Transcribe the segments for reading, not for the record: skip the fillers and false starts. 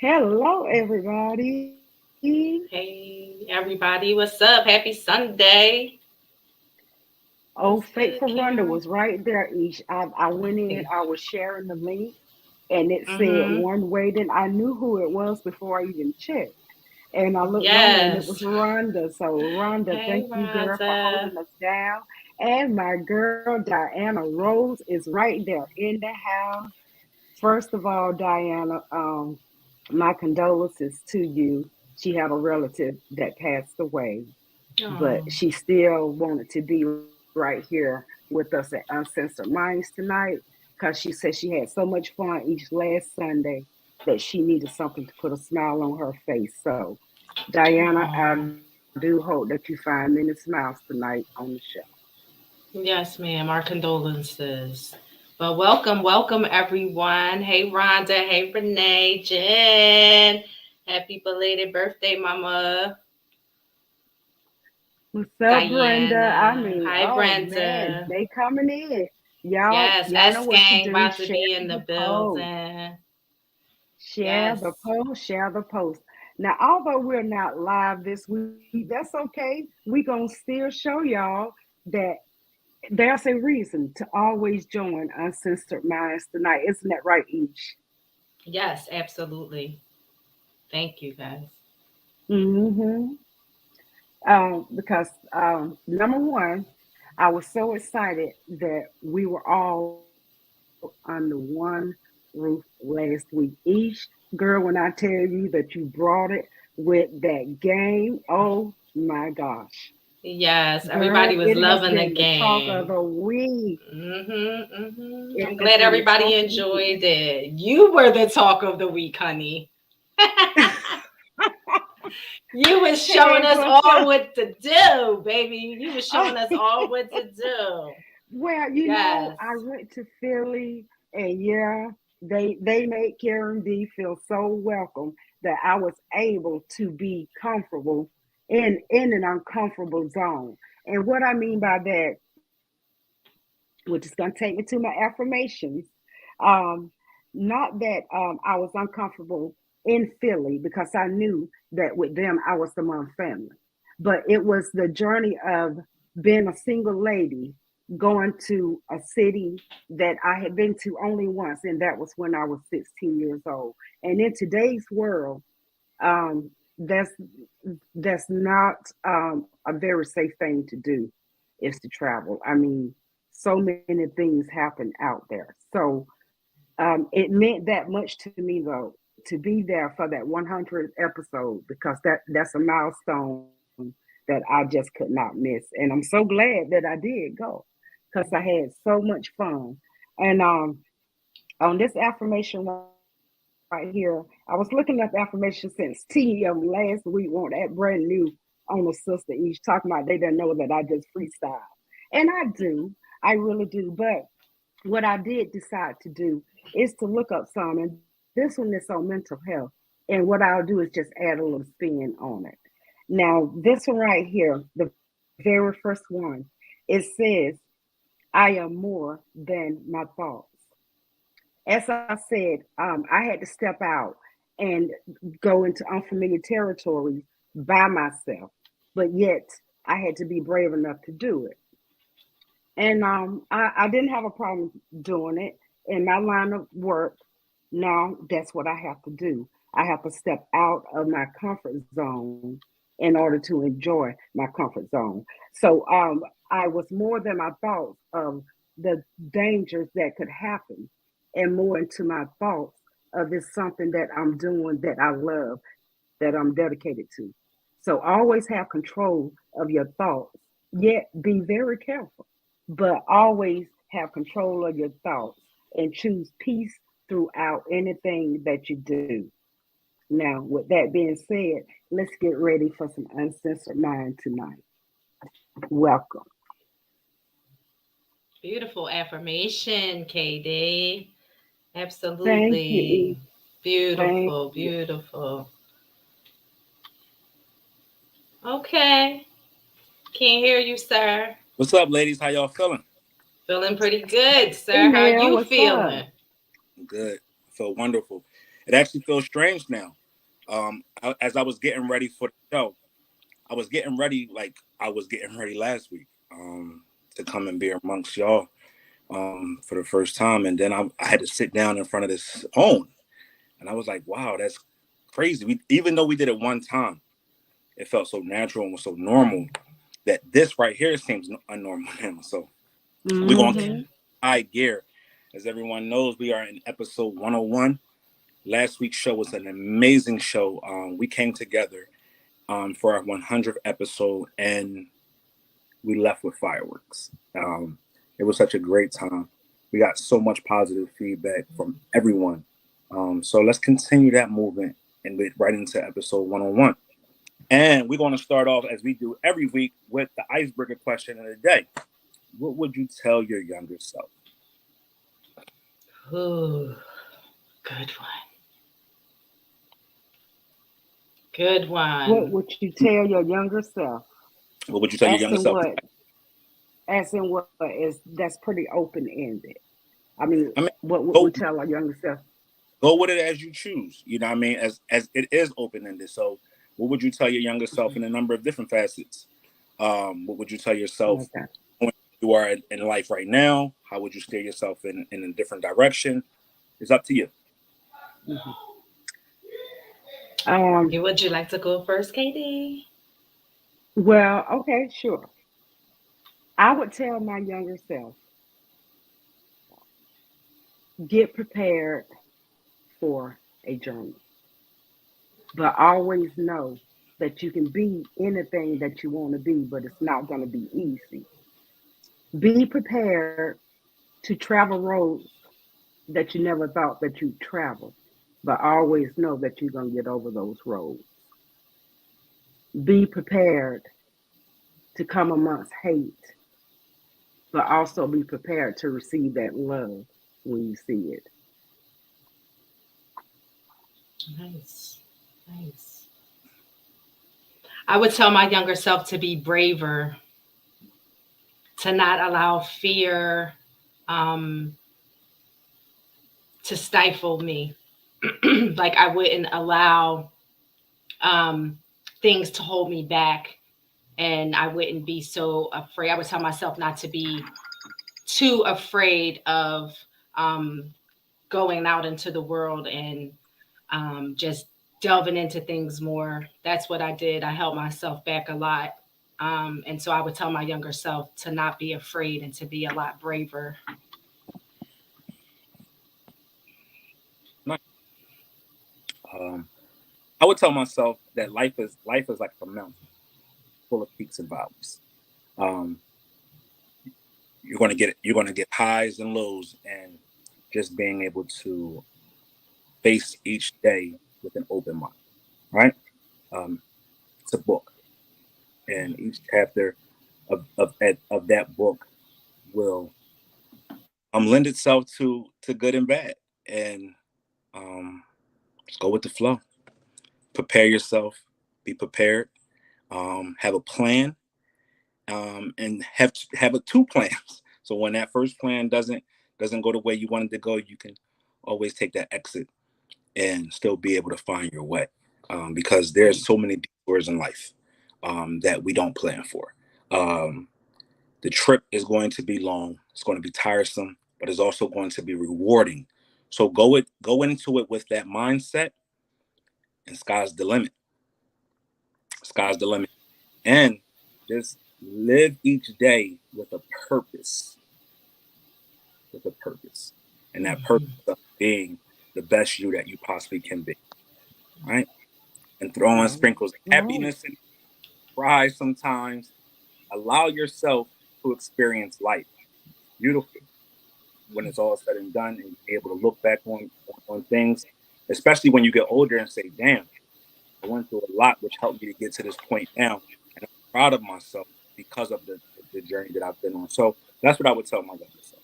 Hello, everybody. Hey, everybody, what's up? Happy Sunday. Oh, What's good, Faithful Rhonda Karen? was right there, Ish. I went in, I was sharing the link, and it said Mm-hmm. one waiting. I knew who it was before I even checked. And I looked on there, and it was Yes. Rhonda. So, Rhonda, Hey, thank you, girl, for Rhonda. holding us down. And my girl, Diana Rose, is right there in the house. First of all, Diana, my condolences to you. She had a relative that passed away, but Oh, she still wanted to be right here with us at Uncensored Minds tonight because she said she had so much fun each last Sunday that she needed something to put a smile on her face. So, Diana, I oh. do hope that you find many smiles tonight on the show. Yes, ma'am. Our condolences. But welcome, everyone. Hey, Rhonda. Hey, Renee. Jen. Happy belated birthday, Mama. What's up, Brenda? I Diana. mean, Hi, oh man, Brenda. they coming in. Y'all, Yes, y'all know S what to Gang do. about to Share be in the the post. building. Share the Yes. post, share the post. Now, although we're not live this week, that's okay. We gonna still show y'all that there's a reason to always join Uncensored Minds tonight. Isn't that right, each? Yes, absolutely. Thank you, guys. Mm-hmm. Because number one, I was so excited that we were all under one roof last week. Each girl, when I tell you that you brought it with that game, oh my gosh. Yes, Girl, everybody was it has loving the been the talk of game. the week. I'm It has glad been the everybody talk of the week. enjoyed it. You were the talk of the week, honey. You was showing Head us bust all out. what to do, baby. You was showing us all what to do. Well, Yes. I went to Philly, and yeah, they made Karen D feel so welcome that I was able to be comfortable in an uncomfortable zone. And what I mean by that, which is going to take me to my affirmations, um, not that I was uncomfortable in Philly because I knew that with them I was among family, but it was the journey of being a single lady going to a city that I had been to only once, and that was when I was 16 years old. And in today's world, um, that's that's not a very safe thing to do is to travel. I mean, so many things happen out there. So it meant that much to me though to be there for that 100th episode because that's a milestone that I just could not miss, and I'm so glad that I did go because I had so much fun. And on this affirmation right here, I was looking up affirmation since TM last week. Want that brand new on the sister each talking about they didn't know that I just freestyle, and I do, I really do. But what I did decide to do is to look up some, and this one is on mental health. And what I'll do is just add a little spin on it. Now, this one right here, the very first one, it says, I am more than my thoughts. As I said, I had to step out and go into unfamiliar territories by myself, but yet I had to be brave enough to do it. And I didn't have a problem doing it in my line of work. Now that's what I have to do. I have to step out of my comfort zone in order to enjoy my comfort zone. So I was more than my thoughts of the dangers that could happen, and more into my thoughts of it's something that I'm doing that I love, that I'm dedicated to. So always have control of your thoughts, yet be very careful, but always have control of your thoughts and choose peace throughout anything that you do. Now, with that being said, let's get ready for some uncensored mind tonight. Welcome. Beautiful affirmation, KD. Thank you, Absolutely. E. Thank Beautiful, you. beautiful. Okay. Can't hear you, sir. What's up, ladies? How y'all feeling? Feeling pretty good, Hey, sir. How Nell, you what's up? feeling? Good. I feel wonderful. It actually feels strange now. As I was getting ready for the show, I was getting ready like I was getting ready last week to come and be amongst y'all for the first time. And then I had to sit down in front of this phone. And I was like, wow, that's crazy. Even though we did it one time, it felt so natural and was so normal that this right here seems unnormal now. So we're going to Mm-hmm. high gear. As everyone knows, we are in episode 101. Last week's show was an amazing show. We came together for our 100th episode, and we left with fireworks. It was such a great time. We got so much positive feedback from everyone. So let's continue that movement and get right into episode 101. And we're going to start off, as we do every week, with the icebreaker question of the day. What would you tell your younger self? Ooh, good one. Good What one. would you tell your younger self? What would you tell your younger Asking self? what? Asking what is that's pretty open ended. I mean, I mean, what would go we tell our younger self? go with it as you choose. You know what I mean? As it is open ended. So what would you tell your younger self in a number of different facets? What would you tell yourself Okay. when you are in life right now? How would you steer yourself in a different direction? It's up to you. Mhm. Um. Would you like to go first, Katie? Well, okay, sure. I would tell my younger self, get prepared for a journey, but always know that you can be anything that you want to be, but it's not going to be easy. Be prepared to travel roads that you never thought that you'd travel, but always know that you're going to get over those roads. Be prepared to come amongst hate, but also be prepared to receive that love when you see it. Nice. Nice. I would tell my younger self to be braver, to not allow fear um, to stifle me. Like I wouldn't allow um, things to hold me back, and I wouldn't be so afraid. I would tell myself not to be too afraid of um, going out into the world and just delving into things more. That's what I did. I held myself back a lot. And so I would tell my younger self to not be afraid and to be a lot braver. Nice. Um, I would tell myself that life is like a mountain full of peaks and valleys. Um, you're gonna get highs and lows, and just being able to face each day with an open mind. Right? Um, it's a book, and each chapter of that book will lend itself to good and bad, and um, just go with the flow. Prepare yourself. Be prepared. Have a plan, and have a two plans. So when that first plan doesn't go the way you wanted to go, you can always take that exit and still be able to find your way. Because there's so many detours in life that we don't plan for. Um, the trip is going to be long. It's going to be tiresome, but it's also going to be rewarding. So go into it with that mindset, and sky's the limit. Sky's the limit, and just live each day purpose, with a purpose, and that purpose of being the best you that you possibly can be. Right, and throwing Right. sprinkles of Right. happiness and cry sometimes. Allow yourself to experience life. It's beautiful when it's all said and done, and you're able to look back on things, especially when you get older, and say, "Damn, I went through a lot, which helped me to get to this point now, and I'm proud of myself because of the journey that I've been on." So that's what I would tell my younger self.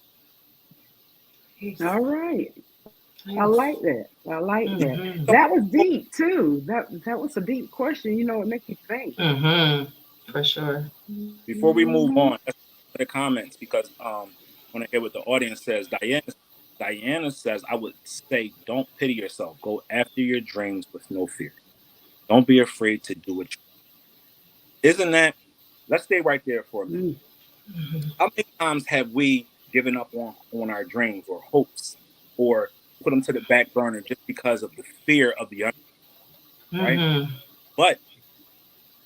All Nice. right. I Nice. like that. I like that. Mm-hmm. That was deep too. That was a deep question. You know, it makes you think. Mm-hmm. For sure. Before we move Hmm. on, let's go to the comments, because I want to hear what the audience says. Diane, Diana says, I would say, don't pity yourself. Go after your dreams with no fear. Don't be afraid to do it. Isn't that? Let's stay right there for a minute. Mm. How many times have we given up on our dreams or hopes, or put them to the back burner just because of the fear of the unknown, right? Mm-hmm. But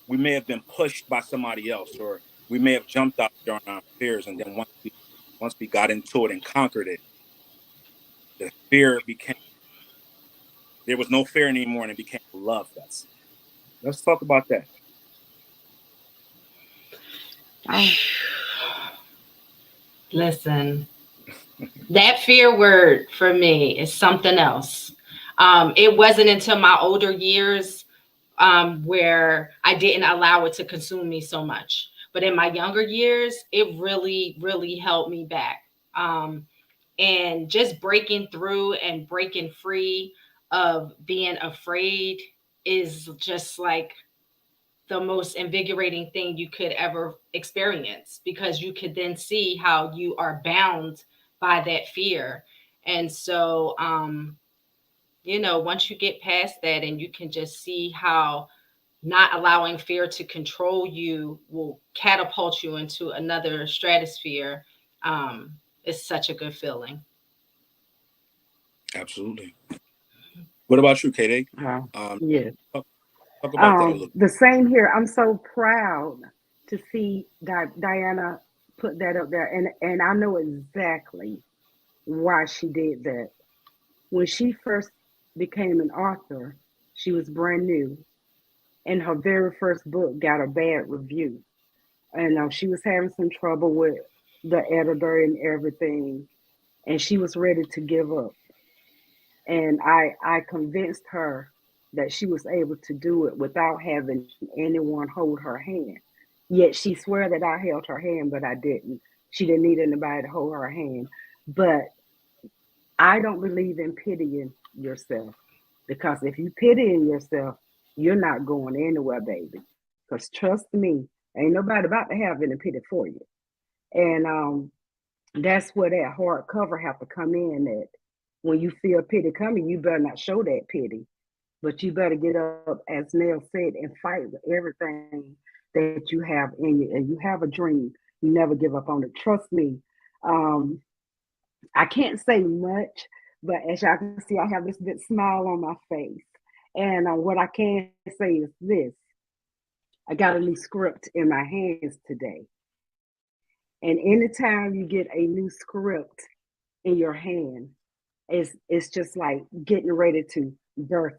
we may have been pushed by somebody else, or we may have jumped out during our fears, and then once we got into it and conquered it, the fear became there was no fear anymore, and it became a love fest. Let's talk about that. Oh, Listen, that fear word for me is something else. It wasn't until my older years where I didn't allow it to consume me so much. But in my younger years, it really, really held me back. And just breaking through and breaking free of being afraid is just like the most invigorating thing you could ever experience, because you could then see how you are bound by that fear. And so, once you get past that and you can just see how not allowing fear to control you will catapult you into another stratosphere, it's such a good feeling. Absolutely. What about you, KD? wow. Um, Yes. talk, talk about that a little. The same here. I'm so proud to see Diana put that up there, and I know exactly why she did that. When she first became an author, she was brand new, and her very first book got a bad review, and she was having some trouble with the editor and everything, and she was ready to give up. And I convinced her that she was able to do it without having anyone hold her hand. Yet she swear that I held her hand, but I didn't. She didn't need anybody to hold her hand. But I don't believe in pitying yourself, because if you pitying yourself, you're not going anywhere, baby. Because trust me, ain't nobody about to have any pity for you. And that's where that hard cover have to come in. That when you feel pity coming, you better not show that pity, but you better get up, as Nell said, and fight with everything that you have in you. And you have a dream, you never give up on it. Trust me. Um, I can't say much, but as y'all can see, I have this big smile on my face. And what I can say is this: I got a new script in my hands today. And anytime you get a new script in your hand, it's just like getting ready to birth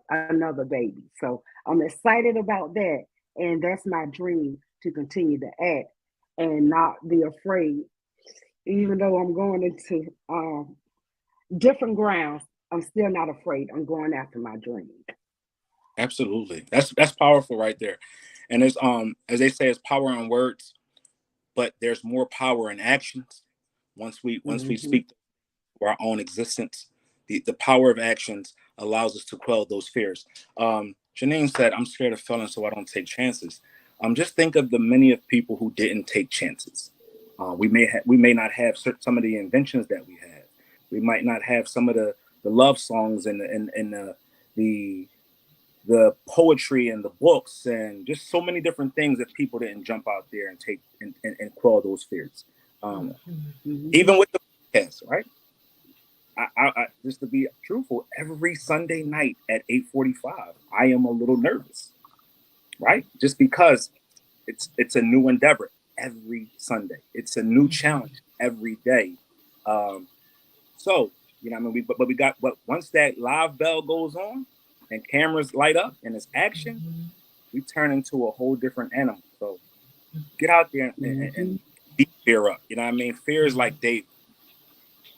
another baby. So I'm excited about that, and that's my dream, to continue to act and not be afraid. Even though I'm going into different grounds, I'm still not afraid. I'm going after my dream. Absolutely. That's powerful right there. And there's as they say, it's power in words, but there's more power in actions. Once we Hmm. speak to our own existence, the power of actions allows us to quell those fears. Janine said, I'm scared of failing, so I don't take chances. Just think of the many of people who didn't take chances. We may not have some of the inventions that we have. We might not have some of the love songs and the the poetry and the books and just so many different things if people didn't jump out there and take and quell those fears. Um, Hmm. Even with the podcast, right? Just to be truthful, every Sunday night at 8:45, I am a little nervous, right? Just because it's a new endeavor every Sunday. It's a new challenge every day. Um, so I mean, but we got, but once that live bell goes on and cameras light up and it's action, we turn into a whole different animal. So get out there and Hmm. beat fear up. You know what I mean? Fear is like David.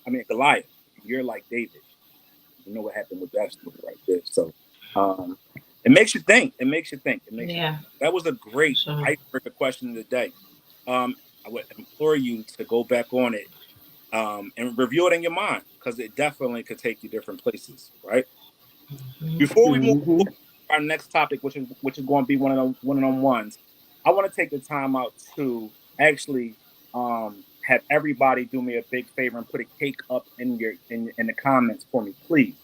I mean Goliath. You're like David. You know what happened with that story right there. So um, it makes you think. It makes you think. It makes you Yeah, think. That was a great sure. icebreaker question of the day. I would implore you to go back on it and review it in your mind, because it definitely could take you different places, right? Before we move Hmm. to our next topic, which is going to be one of them ones, I want to take the time out to actually have everybody do me a big favor and put a cake up in the comments for me, please.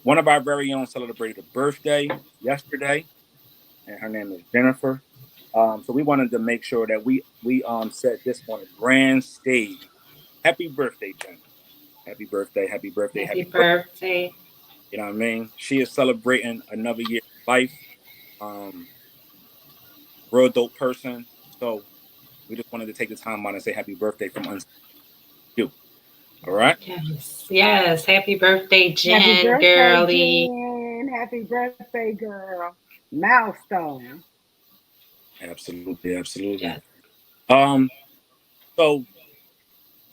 One of our very own celebrated a birthday yesterday, and her name is Jennifer. So we wanted to make sure that we said this on a grand stage. Happy birthday, Jen. Happy birthday, happy birthday, Happy happy birthday. birthday. You know what I mean? She is celebrating another year of life. Real dope person. So we just wanted to take the time out and say happy birthday from Uncensored you. All right? Yes. Yes. Happy birthday, Happy Jen, birthday, girly. Jen. Happy birthday, girl. Milestone. Absolutely, absolutely. Yes. So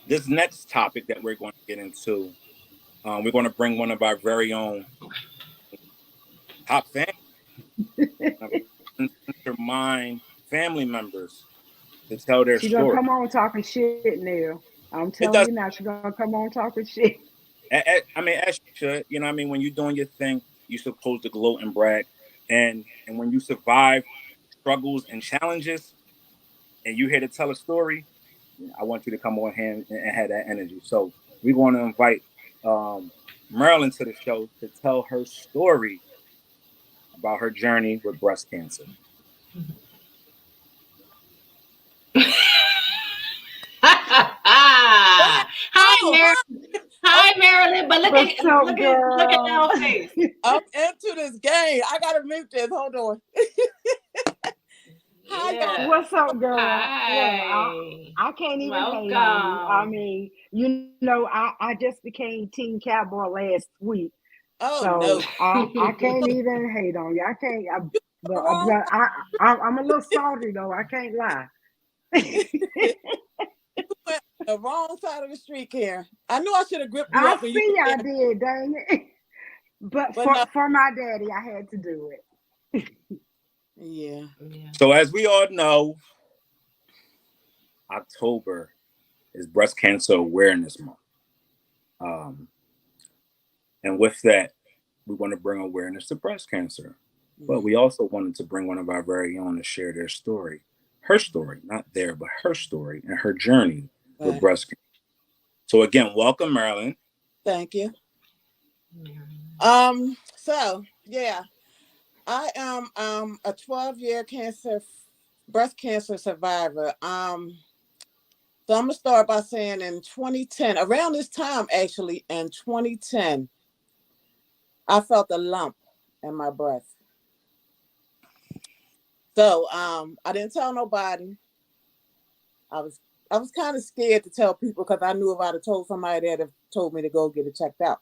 this next topic that we're going to get into, we're going to bring one of our very own top fans, Uncensored Mind family members to tell their She gonna story. come on talking shit, Nell. I'm It telling does. you now, she gonna come on talking shit. I mean, as you should. You know what I mean? When you're doing your thing, you're supposed to gloat and brag. And when you survive struggles and challenges and you're here to tell a story, I want you to come on here and have that energy. So we're going to invite Marilyn to the show to tell her story about her journey with breast cancer. Hi, Oh, Marilyn. hi. Hi, Marilyn. But What's up, look at girl? Nell's face. I'm into this game. I gotta mute this. Hold on. Hi, y'all. Yeah. What's up, girl? Look, Hi. I can't even hate on you. I Welcome. mean, I just became Team Cowboy last week, Oh so no. I can't even hate on you. I can't. The wrong I'm a little salty though. I can't lie. went the wrong side of the street, Karen. I knew I should have gripped you I up when you see were I there, did, dang it. But but no. for my daddy, I had to do it. Yeah. Yeah. So as we all know, October is Breast Cancer Awareness Month. And with that, we want to bring awareness to breast cancer. But we also wanted to bring one of our very own to share their story. Her story, not their, but her story and her journey with Right. breast cancer. So again, welcome, Marilyn. Thank you. So yeah, I am a 12-year breast cancer survivor. So I'm gonna start by saying in 2010, around this time actually, in 2010, I felt a lump in my breast. So I didn't tell nobody. I was I was kind of scared to tell people because I knew if I'd have told somebody, they'd have told me to go get it checked out.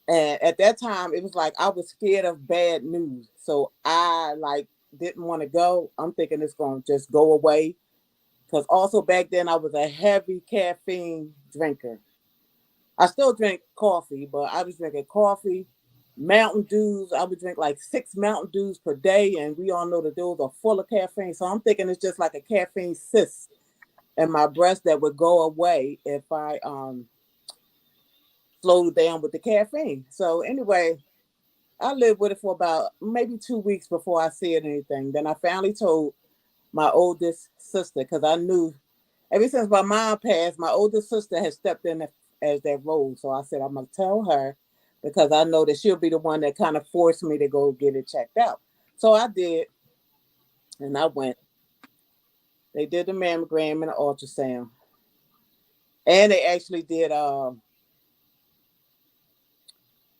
And at that time, it was like I was scared of bad news, so I like didn't want to go. I'm thinking it's gonna just go away because also back then I was a heavy caffeine drinker. I still drink coffee, but I was drinking coffee, Mountain Dews. I would drink like 6 Mountain Dews per day, and we all know that those are full of caffeine. So I'm thinking it's just like a caffeine cyst in my breast that would go away if I slowed down with the caffeine. So anyway, I lived with it for about maybe 2 weeks before I said anything. Then I finally told my oldest sister because I knew ever since my mom passed, my oldest sister has stepped in as that role. So I said, I'm going to tell her because I know that she'll be the one that kind of forced me to go get it checked out. So I did, and I went. They did the mammogram and the ultrasound. And they actually did,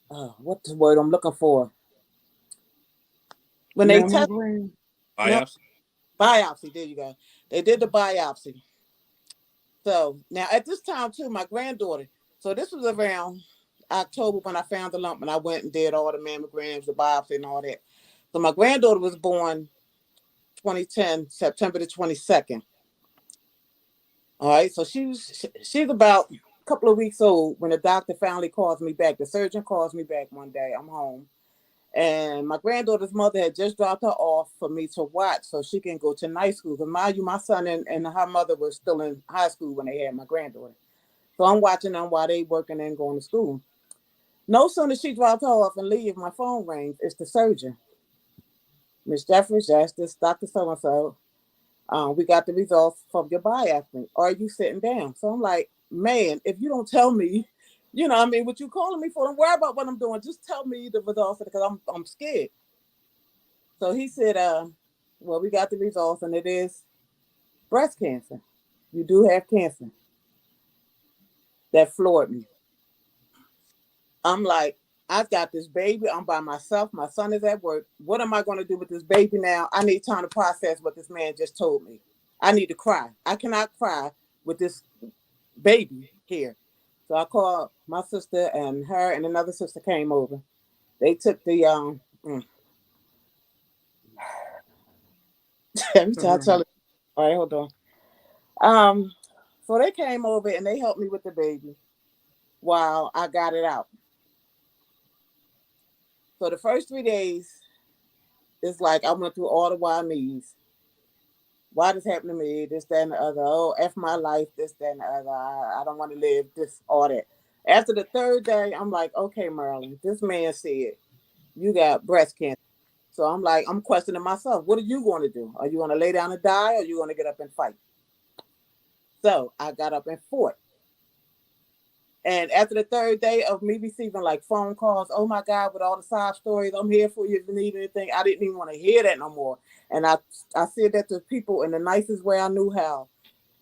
what's the word I'm looking for? When they test, Mammogram. no, Biopsy. biopsy, there you go. They did the biopsy. So now at this time too, my granddaughter, so this was around October when I found the lump and I went and did all the mammograms, the biopsy and all that. So my granddaughter was born 2010, September the 22nd. All right. So she's about a couple of weeks old when the doctor finally calls me back. The surgeon calls me back one day. I'm home. And my granddaughter's mother had just dropped her off for me to watch so she can go to night school. Because mind you, my son and her mother were still in high school when they had my granddaughter. So I'm watching them while they working and going to school. No sooner she dropped her off and leave, my phone rings. It's the surgeon. Miss Jeffries, yes, this Dr. So-and-so. We got the results from your biopsy. Are you sitting down? So I'm like, man, if you don't tell me, what you calling me for? Don't worry about what I'm doing. Just tell me the results because I'm scared. So he said, well, we got the results and it is breast cancer. You do have cancer. That floored me. I'm like, I've got this baby. I'm by myself. My son is at work. What am I going to do with this baby now? I need time to process what this man just told me. I need to cry. I cannot cry with this baby here. So I called my sister, and her and another sister came over. They took the every time I tell it. All right, hold on. Um, so they came over and they helped me with the baby while I got it out. So the first 3 days, it's like I went through all the why me's. Why this happened to me? This, that, and the other. Oh, F my life, this, that, and the other. I don't want to live, this, all that. After the third day, I'm like, okay, Marilyn, this man said you got breast cancer. So I'm like, I'm questioning myself. What are you going to do? Are you going to lay down and die or are you going to get up and fight? So I got up and fought. And after the third day of me receiving like phone calls, oh my God, with all the side stories, I'm here for you if you need anything. I didn't even want to hear that no more. And I said that to people in the nicest way I knew how.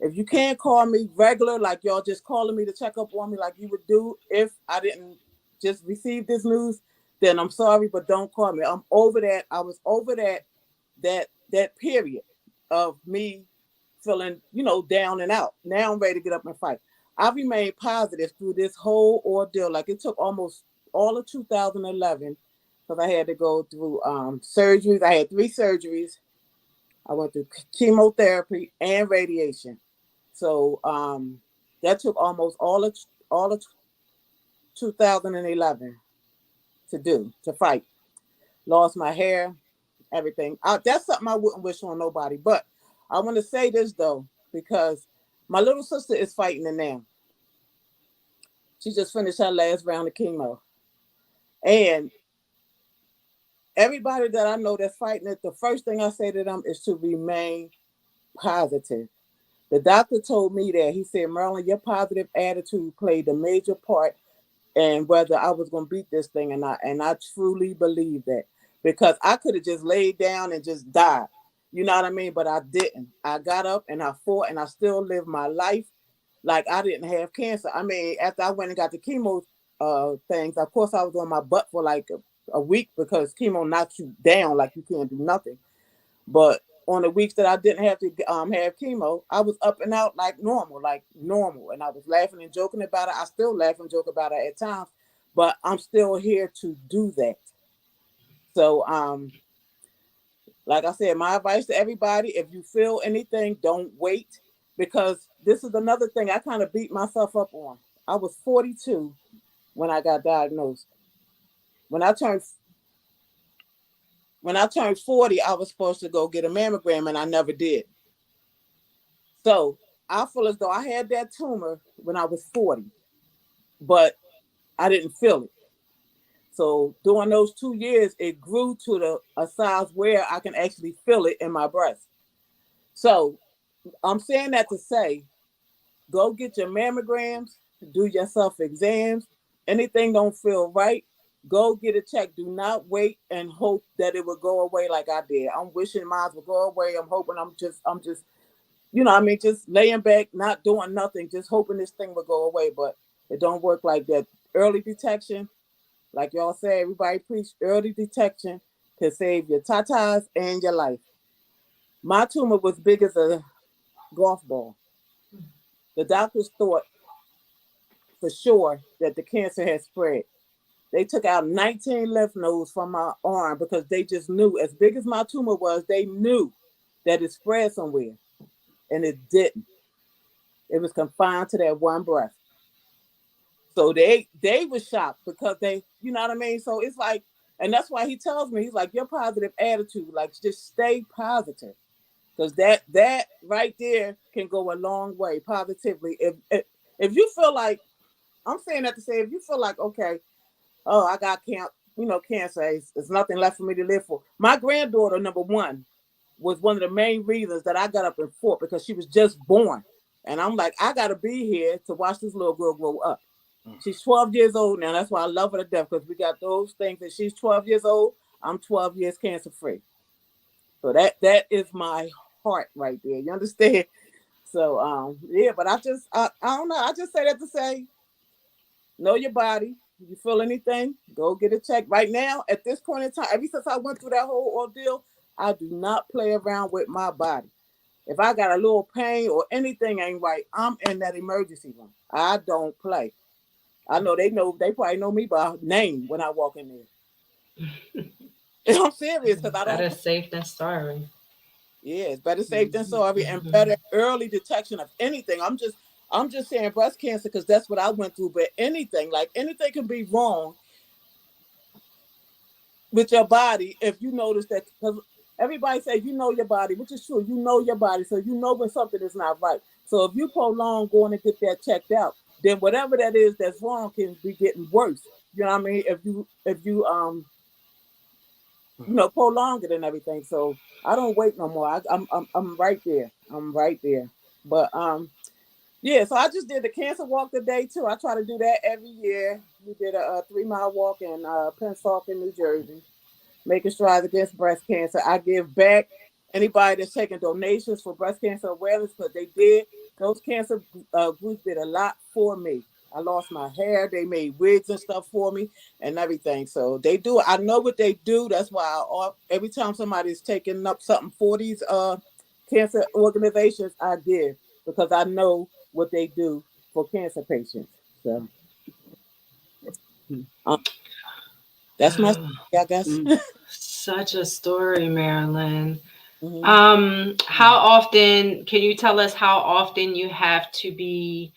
If you can't call me regular, like y'all just calling me to check up on me like you would do if I didn't just receive this news, then I'm sorry, but don't call me. I'm over that. I was over that period of me feeling, down and out. Now I'm ready to get up and fight. I remained positive through this whole ordeal. Like it took almost all of 2011 because I had to go through surgeries. I had 3 surgeries. I went through chemotherapy and radiation. So that took almost all of 2011 to fight. Lost my hair, everything. That's something I wouldn't wish on nobody. But I want to say this though, because my little sister is fighting it now. She just finished her last round of chemo. And everybody that I know that's fighting it, the first thing I say to them is to remain positive. The doctor told me that. He said, Marilyn, your positive attitude played a major part in whether I was going to beat this thing or not. And I truly believe that because I could have just laid down and just died. You know what I mean? But I didn't. I got up and I fought and I still live my life like I didn't have cancer. I mean, after I went and got the chemo things, of course I was on my butt for like a week because chemo knocks you down like you can't do nothing. But on the weeks that I didn't have to have chemo, I was up and out like normal. And I was laughing and joking about it. I still laugh and joke about it at times, but I'm still here to do that. So, like I said, my advice to everybody, if you feel anything, don't wait because this is another thing I kind of beat myself up on. I was 42 when I got diagnosed. When I turned when I turned 40, I was supposed to go get a mammogram and I never did. So I feel as though I had that tumor when I was 40, but I didn't feel it. So during those 2 years, it grew to a size where I can actually feel it in my breast. So I'm saying that to say, go get your mammograms, do your self exams. Anything don't feel right, go get a check. Do not wait and hope that it will go away like I did. I'm wishing mine will go away. I'm hoping I'm just just laying back, not doing nothing, just hoping this thing will go away. But it don't work like that. Early detection, like y'all say, everybody preach early detection can save your tatas and your life. My tumor was big as a golf ball. The doctors thought for sure that the cancer had spread. They took out 19 lymph nodes from my arm because they just knew, as big as my tumor was, they knew that it spread somewhere, and it didn't. It was confined to that one breast. So they were shocked because you know what I mean? So it's like, and that's why he tells me, he's like, your positive attitude, like just stay positive. Because that right there can go a long way positively. If you feel like, I'm saying that to say, if you feel like, okay, oh, I got cancer, it's nothing left for me to live for. My granddaughter, number one, was one of the main reasons that I got up and fought, because she was just born. And I'm like, I got to be here to watch this little girl grow up. She's 12 years old now. That's why I love her to death, because we got those things. And she's 12 years old. I'm 12 years cancer free. So that is my heart right there. You understand? So yeah, but I don't know. I just say that to say, know your body. If you feel anything, go get a check. Right now, at this point in time, ever since I went through that whole ordeal, I do not play around with my body. If I got a little pain or anything ain't right, I'm in that emergency room. I don't play. I know they probably know me by name when I walk in there. I'm serious, because I don't Better play. safe than sorry. Yeah, it's better safe than sorry, and better early detection of anything. I'm just saying breast cancer because that's what I went through. But anything can be wrong with your body if you notice that. Because everybody say you know your body, which is true. You know your body, so you know when something is not right. So if you prolong going to get that checked out, then whatever that is that's wrong can be getting worse. You know what I mean? If you prolong it and everything. So I don't wait no more. I'm right there. I'm right there. But yeah. So I just did the cancer walk today too. I try to do that every year. We did a 3-mile walk in Pensacola, New Jersey, making strides against breast cancer. I give back anybody that's taking donations for breast cancer awareness, because they did. Those cancer groups did a lot for me. I lost my hair. They made wigs and stuff for me and everything. So they do. I know what they do. That's why every time somebody's taking up something for these cancer organizations, I give, because I know what they do for cancer patients. So um, that's my story, I guess. Such a story, Marilyn. Mm-hmm. How often, can you tell us how often you have to be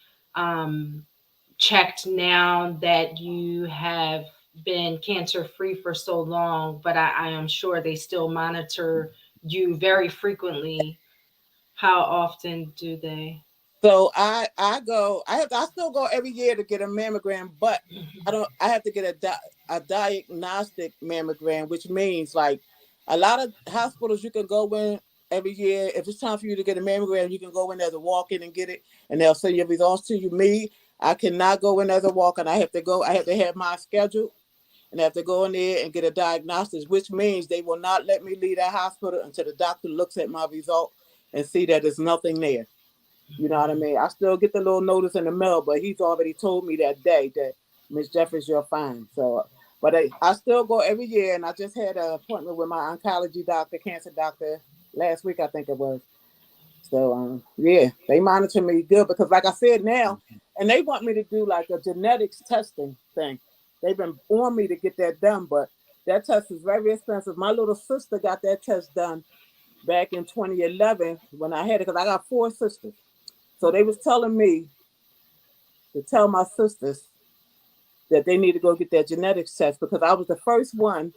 checked now that you have been cancer free for so long? But I am sure they still monitor you very frequently. How often do they? So I still go every year to get a mammogram, but I have to get a diagnostic mammogram, which means like a lot of hospitals you can go in every year. If it's time for you to get a mammogram, you can go in as a walk-in and get it, and they'll send your results to you. Me, I cannot go in as a walk-in. I have to have my schedule, and I have to go in there and get a diagnosis, which means they will not let me leave that hospital until the doctor looks at my result and see that there's nothing there. You know what I mean? I still get the little notice in the mail, but he's already told me that day that Miss Jeffers, you're fine. So, but I still go every year, and I just had an appointment with my oncology doctor, cancer doctor, last week, I think it was. So, yeah, they monitor me good because, like I said, now, and they want me to do like a genetics testing thing. They've been on me to get that done, but that test is very expensive. My little sister got that test done back in 2011 when I had it, because I got 4 sisters. So they was telling me to tell my sisters that they need to go get their genetics test, because I was the first one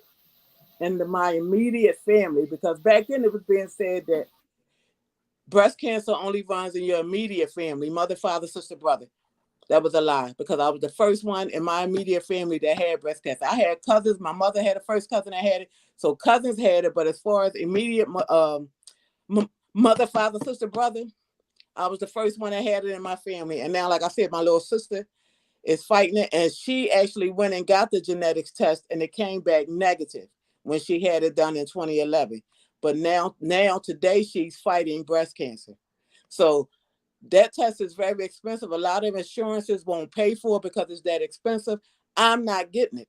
in my immediate family, because back then it was being said that breast cancer only runs in your immediate family, mother, father, sister, brother. That was a lie, because I was the first one in my immediate family that had breast cancer. I had cousins. My mother had a first cousin that had it. So cousins had it. But as far as immediate mother, father, sister, brother, I was the first one that had it in my family. And now, like I said, my little sister is fighting it. And she actually went and got the genetics test, and it came back negative when she had it done in 2011. But now today, she's fighting breast cancer. So that test is very expensive. A lot of insurances won't pay for it because it's that expensive. I'm not getting it,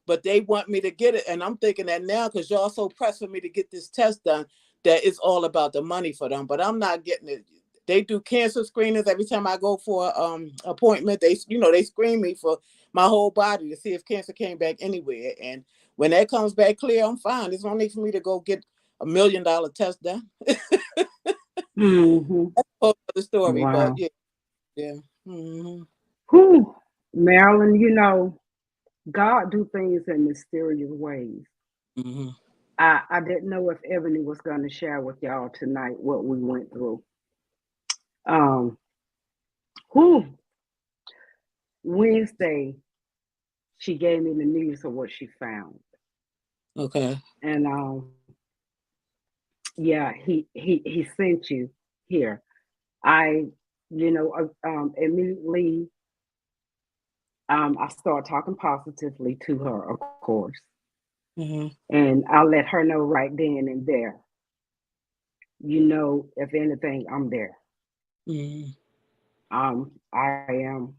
but they want me to get it. And I'm thinking that now, because y'all so pressed for me to get this test done, that it's all about the money for them, but I'm not getting it. They do cancer screenings every time I go for appointment. They screen me for my whole body to see if cancer came back anywhere. And when that comes back clear, I'm fine. There's no need for me to go get $1 million test done. Mm-hmm. That's a whole other story, but Wow. yeah, yeah. Mm-hmm. Whew. Marilyn, God do things in mysterious ways. Mm-hmm. I didn't know if Ebony was going to share with y'all tonight what we went through. Um, whew. Wednesday, she gave me the news of what she found. Okay. And Yeah, he sent you here. I, immediately, I start talking positively to her, of course, Mm-hmm. and I let her know right then and there. If anything, I'm there. Mm-hmm. I am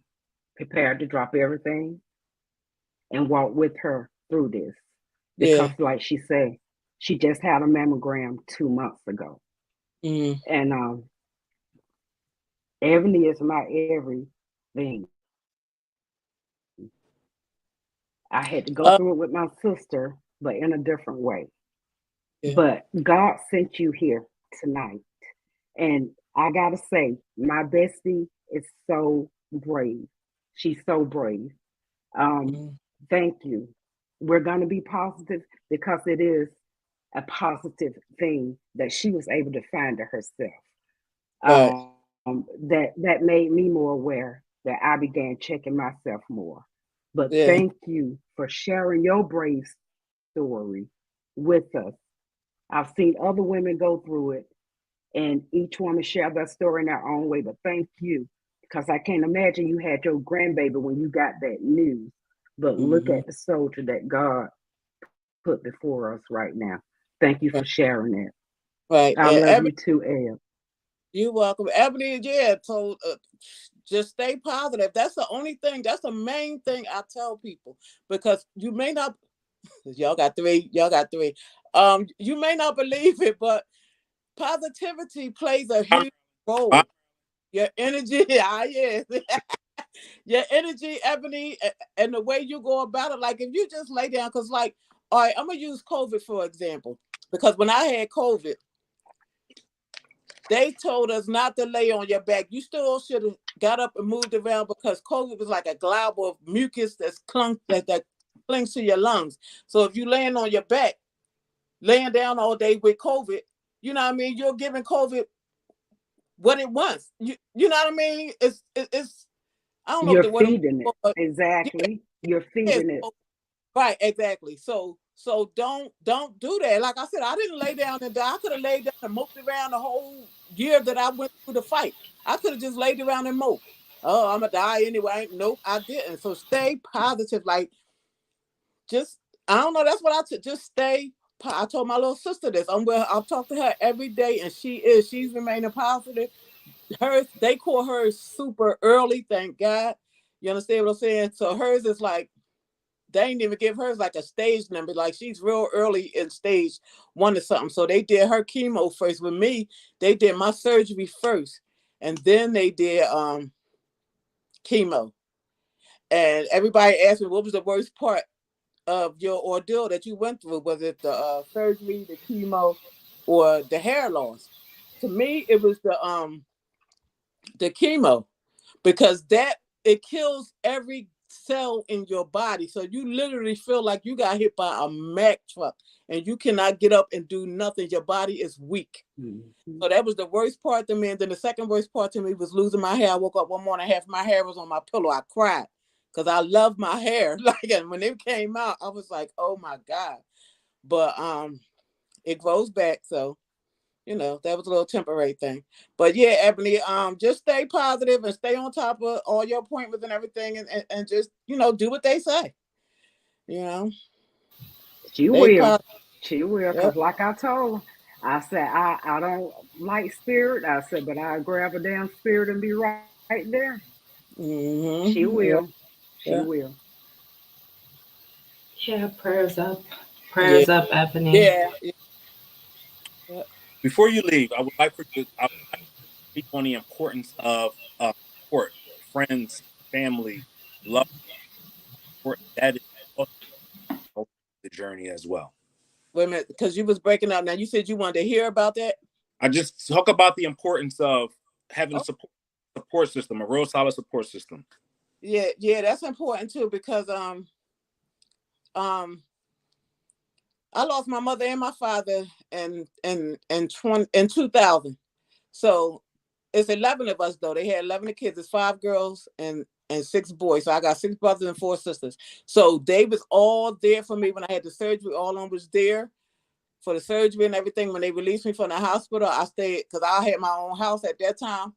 prepared to drop everything and walk with her through this because, Yeah. like she said, she just had a mammogram 2 months ago, Mm-hmm. and Ebony is my everything. I had to go Uh, through it with my sister, but in a different way. yeah. But God sent you here tonight. And I got to say, my bestie is so brave. She's so brave. Um, Mm-hmm. thank you. We're going to be positive because it is a positive thing that she was able to find to herself. Right. That made me more aware that I began checking myself more. But Yeah. thank you for sharing your brave story with us. I've seen other women go through it, and each woman share their story in their own way. But thank you, because I can't imagine you had your grandbaby when you got that news. But look Mm-hmm. at the soldier that God put before us right now. Thank you for Right. sharing that. I Right. love And you Ebony, too, Ed. you're welcome. Ebony, yeah. So just stay positive. That's the only thing. That's the main thing I tell people because you may not. Y'all got three. Y'all got three. You may not believe it, but positivity plays a huge I, role. Your energy, ah, yes. Your energy, Ebony, and the way you go about it. Like if you just lay down, because like, all right, I'm gonna use COVID for example. Because when I had COVID, they told us not to lay on your back. You still should have got up and moved around because COVID was like a glob of mucus that clings to your lungs. So if you laying on your back, laying down all day with COVID, you know what I mean? You're giving COVID what it wants. You know what I mean? It's I don't know if You're the word feeding it. but yeah, Exactly. You're yeah, feeding it. so, right, exactly. So don't do that. Like I said, I didn't lay down and die. I could have laid down and moped around the whole year that I went through the fight. I could have just laid around and moped. Oh, I'm gonna die anyway. Nope, I didn't. So stay positive. Like just I don't know. That's what just stay. I told my little sister this. I'll talk to her every day, and she's remaining positive. Hers they call hers super early. Thank God. You understand what I'm saying? So hers is like they ain't even give hers like a stage number. Like she's real early in stage one or something. So they did her chemo first. With me, they did my surgery first, and then they did chemo. And everybody asked me what was the worst part of your ordeal that you went through. Was it the surgery, the chemo, or the hair loss? To me, it was the chemo because that it kills every cell in your body. So you literally feel like you got hit by a Mack truck and you cannot get up and do nothing. Your body is weak. Mhm. So that was the worst part to me. And then the second worst part to me was losing my hair. I woke up one morning, half my hair was on my pillow. I cried because I love my hair. Like, and when it came out, I was like, oh my God. But it grows back. So that was a little temporary thing. But yeah, Ebony, just stay positive and stay on top of all your appointments and everything and just, do what they say. You know, She stay will. positive. She will. Yep. Because, like I told her, I said, I don't like spirit. I said, but I'll grab a damn spirit and be right there. She will. Yeah. She Yeah. will. Yeah, prayers up. Yeah. Prayers up, Ebony. Yeah. Yeah. Yeah. before you leave, I would like for you. I would like to speak on the importance of support, friends, family, love. Support. That is also the journey as well. Wait a minute, because you was breaking up. Now you said you wanted to hear about that. I just talk about the importance of having a Oh, support system, a real solid support system. yeah, yeah, that's important too because um I lost my mother and my father in 2000. So it's 11 of us though. They had 11 kids. It's 5 girls and 6 boys. So I got 6 brothers and 4 sisters. So they was all there for me when I had the surgery. All of them was there. for the surgery and everything. When they released me from the hospital, I stayed because I had my own house at that time.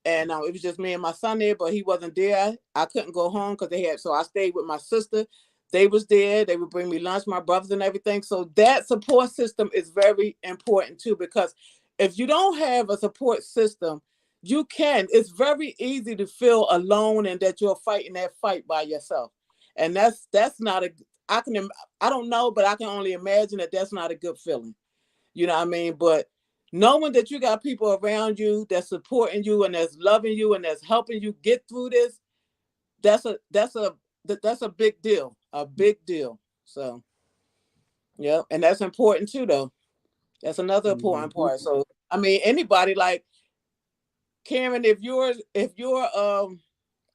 And it was just me and my son there, but he wasn't there. I couldn't go home because so I stayed with my sister. They was there. They would bring me lunch, my brothers and everything. So that support system is very important too, because if you don't have a support system, it's very easy to feel alone and that you're fighting that fight by yourself. And that's not I don't know, but I can only imagine that that's not a good feeling. You know what I mean? But knowing that you got people around you that's supporting you and that's loving you and that's helping you get through this, that's a big deal. A big deal. So yeah, and that's important too though. That's another important part. So I mean, anybody like Karen, if you're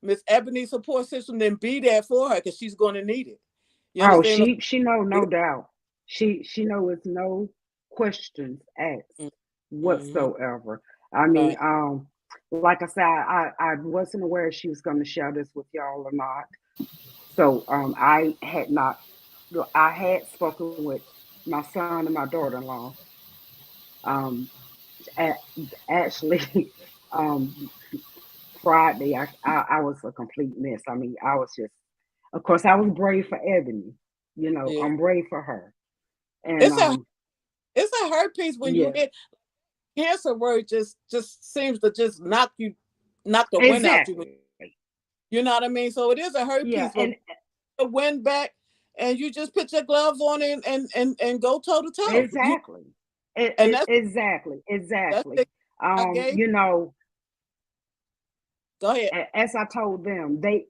Miss Ebony's support system, then be there for her because she's gonna need it. You Oh, understand? she know, no doubt. She know it's no questions asked Mm-hmm. whatsoever. I mean, Right. like I said, I wasn't aware she was going to share this with y'all or not. So I had not. I had spoken with my son and my daughter-in-law. Um, a- actually, um, Friday, I was a complete mess. I mean, I was just, of course, I was brave for Ebony. You know, Yeah. I'm brave for her. And It's a it's a hurt piece when you yeah, hear cancer word just seems to just knock the wind out you. exactly. You know what I mean? So it is a hurt Yeah, piece, but the wind back and you just put your gloves on and go toe to toe. exactly. And that's Exactly. the I gave. You know, Go ahead. as I told them, they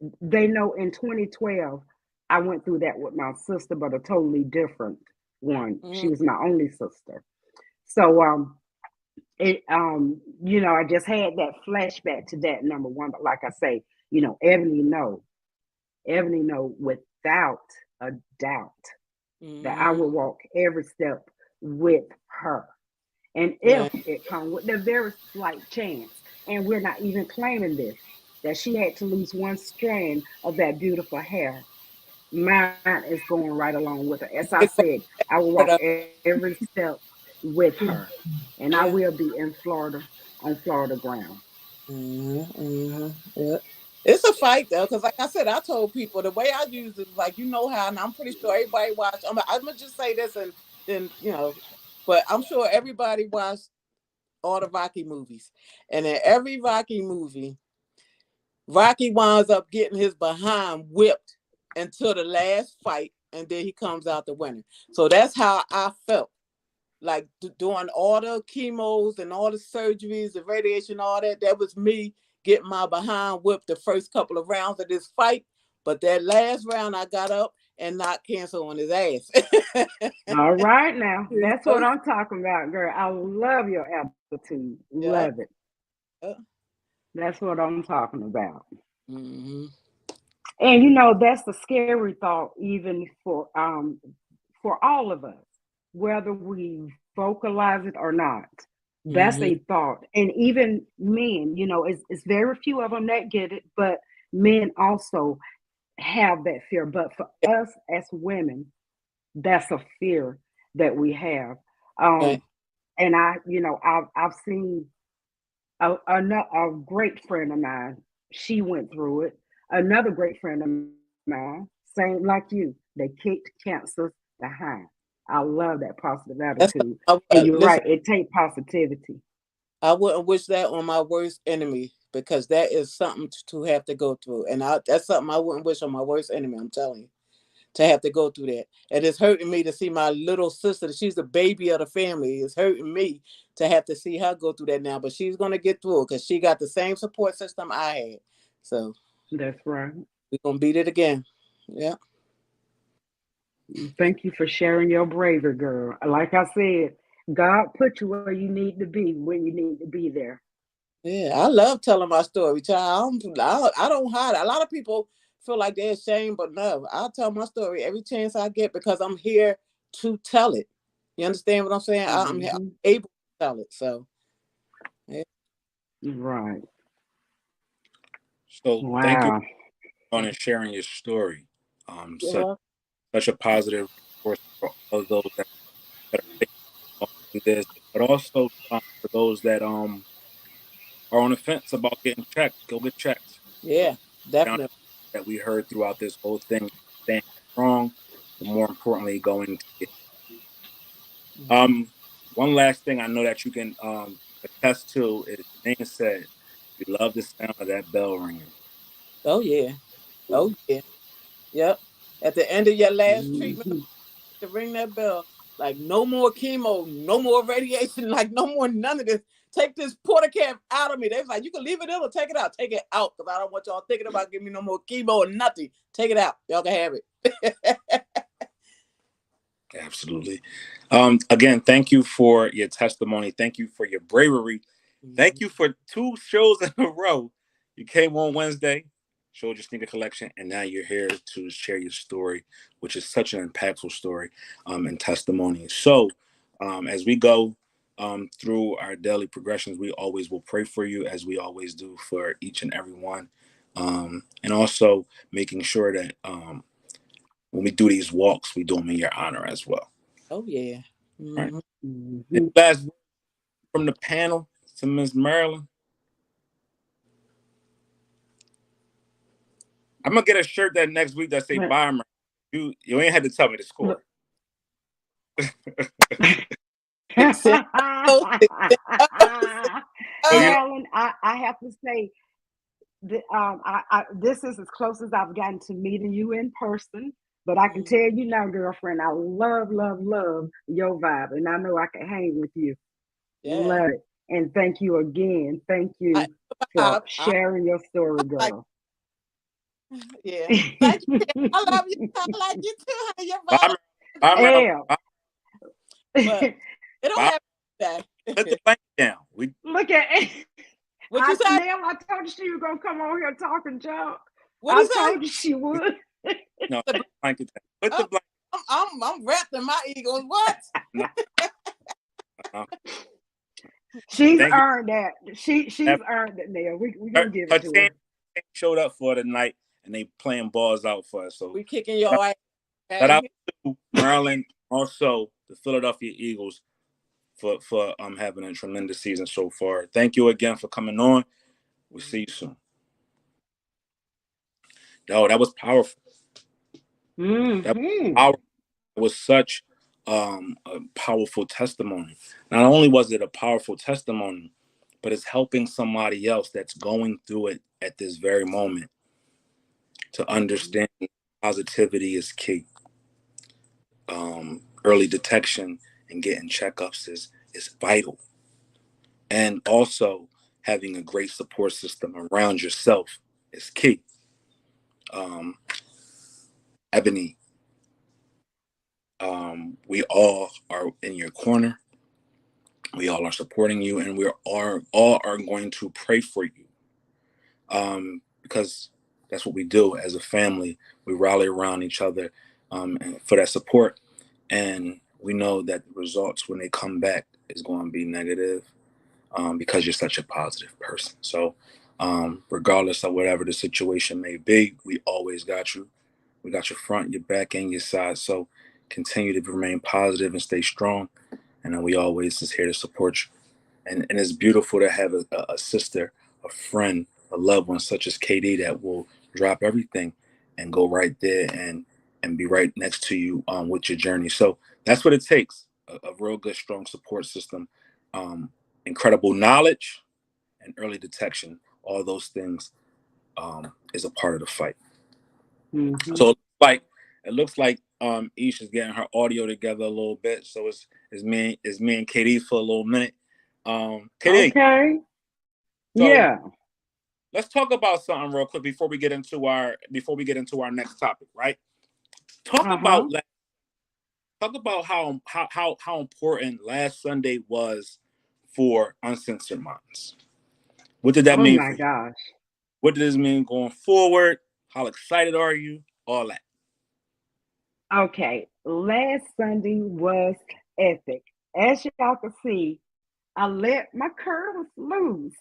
know in 2012 I went through that with my sister, but a totally different one. She Mm-hmm. was my only sister. So you know, I just had that flashback to that number one. But like I say, you know, Ebony know without a doubt that I Mm-hmm. will walk every step with her. And Right. if it comes with the very slight chance, and we're not even claiming this, that she had to lose one strand of that beautiful hair, mine is going right along with her. As I said, I will walk every step with her, and I will Yeah. be in Florida on Florida ground. Mm-hmm. Mm-hmm. Yeah. It's a fight though, because like I said, I told people the way I use it is like how, and I'm pretty sure everybody watched. I'm gonna just say this, and then but I'm sure everybody watched all the Rocky movies, and in every Rocky movie, Rocky winds up getting his behind whipped until the last fight, and then he comes out the winner. So that's how I felt. Like doing all the chemos and all the surgeries, the radiation, all that. That was me getting my behind whipped the first couple of rounds of this fight. But that last round, I got up and knocked cancer on his ass. All right, now You that's what know? I'm talking about, girl. I love your attitude, love Yeah. it. That's what I'm talking about. Mm-hmm. And you know, that's the scary thought, even for all of us, whether we vocalize it or not. That's Mm-hmm. a thought. And even men, you know, it's very few of them that get it, but men also have that fear. But for us as women, that's a fear that we have. Right. Um, and I've seen a great friend of mine. She went through it. Another great friend of mine, same like you, they kicked cancers behind. I love that positive That's attitude. And I, you're right, listen. it takes positivity. I wouldn't wish that on my worst enemy because that is something to have to go through, and that's something I wouldn't wish on my worst enemy. I'm telling you, to have to go through that, and it's hurting me to see my little sister. She's the baby of the family. It's hurting me to have to see her go through that now, but she's gonna get through it because she got the same support system I had. So That's right. we're gonna beat it again. Yeah. Thank you for sharing your bravery, girl. Like I said, God put you where you need to be when you need to be there. Yeah, I love telling my story, child. I don't hide it. A lot of people feel like they're ashamed, but no, I tell my story every chance I get because I'm here to tell it. You understand what I'm saying? I'm Hmm. able to tell it. So, yeah. Right. So thank you Wow. for sharing your story. You Such know? such a positive force for all of those that that are going through this, but also for those that are on the fence about getting checked, go get checked. Yeah, Down definitely. that we heard throughout this whole thing, staying strong, but more importantly, going to get. Mhm. Um, one last thing I know that you can attest to is Jane said you love the sound of that bell ringing. Oh yeah. Oh yeah. Yep. At the end of your last treatment, Mhm. to ring that bell, like no more chemo, no more radiation, like no more none of this. Take this porta cap out of me. They was like, you can leave it in or take it out. Take it out because I don't want y'all thinking about giving me no more chemo or nothing. Take it out. Y'all can have it. Absolutely. Again, thank you for your testimony. Thank you for your bravery. Thank you for 2 shows in a row. You came on Wednesday, showed your sneaker collection, and now you're here to share your story, which is such an impactful story and testimony. So, as we go through our daily progressions, we always will pray for you, as we always do for each and every one. And also making sure that when we do these walks, we do them in your honor as well. Oh yeah. All right. Mhm. Any Mhm. last word from the panel to Ms. Marilyn? I'm gonna get a shirt that next week that say But "Bye, Marilyn." You ain't had to tell me the look. score. Six, oh, 6, So you know, Marilyn, I have to say that this is as close as I've gotten to meeting you in person. But I can Mhm. tell you now, girlfriend, I love, love, love your vibe, and I know I can hang with you. Yeah. Love it, and thank you again. Thank I, you for sharing your story, like, girl. yeah. Thank you. I love you. I like you too, honey. Your bye, vibe Marilyn. is Bye, great. Marilyn. Elle, Bye, But it don't bye. have to Let be the that. blanket down. We look at What you say? Nell. I told you she was gonna come on here talking junk. What I you say? told you she would. no The, blanket down. Put the oh, blanket. I'm wrapped in my egos. What? No, no. She's Thank you. earned that. She's earned it, Nell. We Her, gonna give her it to team her. showed up for tonight, and they playing balls out for us. So We kicking your ass. shout Okay? out to Maryland, also the Philadelphia Eagles for having a tremendous season so far. Thank you again for coming on. We'll see you soon. Yo, that was powerful. That was Hmm. powerful. It was such a powerful testimony. Not only was it a powerful testimony, but it's helping somebody else that's going through it at this very moment to understand positivity is key. Early detection and getting checkups is vital. And also having a great support system around yourself is key. Um, Ebony, we all are in your corner. We all are supporting you, and we all are going to pray for you because that's what we do as a family. We rally around each other and for that support, and we know that the results when they come back is going to be negative because you're such a positive person. So, regardless of whatever the situation may be, we always got you. We got your front, your back, and your side. So, continue to remain positive and stay strong. And then we always is here to support you. And it's beautiful to have a sister, a friend, a loved one such as KD that will drop everything and go right there and be right next to you with your journey. So that's what it takes: a real good, strong support system, incredible knowledge, and early detection. All those things is a part of the fight. Hmm. So it looks like Isha's getting her audio together a little bit. So it's me and KD for a little minute. KD, Okay. so Yeah. let's talk about something real quick before we get into our next topic, right? Talk Uh about huh. talk about how important last Sunday was for Uncensored Minds. What did that Oh mean my for you? gosh. What does this mean going forward? How excited are you? All that. Okay. Last Sunday was epic. As y'all can see, I let my curls loose.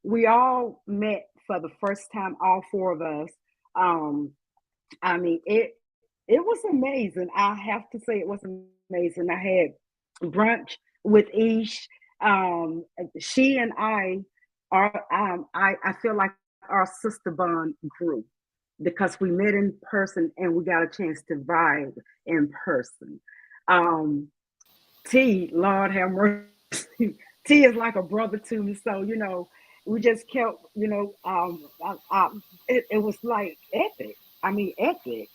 We all met for the first time, all four of us. Um, I mean, It was amazing. I have to say it was amazing. I had brunch with Ish. Um, she and I are I feel like our sister bond grew because we met in person and we got a chance to vibe in person. Um, T, Lord have mercy. T is like a brother to me. So, we just kept, it was like epic. I mean, epic.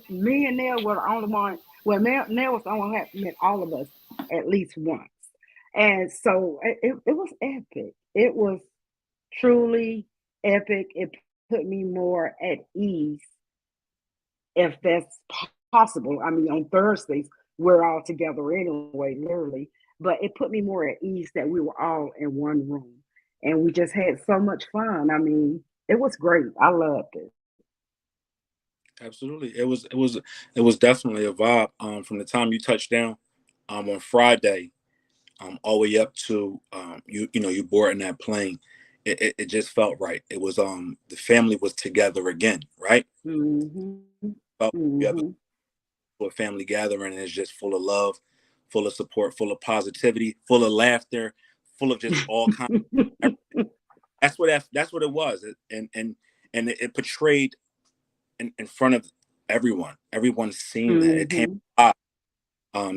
Me and Nell were the only one. Well, Nell was the only one who had met all of us at least once. And so it was epic. It was truly epic. It put me more at ease if that's possible. I mean, on Thursdays, we're all together anyway, literally. But it put me more at ease that we were all in one room and we just had so much fun. I mean, it was great. I loved it. Absolutely. It was definitely a vibe. From the time you touched down on Friday, all the way up to you boarding that plane. It just felt right. It was the family was together again, right? Mm-hmm. Felt you have Mm-hmm. a family gathering and it's just full of love, full of support, full of positivity, full of laughter, full of just all kinds. That's what it was. And it portrayed in front of everyone. Everyone seen that. It came Mm-hmm. up.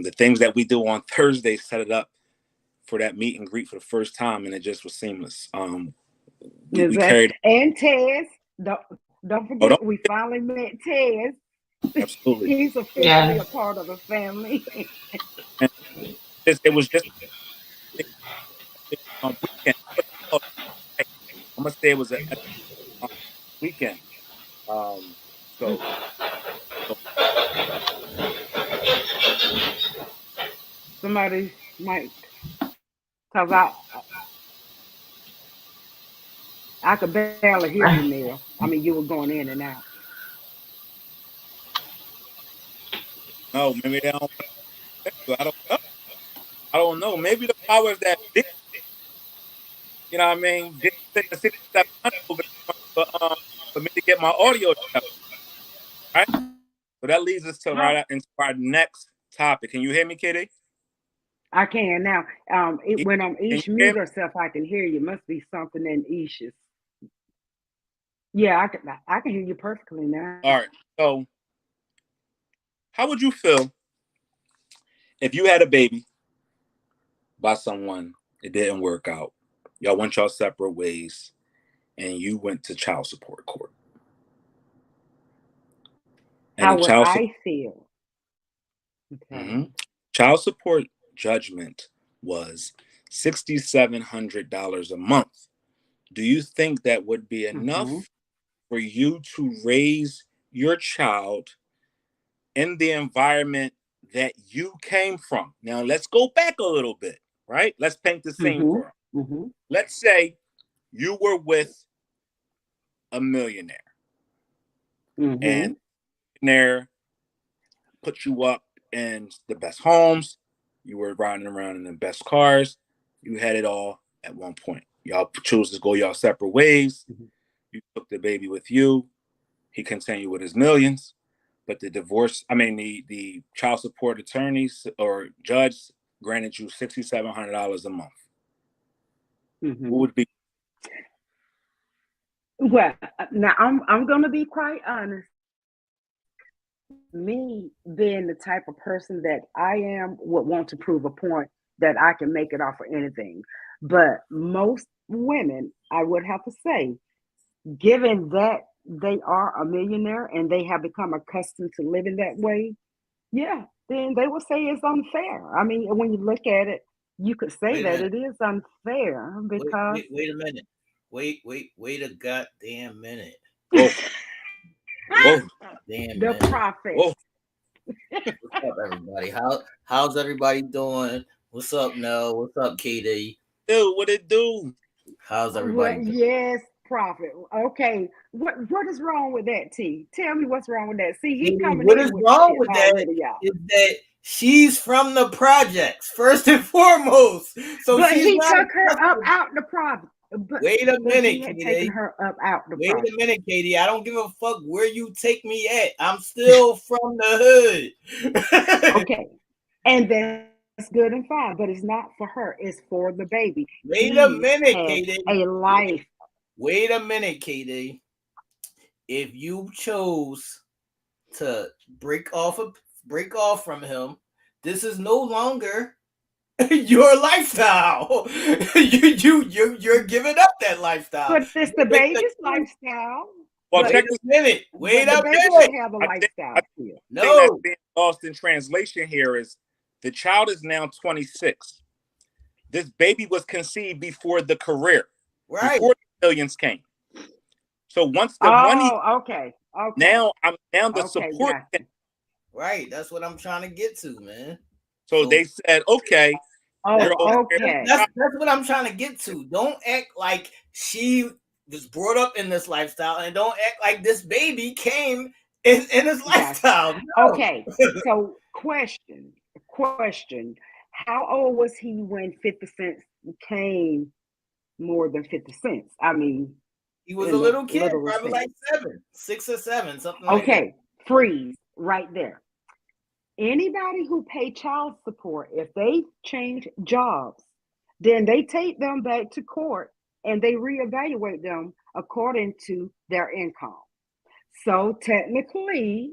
The things that we do on Thursday set it up for that meet and greet for the first time, and it just was seamless. We carried. And Tez, don't Oh, don't forget, we finally met Tez. absolutely. He's officially Yeah. a part of the family. And it was just weekend. I'm gonna say it was a weekend. Um, so, so Somebody might, because I could barely hear you, Neil. I mean, you were going in and out. no, maybe they don't. Want to, I don't know. I don't know. Maybe the power of that dick. You know what I mean? Dick sent the 6700 over for me to get my audio together, right? So that leads us to How right into our next topic. Can you hear me, Kitty? I can now. When Can you Ish hear mute me? herself, I can hear you. Must be something in Ish's. Yeah, I can hear you perfectly now. All right. So, how would you feel if you had a baby by someone, it didn't work out, y'all went y'all separate ways, and you went to child support court, and How the would I feel? Okay. mhm. child support judgment was $6,700 a month. Do you think that would be Mm-hmm. enough for you to raise your child in the environment that you came from? Now, let's go back a little bit, right? Let's paint the scene Mm-hmm. for them. Mm-hmm. Let's say you were with a millionaire, Mm-hmm. and millionaire put you up in the best homes, you were riding around in the best cars, you had it all at one point. Y'all chose to go y'all separate ways. You took the baby with you. He continued with his millions. But the child support attorneys or judge granted you $6,700 a month. What Mm-hmm. would be? Well, now I'm gonna be quite honest. Me being the type of person that I am would want to prove a point that I can make it off of anything. But most women, I would have to say, given that they are a millionaire and they have become accustomed to living that way, yeah, then they would say it's unfair. I mean, when you look at it, you could say Wait a that minute. it is unfair because Wait a minute. Wait a goddamn minute. Whoa, Wait whoa, a damn the minute. prophet. whoa. What's up, everybody? How's everybody doing? What's up, Nell? What's up, KD? Dude, what it do? How's Well, everybody doing? yes, prophet. Okay, what is wrong with that, T? Tell me what's wrong with that. See, he KD, coming what is in with wrong shit with that already, y'all. is that she's from the projects, first and foremost. So But she's he not took her up accustomed. out the prophet. Wait a but he minute, had taken Katie. her up out the Wait a project. minute, Katie. I don't give a fuck where you take me at. I'm still from the hood. Okay, and that's good and fine, but it's not for her. It's for the baby. Wait a He minute, had Katie. a life. Wait a minute, Katie. If you chose to break off from him, this is no longer your lifestyle. You're giving up that lifestyle. But it's the baby's lifestyle. Well, But, check Wait this. a minute. Wait but the a baby minute. will have a I think lifestyle still. thing that's No. being lost in translation here is the child is now 26. This baby was conceived before the career, Right. before the millions came. So once the money, Okay. now the Okay, support. gotcha. Right. That's what I'm trying to get to, man. So they said, okay, you're over here. Okay. That's what I'm trying to get to. Don't act like she was brought up in this lifestyle, and don't act like this baby came in this lifestyle. No. Okay. So question. How old was he when 50 cents became more than 50 cents? I mean, He was in a the little kid, literal probably sense. like 6 or 7, something like that. Okay, freeze right there. Anybody who pay child support, if they change jobs, then they take them back to court and they reevaluate them according to their income. So technically,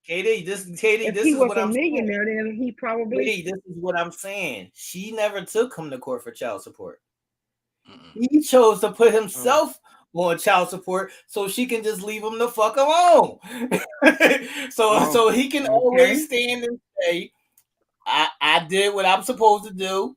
Katie, this if he is was what a I'm saying. millionaire, then he probably. Katie, this is what I'm saying. She never took him to court for child support. He chose to put himself on child support so she can just leave him the fuck alone. So he can always stand and say, I did what I'm supposed to do,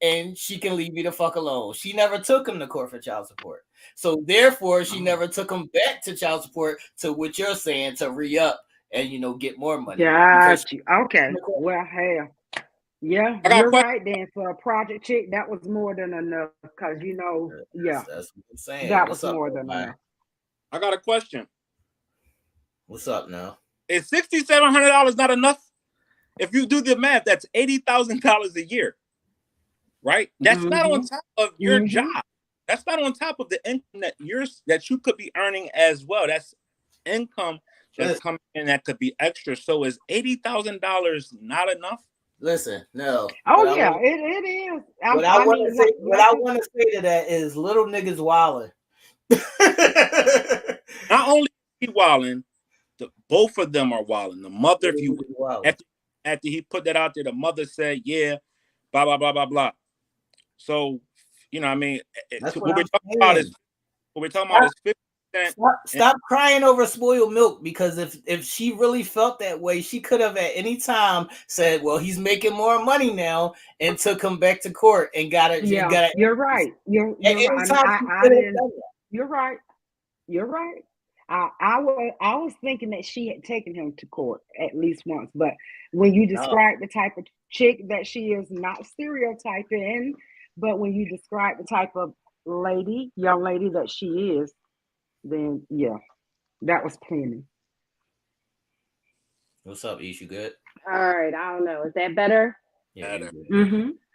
and she can leave me the fuck alone. She never took him to court for child support. So therefore, she never took him back to child support to what you're saying to re-up and get more money. Got you. Okay. Well, hell. Yeah, you're right. Then for a project chick, that was more than enough. Because That's what I'm saying. that What's was up, more than everybody? enough. I got a question. What's up now? Is $6,700 not enough? If you do the math, that's $80,000 a year, right? That's not on top of your job. That's not on top of the income that you could be earning as well. That's income that's coming in that could be extra. So is $80,000 not enough? Listen, no. Oh yeah, it is. What I want to say to that is little niggas wilding. Not only is he wilding, both of them are wilding. The mother, if you after he put that out there, the mother said, "Yeah, blah blah blah blah blah." So I mean, what we're talking about is 50%. Stop crying over spoiled milk, because if she really felt that way, she could have at any time said, "Well, he's making more money now," and took him back to court and got it. Yeah, you're right. You're right. You're right. I was thinking that she had taken him to court at least once, but when you describe the type of chick that she is, not stereotyping, but when you describe the type of young lady that she is, then yeah, that was plenty. What's up, Ish? You good? All right, I don't know. Is that better? Yeah.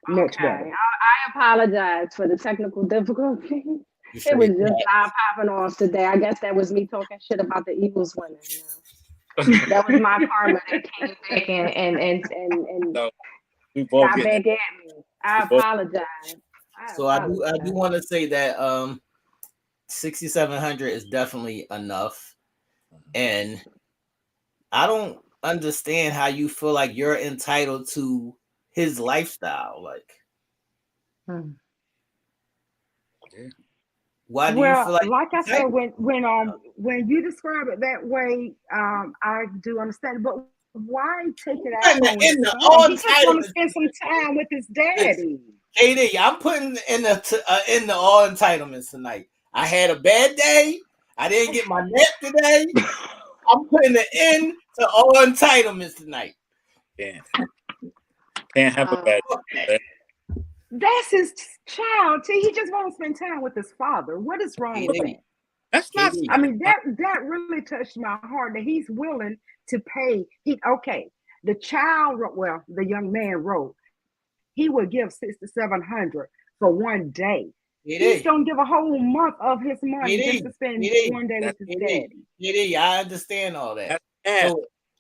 Much better. I apologize for the technical difficulty. It was just not popping off today. I guess that was me talking shit about the Eagles winning. That was my karma that came back and got back at me. I apologize. So I do want to say that 6,700 is definitely enough, and I don't understand how you feel like you're entitled to his lifestyle. Like, why do you feel like I said, when you describe it that way, I do understand. But why take it out on his son? He just want to spend some time with his daddy. KD, I'm putting in the all entitlements tonight. I had a bad day. I didn't get my nap today. I'm putting the end to all entitlements tonight. Can't have a bad day. That's his child. See, he just want to spend time with his father. What is wrong with that? That's not. I mean, that really touched my heart that he's willing to pay. The child wrote, the young man wrote, he would give $6,700 for one day He's gonna give a whole month of his money just to spend one day with his daddy. I understand all that.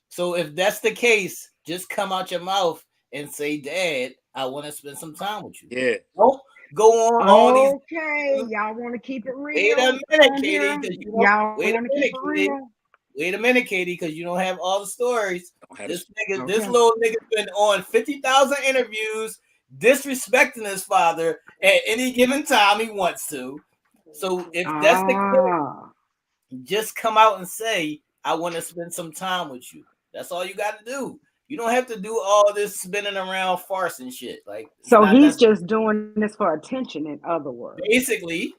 So if that's the case, just come out your mouth and say, Dad, I want to spend some time with you. Yeah. Don't go on all these. Okay, y'all want to keep it real? Wait a minute, Katie. Y'all want to keep it real? Wait a minute, Katie, because you don't have all the stories. This okay. little nigga's been on 50,000 interviews, disrespecting his father at any given time he wants to. So if that's the case, just come out and say, I want to spend some time with you. That's all you got to do. You don't have to do all this spinning around farce and shit. Like, so he's just doing this for attention, in other words. Basically.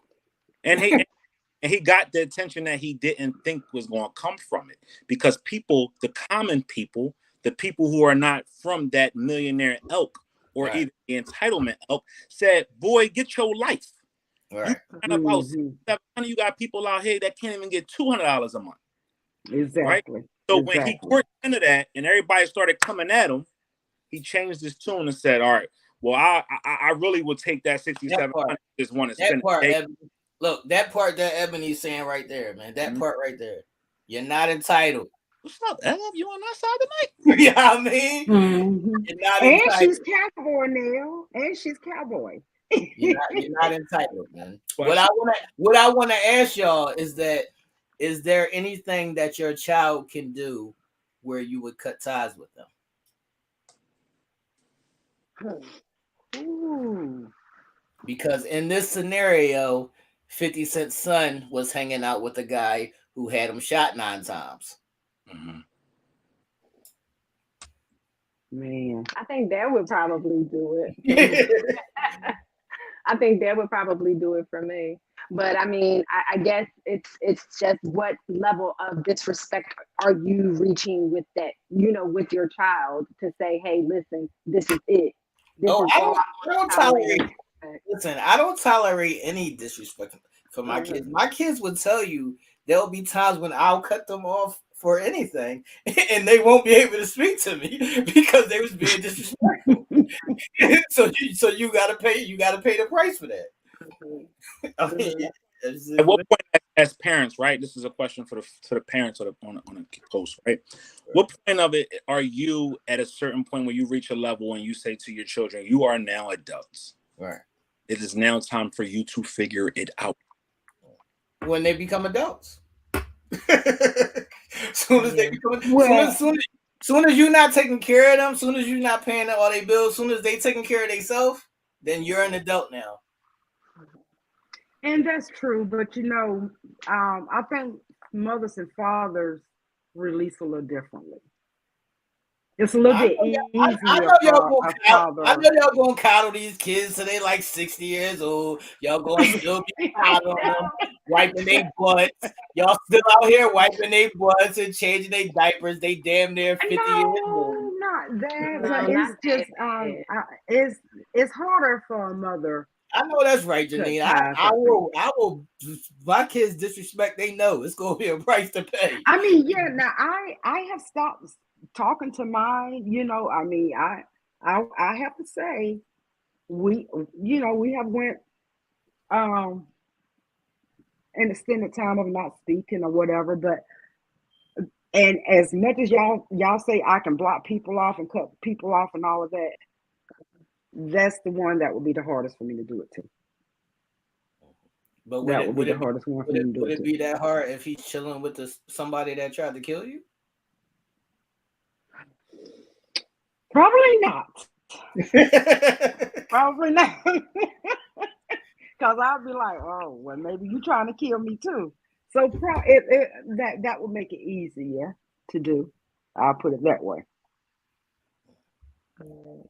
And he got the attention that he didn't think was going to come from it, because people, the common people, the people who are not from that millionaire ilk or even the entitlement ilk, said, "Boy, get your life." Right. You got people out here that can't even get $200 a month. Exactly. Right? So when he worked into that and everybody started coming at him, he changed his tune and said, "All right, well, I really will take that 6,700. Just want to spend it." Look, that part that Ebony's saying right there, man. That part right there. You're not entitled. What's up, Eb? You on that side tonight? You know what I mean? You're not and entitled. She's cowboy now. And she's cowboy. You're not entitled, man. What I want to ask y'all is that, is there anything that your child can do where you would cut ties with them? Ooh. Because in this scenario, 50 Cent's son was hanging out with a guy who had him shot 9 times. Man, I think that would probably do it. I think that would probably do it for me. But I mean, I guess it's just what level of disrespect are you reaching with that, with your child to say, hey, listen, this is it. I don't tolerate. Listen, I don't tolerate any disrespect for my kids. My kids would tell you there'll be times when I'll cut them off for anything, and they won't be able to speak to me because they was being disrespectful. so you gotta pay the price for that. I mean, at what point, as parents, right? This is a question to the parents on a post, right? What point of it are you at a certain point where you reach a level and you say to your children, "You are now adults. Right. It is now time for you to figure it out." When they become adults. Soon as you're not taking care of them, soon as you're not paying all their bills, soon as they taking care of themselves, then you're an adult now. And that's true, but I think mothers and fathers release a little differently. It's a little bit easier. I know y'all gonna coddle these kids till they like 60 years old. Y'all gonna still be coddling them, wiping their butts. Y'all still out here wiping their butts and changing their diapers. They damn near 50 years old. Not that. But it's just it's harder for a mother. I know that's right, Janine. I will. My kids disrespect. They know it's gonna be a price to pay. I mean, yeah. Now I have stopped talking to mine. I mean, I have to say, we have went an extended time of not speaking or whatever. But and as much as y'all say I can block people off and cut people off and all of that, that's the one that would be the hardest for me to do it to. But that would be the hardest one for me to do it to. Would it be that hard if he's chilling with somebody that tried to kill you? Probably not. Probably not. Because I'd be like, oh, well, maybe you trying to kill me too. So that would make it easier to do. I'll put it that way.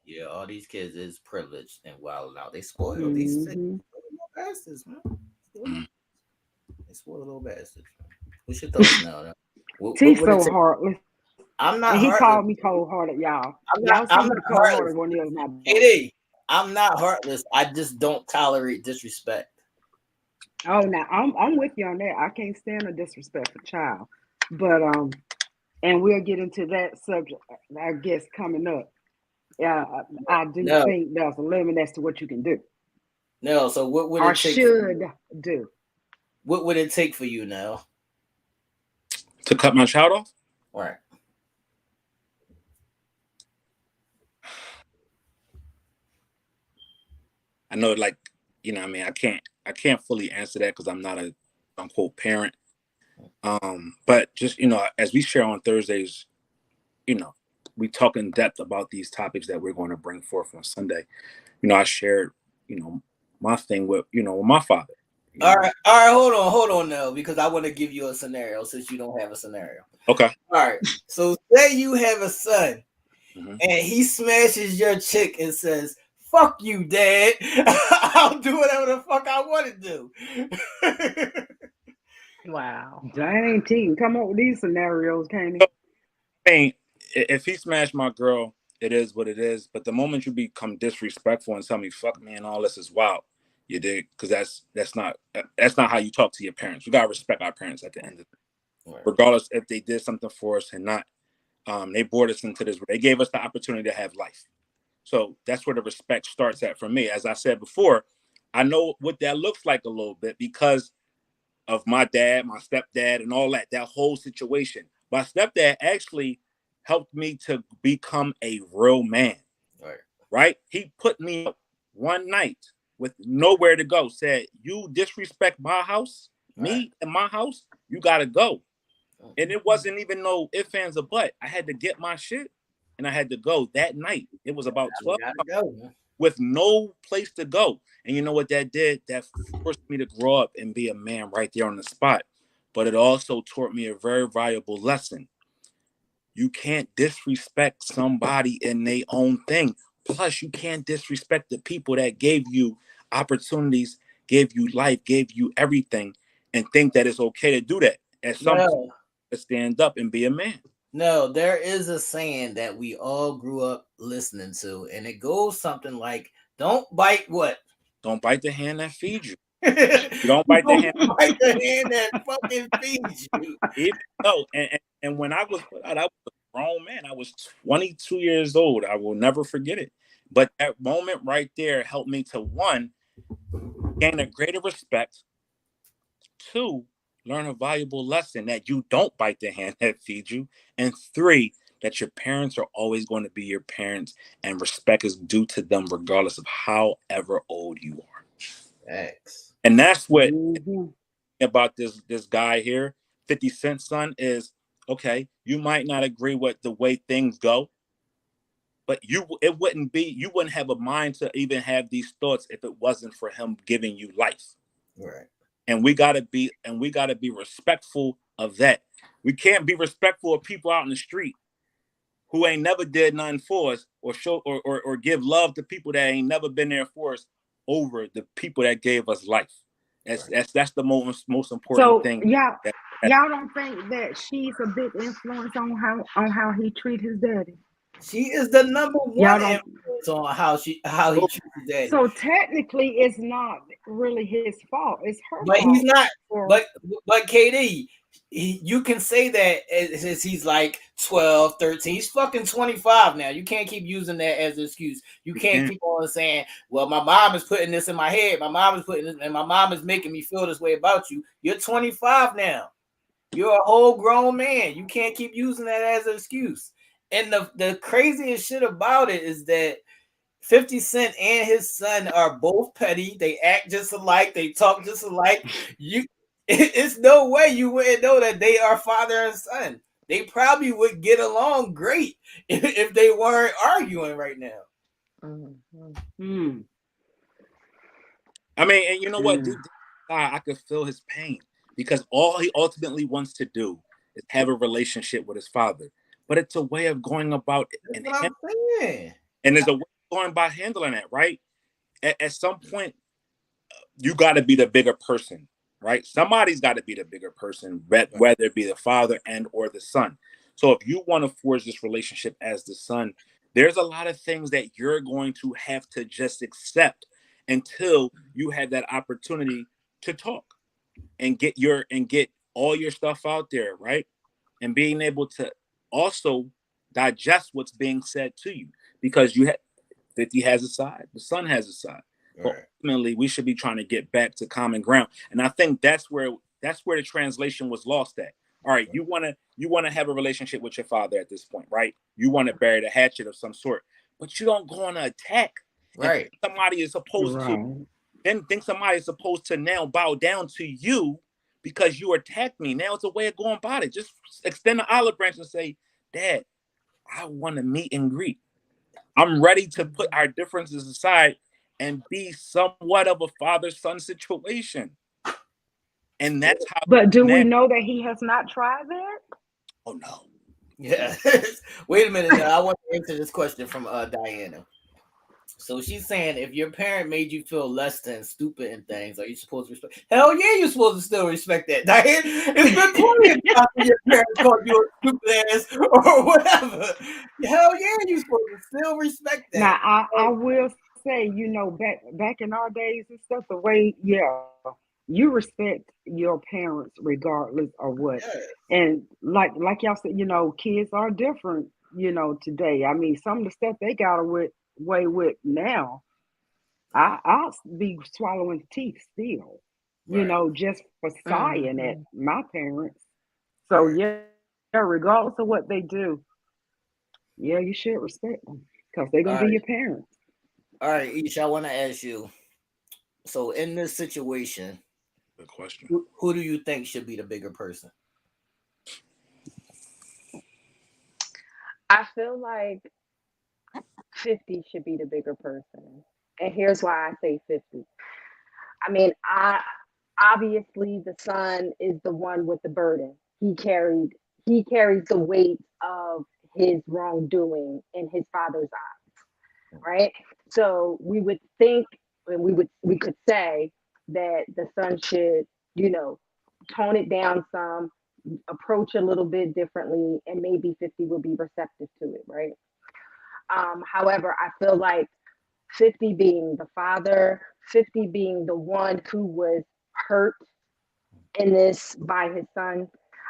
Yeah, all these kids is privileged and wild out. They spoil these little bastards, man. They spoil little bastards. What's your thoughts now? He's so heartless. I'm not. He called me cold-hearted, y'all. I'm not cold-hearted one of my. I'm not heartless. I just don't tolerate disrespect. Oh, now I'm with you on that. I can't stand a disrespectful child, but and we'll get into that subject, I guess, coming up. Yeah, I do think there's a limit as to what you can do. Nell, so what would or it take? should do. What would it take for you, Nell? To cut my child off? Right. I know, like, you know, I mean, I can't fully answer that because I'm not a unquote parent. But just, you know, as we share on Thursdays, you know, we talk in depth about these topics that we're going to bring forth on Sunday. You know, I shared, you know, my thing with, you know, with my father. All right, hold on, Nell, because I want to give you a scenario since you don't have a scenario. Okay. All right, so say you have a son, and he smashes your chick and says, "Fuck you, Dad. I'll do whatever the fuck I want to do." Wow. Dang, T, come up with these scenarios, can't he? I mean, if he smashed my girl, it is what it is. But the moment you become disrespectful and tell me "fuck me" and all this is wild, you dig? Because that's not how you talk to your parents. We gotta respect our parents at the end of the day, regardless if they did something for us or not. They brought us into this. They gave us the opportunity to have life. So that's where the respect starts at for me. As I said before, I know what that looks like a little bit because of my dad, my stepdad, and all that whole situation. My stepdad actually helped me to become a real man. Right? He put me up one night with nowhere to go, said, "You disrespect my house, me and my house, you gotta go." And it wasn't even no ifs, ands, or but. I had to get my shit and I had to go that night. It was about 12 with no place to go. And you know what that did? That forced me to grow up and be a man right there on the spot. But it also taught me a very valuable lesson. You can't disrespect somebody in their own thing. Plus, you can't disrespect the people that gave you opportunities, gave you life, gave you everything, and think that it's okay to do that. At some point, to stand up and be a man. No, there is a saying that we all grew up listening to, and it goes something like, "Don't bite what? Don't bite the hand that feeds you." You don't bite the hand. Bite the hand that fucking feeds you. Even though, and when I was put out, I was a grown man. I was 22 years old. I will never forget it. But that moment right there helped me to, one, gain a greater respect. Two, learn a valuable lesson that you don't bite the hand that feeds you. And three, that your parents are always going to be your parents and respect is due to them regardless of however old you are. Thanks. And that's what about this guy here, 50 Cent's son, is okay. You might not agree with the way things go, but you wouldn't have a mind to even have these thoughts if it wasn't for him giving you life. Right. And we gotta be respectful of that. We can't be respectful of people out in the street who ain't never did nothing for us or show or give love to people that ain't never been there for us over the people that gave us life. That's the most important thing. Y'all don't think that she's a big influence on how he treat his daddy? She is the number one influence on how he treats his daddy. So technically, it's not really his fault. It's her but fault. He's not. But KD, you can say that as he's like 12, 13. He's fucking 25 now. You can't keep using that as an excuse. You can't keep on saying, "Well, my mom is putting this in my head. My mom is putting this, and my mom is making me feel this way about you." You're 25 now. You're a whole grown man. You can't keep using that as an excuse. And the craziest shit about it is that 50 Cent and his son are both petty. They act just alike. They talk just alike. It's no way you wouldn't know that they are father and son. They probably would get along great if they weren't arguing right now. I mean, and you know what? I could feel his pain because all he ultimately wants to do is have a relationship with his father. But it's a way of going about it. And there's a way of going by handling that, right? At some point, you got to be the bigger person, right? Somebody's got to be the bigger person, whether it be the father and or the son. So if you want to forge this relationship as the son, there's a lot of things that you're going to have to just accept until you have that opportunity to talk and get all your stuff out there, right? And being able to also digest what's being said to you, because 50 has a side, the son has a side. But ultimately, we should be trying to get back to common ground, and I think that's where the translation was lost at. All right, you wanna have a relationship with your father at this point, right? You want to bury the hatchet of some sort, but you don't go on an attack. Right. Somebody is supposed to think somebody is supposed to now bow down to you because you attacked me. Now it's a way of going about it. Just extend the olive branch and say, Dad, I want to meet and greet. I'm ready to put our differences aside and be somewhat of a father-son situation. And that's how. But do we know that he has not tried that? Oh no. Yeah. Wait a minute now. I want to answer this question from Diana. So she's saying, if your parent made you feel less than, stupid and things, are you supposed to respect? Hell yeah, you're supposed to still respect that, Diane. It's been plenty of times when your parents called you a stupid ass or whatever. Hell yeah, you're supposed to still respect that. Now, I will say, back in our days and stuff, the way, you respect your parents regardless of what. Yeah. And like y'all said, kids are different, today. I mean, some of the stuff they got away with now, I'll be swallowing teeth still, just for sighing at my parents. So regardless of what they do, you should respect them because they're gonna be your parents. All right, Aisha, I want to ask you. So in this situation, good question. Who do you think should be the bigger person? I feel like 50 should be the bigger person. And here's why I say 50. I mean, obviously the son is the one with the burden. He carries the weight of his wrongdoing in his father's eyes, right? So we would think, and we could say that the son should, tone it down some, approach a little bit differently, and maybe 50 will be receptive to it, right? However, I feel like 50 being the father, 50 being the one who was hurt in this by his son,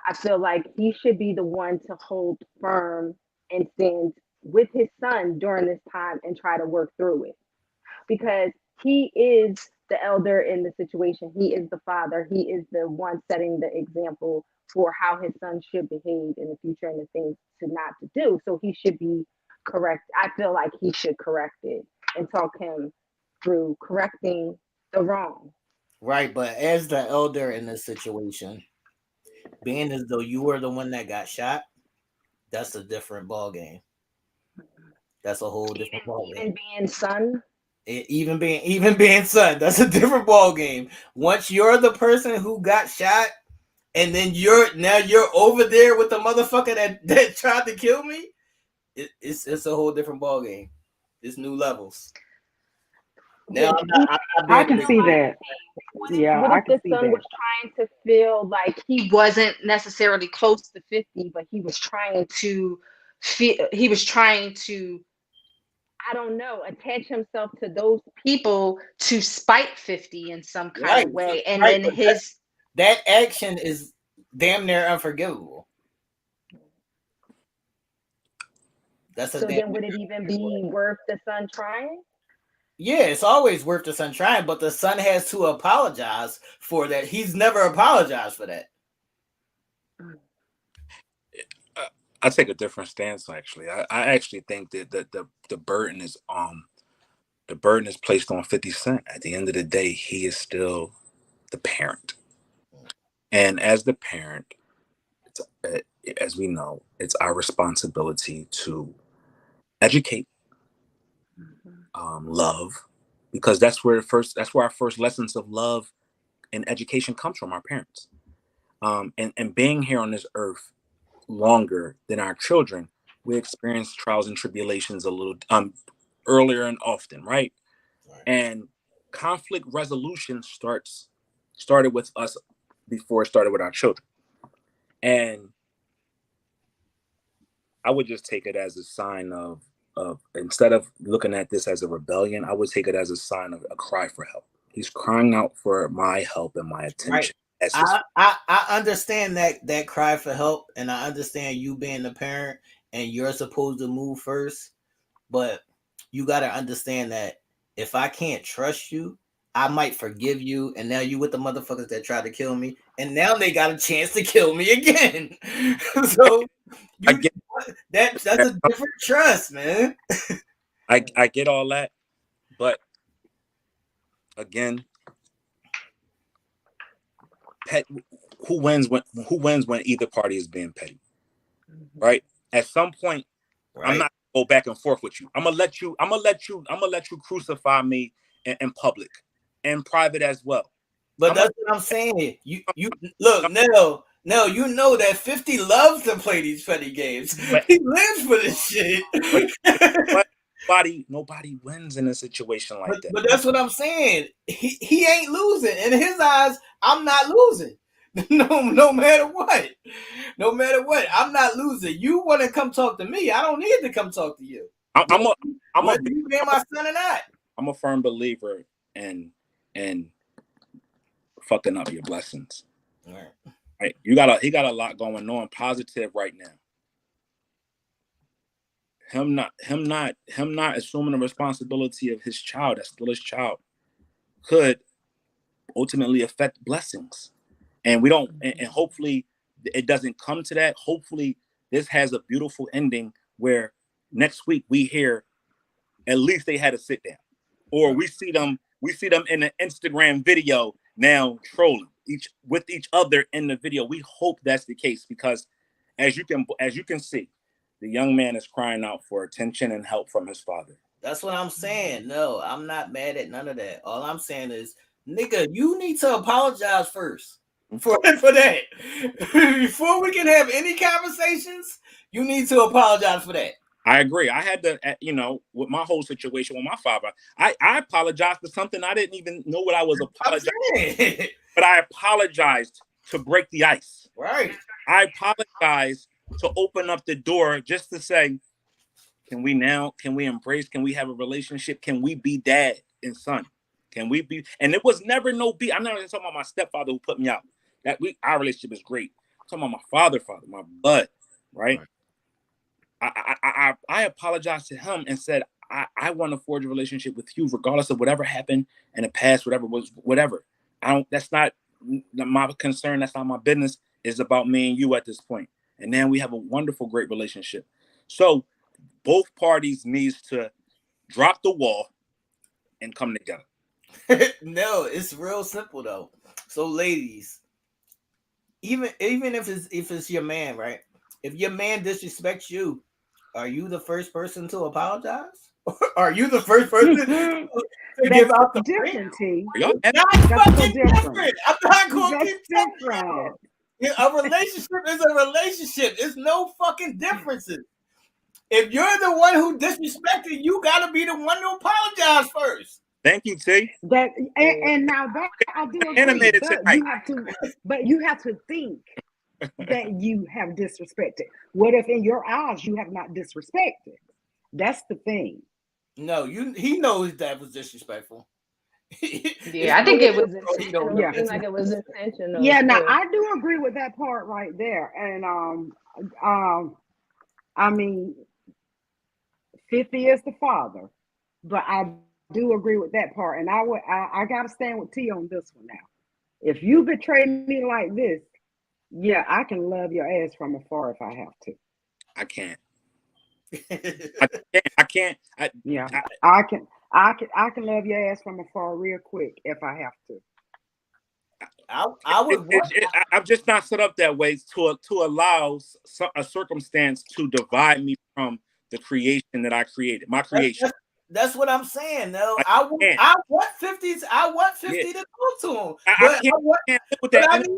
I feel like he should be the one to hold firm and stand with his son during this time and try to work through it. Because he is the elder in the situation. He is the father. He is the one setting the example for how his son should behave in the future and the things to not to do. So he should be correct. I feel like he should correct it and talk him through correcting the wrong. Right, but as the elder in this situation, being as though you were the one that got shot, that's a different ball game. That's a whole different ball game. Even being son. Even being son, that's a different ball game. Once you're the person who got shot, and then you're over there with the motherfucker that tried to kill me, it's a whole different ball game. It's new levels. Now I can see that. What if the son was trying to feel like he wasn't necessarily close to 50, but he was trying to I don't know, attach himself to those people to spite 50 in some kind of way. And then that action is damn near unforgivable. So then would it even be worth the son trying? Yeah, it's always worth the son trying, but the son has to apologize for that. He's never apologized for that. I take a different stance. Actually, I actually think that the burden is placed on 50 Cent. At the end of the day, he is still the parent, and as the parent, as we know, it's our responsibility to educate, love, because that's where our first lessons of love and education comes from our parents. And being here on this earth longer than our children, we experience trials and tribulations a little earlier and often, right? And conflict resolution started with us before it started with our children. And I would just take it as a sign of instead of looking at this as a rebellion, I would take it as a sign of a cry for help. He's crying out for my help and my attention. Right. I understand that cry for help, and I understand you being the parent and you're supposed to move first, but you got to understand that if I can't trust you, I might forgive you, and now you with the motherfuckers that tried to kill me, and now they got a chance to kill me again. So that's a different trust, man. I get all that, but again, who wins when either party is being petty, right? At some point, right. I'm not gonna go back and forth with you. I'm gonna let you crucify me in public, and private as well. But that's what I'm saying. You look, Nell, you know that 50 loves to play these petty games. He lives for this shit. Nobody wins in a situation like that. But that's what I'm saying. He ain't losing. In his eyes, I'm not losing. No matter what. No matter what, I'm not losing. You want to come talk to me? I don't need to come talk to you. Whether you being my son or not. I'm a firm believer in fucking up your blessings. All right. Right? He got a lot going on positive right now. Him not assuming the responsibility of his child, that's still his child, could ultimately affect blessings. And we don't, and hopefully it doesn't come to that. Hopefully this has a beautiful ending where next week we hear at least they had a sit down, or we see them in an Instagram video now trolling with each other in the video. We hope that's the case, because as you can see, the young man is crying out for attention and help from his father. That's what I'm saying. No, I'm not mad at none of that. All I'm saying is, nigga, you need to apologize first for that. Before we can have any conversations, you need to apologize for that. I agree. I had to, with my whole situation with my father, I apologized for something I didn't even know what I was apologizing. But I apologized to break the ice. Right. I apologized to open up the door just to say, can we embrace, can we have a relationship? Can we be dad and son? Can we be? And it was never no beat. I'm not even talking about my stepfather who put me out. Our relationship is great. I'm talking about my father, my blood, right? I apologized to him and said, I want to forge a relationship with you, regardless of whatever happened in the past, whatever. That's not my concern. That's not my business. It's about me and you at this point. And now we have a wonderful, great relationship. So both parties needs to drop the wall and come together. No, it's real simple though. So ladies, even if it's your man, right? If your man disrespects you, are you the first person to apologize? Are you the first person to give out the different? That's fucking different. I'm not going to keep different. A relationship is a relationship. There's no fucking differences. If you're the one who disrespected, you got to be the one to apologize first. Thank you, T. And now that I do agree, but you have to think that you have disrespected. What if in your eyes you have not disrespected? That's the thing. No, he knows that was disrespectful. Yeah, I think it was intentional. Yeah. Like it was intentional. Yeah, now I do agree with that part right there. And I mean, 50 is the father, but I do agree with that part. And I gotta stand with T on this one now. If you betray me like this, yeah, I can love your ass from afar if I have to. I can't. I can love your ass from afar real quick if I have to. I'm just not set up that way to allow a circumstance to divide me from the creation that I created. My creation. That's what I'm saying. No, I want 50s. I want 50 to talk to him. I need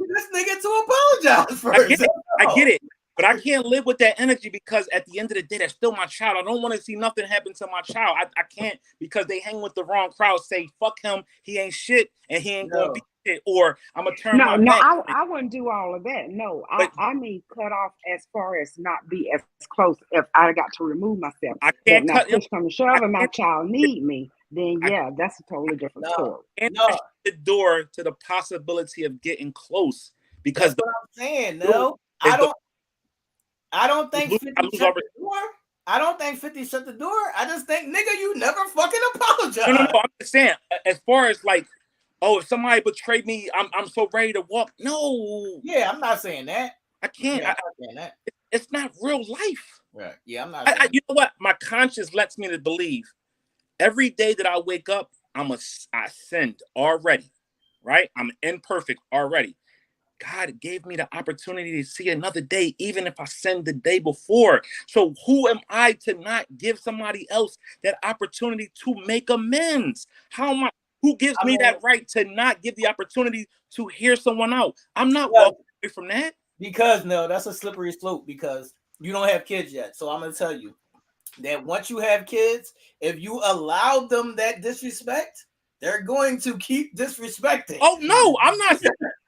this nigga to apologize first. I get it. But I can't live with that energy, because at the end of the day, that's still my child. I don't want to see nothing happen to my child. I can't, because they hang with the wrong crowd, say, fuck him, he ain't shit, and he ain't going to be shit. Or I'm going to turn my back. I wouldn't do all of that. No, I mean cut off as far as not be as close. If I got to remove myself. I can't cut push come to shove and my child need me, then yeah, that's a totally different story. And the door to the possibility of getting close, because that's what I'm saying. No, I don't think 50 shut the door. I don't think 50 shut the door. I just think, nigga, you never fucking apologize. No. I'm just saying, as far as like, oh, if somebody betrayed me, I'm so ready to walk. No. Yeah, I'm not saying that. I can't. Yeah, I'm not saying that. It's not real life. Right. Yeah, I'm not saying You know what? My conscience lets me to believe every day that I wake up, I sinned already. Right? I'm imperfect already. God gave me the opportunity to see another day, even if I sinned the day before. So who am I to not give somebody else that opportunity to make amends? Who gives me that right to not give the opportunity to hear someone out? I'm not walking away from that. Because no, that's a slippery slope because you don't have kids yet. So I'm going to tell you that once you have kids, if you allow them that disrespect, they're going to keep disrespecting. Oh, no, I'm not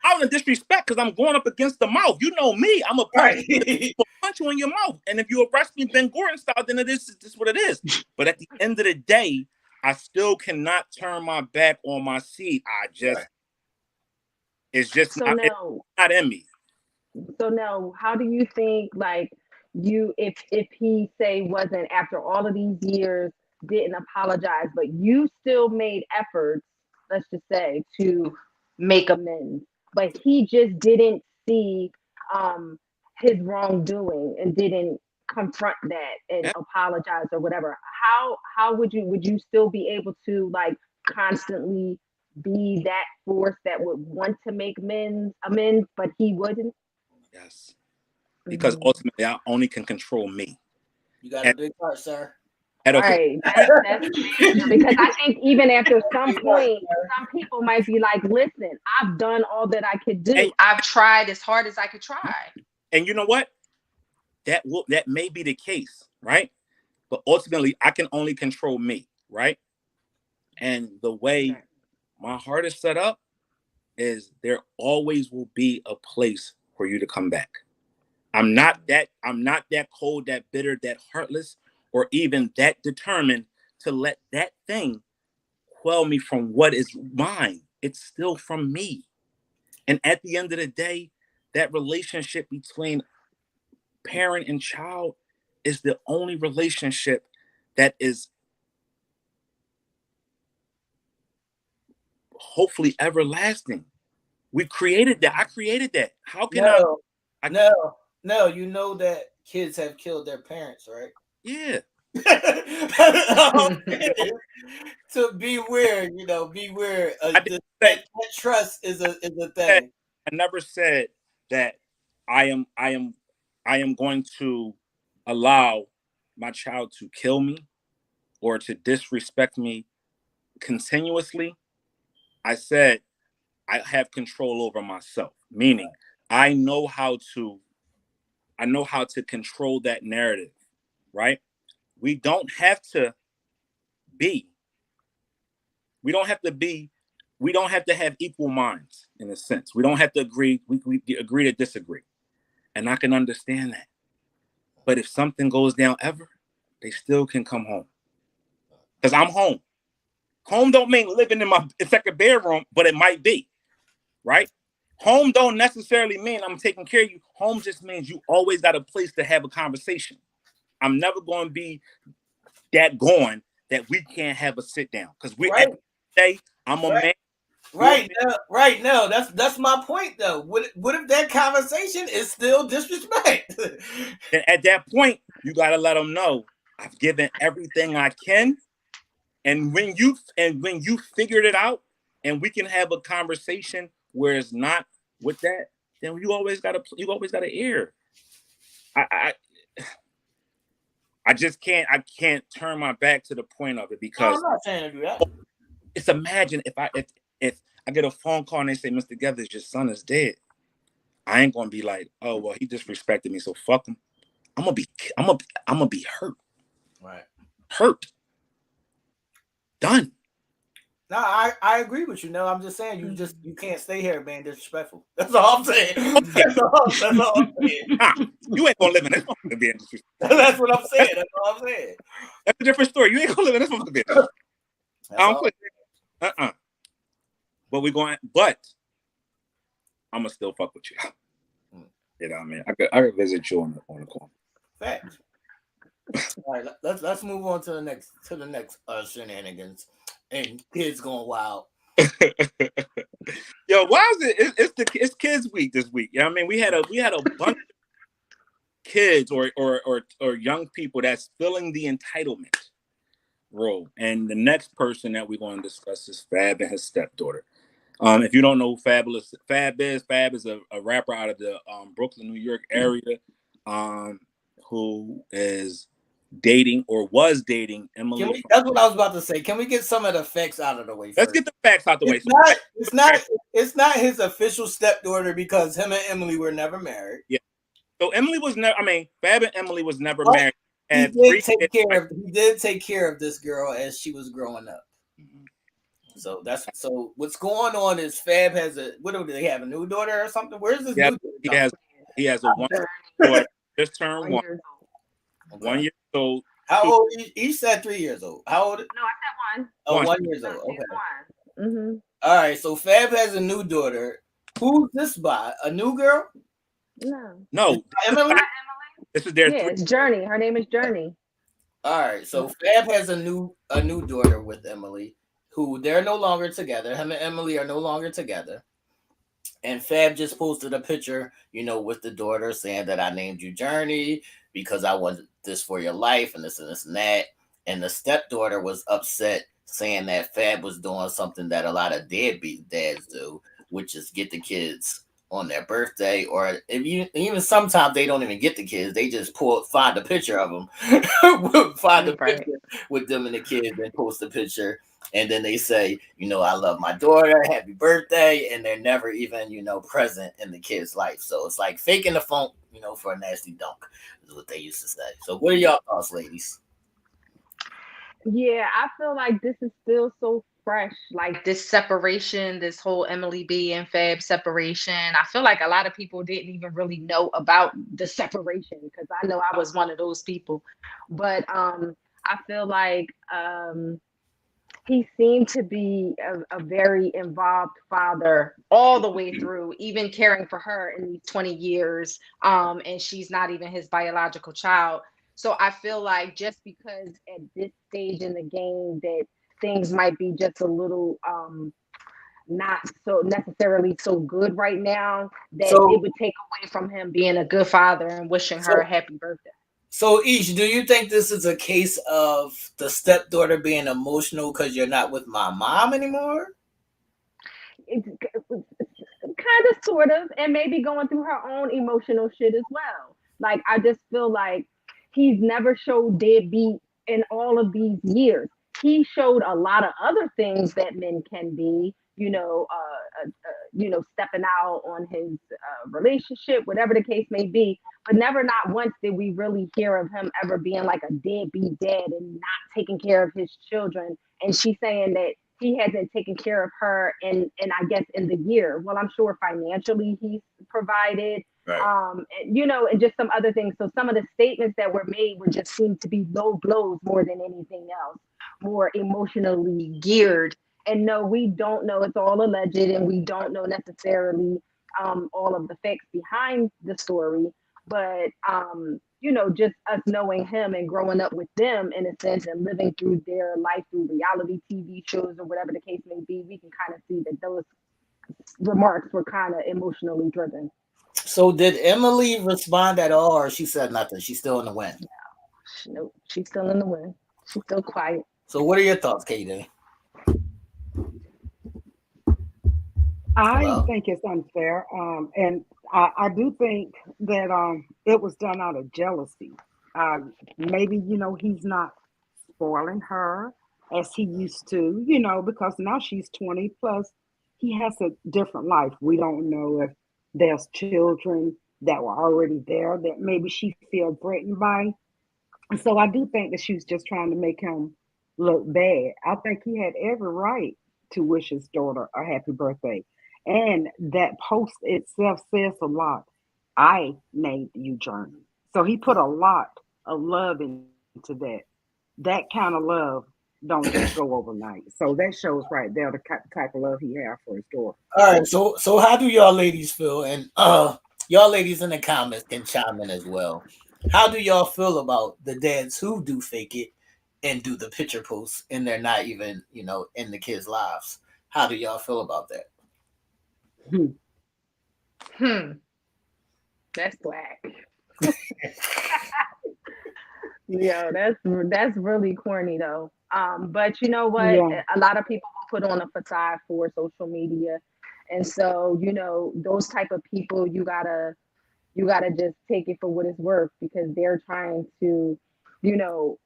out of disrespect because I'm going up against the mouth. You know me. I'm a punch you in your mouth. And if you arrest me Ben Gordon style, then this is what it is. But at the end of the day, I still cannot turn my back on my seed. It's just not in me. So now, how do you think, like, if he say wasn't after all of these years, didn't apologize, but you still made efforts, let's just say, to make amends, but he just didn't see his wrongdoing and didn't confront that and apologize or whatever. How would you still be able to, like, constantly be that force that would want to make amends, but he wouldn't? Yes. Because ultimately I only can control me. You got a big heart, sir. Right. That's because I think even after some point, some people might be like, listen, I've done all that I could do. And I've tried as hard as I could try. And you know what? That may be the case, right? But ultimately I can only control me, right? And the way my heart is set up is there always will be a place for you to come back. I'm not that cold, that bitter, that heartless, or even that determined to let that thing quell me from what is mine. It's still from me. And at the end of the day, that relationship between parent and child is the only relationship that is hopefully everlasting. We created that. I created that. How can No, you know that kids have killed their parents, right? Yeah. So beware, beware. That trust is a thing. I never said that I am going to allow my child to kill me or to disrespect me continuously. I said I have control over myself, meaning I know how to control that narrative, right? We don't have to have equal minds in a sense. We don't have to agree. We agree to disagree. And I can understand that. But if something goes down ever, they still can come home. Because I'm home. Home don't mean living in my second bedroom, but it might be. Right? Home don't necessarily mean I'm taking care of you. Home just means you always got a place to have a conversation. I'm never going to be that gone that we can't have a sit down. Because at the day, I'm a man. Right now, that's my point though. What if that conversation is still disrespect? And at that point, you gotta let them know I've given everything I can, and when you figured it out, and we can have a conversation where it's not with that, then you always gotta air. I just can't. I can't turn my back to the point of it because I'm not saying to do that. It's imagine if I get a phone call and they say, Mr. Gethers, your son is dead. I ain't gonna be like, oh well, he disrespected me, so fuck him. I'm gonna be hurt. Right. Hurt. Done. No, I agree with you. No, I'm just saying you can't stay here being disrespectful. That's all I'm saying. That's all I'm saying. You ain't gonna live in this motherfucker being disrespectful. That's what I'm saying. That's all I'm saying. That's a different story. You ain't gonna live in this motherfucker being disrespectful. But I'm gonna still fuck with you. You know what I mean? I could visit you on the corner. Facts. All right, let's move on to the next shenanigans and kids going wild. Yo, why is it? It's Kids Week this week. You know what I mean? We had a bunch of kids or young people that's filling the entitlement role. And the next person that we're going to discuss is Fab and his stepdaughter. If you don't know who Fab is a rapper out of the Brooklyn, New York area, who is dating or was dating Emily. That's what I was about to say. Can we get some of the facts out of the way? Let's get the facts out the way. It's not his official stepdaughter because him and Emily were never married. Yeah. So Emily was never. I mean, Fab and Emily was never married. And he did take care of this girl as she was growing up. So what's going on is Fab has what do they have, a new daughter or something? Where's this new daughter? He has a one daughter, just turned 1 year old. How old? He said 3 years old. How old? No, I said 1. Oh, 1 year old. Okay. Mm-hmm. All right. So Fab has a new daughter. Who's this by? A new girl? No. Emily. This is their it's Journey. Her name is Journey. All right. So Fab has a new daughter with Emily, who they're no longer together. Him and Emily are no longer together. And Fab just posted a picture, with the daughter saying that I named you Journey because I wanted this for your life and this and this and that. And the stepdaughter was upset, saying that Fab was doing something that a lot of deadbeat dads do, which is get the kids on their birthday, or even sometimes they don't even get the kids. They just find a picture of them, picture with them and the kids and post a picture. And then they say, I love my daughter, happy birthday. And they're never even, present in the kid's life. So it's like faking the funk, for a nasty dunk is what they used to say. So what are y'all thoughts, ladies? Yeah, I feel like this is still so fresh. Like this separation, this whole Emily B and Fab separation. I feel like a lot of people didn't even really know about the separation because I know I was one of those people. But I feel like he seemed to be a very involved father all the way through, even caring for her in these 20 years. And she's not even his biological child. So I feel like just because at this stage in the game that things might be just a little not so necessarily so good right now, that it would take away from him being a good father and wishing her a happy birthday. So, Ish, do you think this is a case of the stepdaughter being emotional because you're not with my mom anymore? It's kind of, sort of, and maybe going through her own emotional shit as well. Like, I just feel like he's never showed deadbeat in all of these years. He showed a lot of other things that men can be, stepping out on his relationship, whatever the case may be. But never, not once, did we really hear of him ever being like a deadbeat dad and not taking care of his children. And she's saying that he hasn't taken care of her in I guess in the year. Well, I'm sure financially he's provided, right. And just some other things. So some of the statements that were made were just seemed to be low blows more than anything else, more emotionally geared. And no, we don't know. It's all alleged, and we don't know necessarily all of the facts behind the story. But just us knowing him and growing up with them in a sense and living through their life through reality TV shows or whatever the case may be, we can kind of see that those remarks were kind of emotionally driven. So did Emily respond at all, or she said nothing? She's still in the wind. No, she's still in the wind. She's still quiet. So what are your thoughts, Katie? I think it's unfair, and I do think that it was done out of jealousy. Maybe he's not spoiling her as he used to, because now she's 20 plus. He has a different life. We don't know if there's children that were already there that maybe she feels threatened by. So I do think that she was just trying to make him look bad. I think he had every right to wish his daughter a happy birthday. And that post itself says a lot. I named you Journey. So he put a lot of love into that. That kind of love don't just go overnight. So that shows right there the type of love he has for his daughter. All right. So how do y'all ladies feel? And y'all ladies in the comments can chime in as well. How do y'all feel about the dads who do fake it and do the picture posts and they're not even, in the kids' lives? How do y'all feel about that? Hmm. Hmm, that's whack. Yeah, that's really corny though. But you know what? Yeah. A lot of people will put on a facade for social media, and so those type of people, you gotta just take it for what it's worth because they're trying to, you know,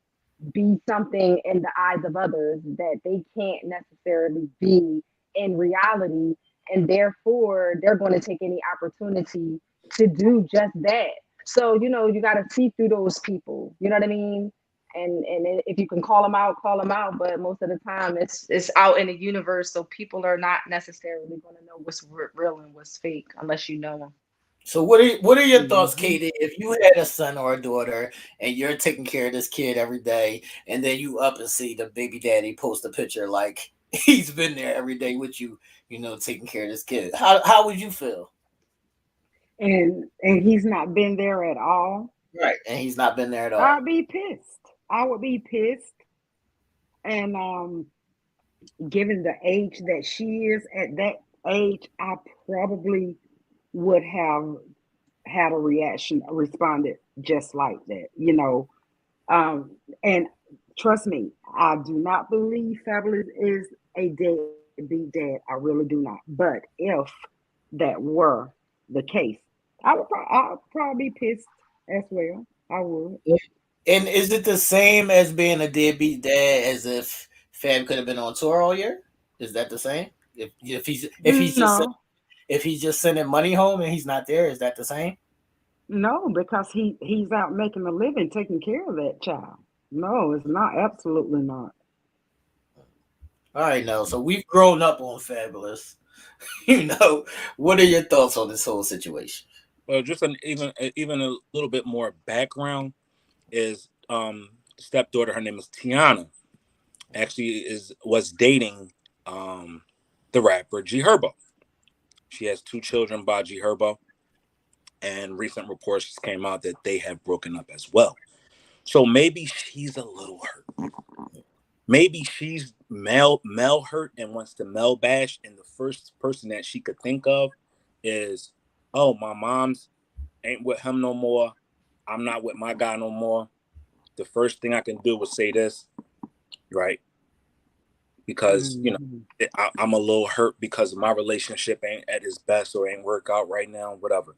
be something in the eyes of others that they can't necessarily be in reality, and therefore they're going to take any opportunity to do just that. So you got to see through those people, you know what I mean? And if you can call them out, but most of the time it's out in the universe, so people are not necessarily going to know what's real and what's fake unless you know them. So what are your thoughts, Hmm. Katie? If you had a son or a daughter and you're taking care of this kid every day, and then you up and see the baby daddy post a picture like he's been there every day with you, taking care of this kid, how would you feel? And he's not been there at all. Right. And he's not been there at I'd all. be pissed. I would be pissed. And given the age that she is at that age, I probably would have had a reaction, responded just like that. And trust me, I do not believe Fabulous is a deadbeat dad. I really do not. But if that were the case, I'd probably be pissed as well. I would. And is it the same as being a deadbeat dad as if Fab could have been on tour all year? Is that the same? No, If he's just sending money home and he's not there, is that the same? no, because he's out making a living taking care of that child. No, it's not. Absolutely not. All right, no. So we've grown up on Fabulous. you know, what are your thoughts on this whole situation? Well, just even a little bit more background is stepdaughter. Her name is Tiana. Actually, is was dating um the rapper G Herbo. She has two children by G Herbo, and recent reports just came out that they have broken up as well. So maybe she's a little hurt. Maybe she's Mel hurt and wants to Mel bash, and the first person that she could think of is, oh, my mom's ain't with him no more. I'm not with my guy no more. The first thing I can do is say this, right? Because Hmm. I'm a little hurt because my relationship ain't at its best or ain't work out right now, whatever.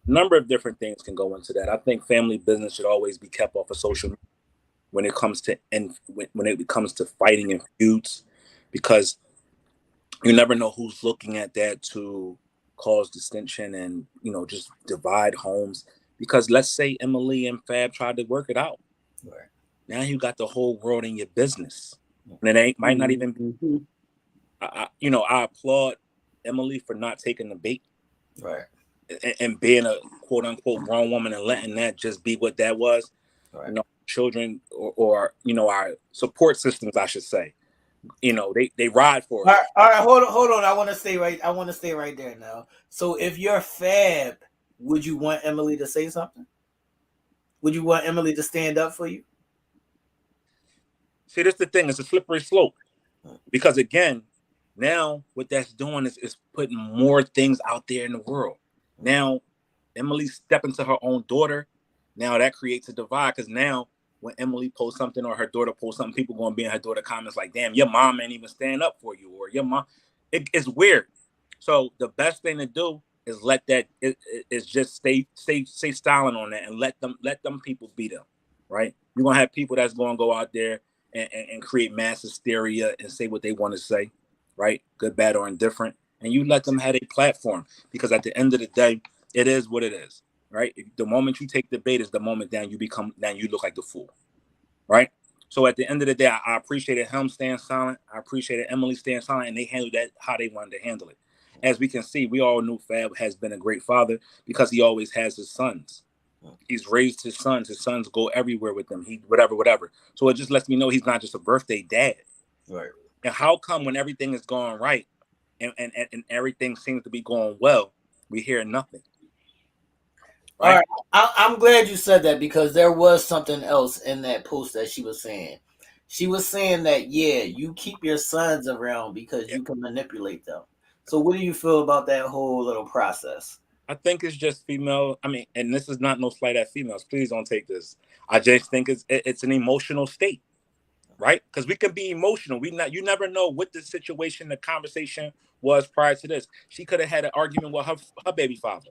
Number of different things can go into that. I think family business should always be kept off of social media when it comes to when it comes to fighting and feuds, because you never know who's looking at that to cause dissension and just divide homes. Because let's say Emily and Fab tried to work it out. Right. Now you got the whole world in your business, and it ain't might not even. Hmm. I applaud Emily for not taking the bait Right. and being a quote unquote grown woman and letting that just be what that was. Right. Children or our support systems, I should say. They ride for All us. right, all right, hold on. I want to stay right there now. So, if you're Fab, would you want Emily to say something? Would you want Emily to stand up for you? See, that's the thing. It's a slippery slope because again, now what that's doing is putting more things out there in the world. Now, Emily's stepping to her own daughter. Now that creates a divide because now when Emily posts something or her daughter posts something, people going to be in her daughter comments like, "Damn, your mom ain't even stand up for you," or "Your mom." It's weird. So the best thing to do is let that is just stay styling on that and let them people beat them. Right? You're gonna have people that's gonna go out there and create mass hysteria and say what they want to say, right? Good, bad, or indifferent. And you let them have a platform because at the end of the day, it is what it is, right? The moment you take the bait is the moment then you look like the fool, right? So at the end of the day, I appreciated him staying silent. I appreciated Emily staying silent, and they handled that how they wanted to handle it. As we can see, we all knew Fab has been a great father because he always has his sons. He's raised his sons. His sons go everywhere with him. He whatever. So it just lets me know he's not just a birthday dad. Right. And how come when everything is going right and everything seems to be going well, we hear nothing? All right, I'm glad you said that because there was something else in that post that she was saying. She was saying that you keep your sons around because you can manipulate them. So, what do you feel about that whole little process? I think it's just female. I mean, and this is not no slight at females. Please don't take this. I just think it's an emotional state, right? Because we can be emotional. You never know what the situation, the conversation was prior to this. She could have had an argument with her baby father,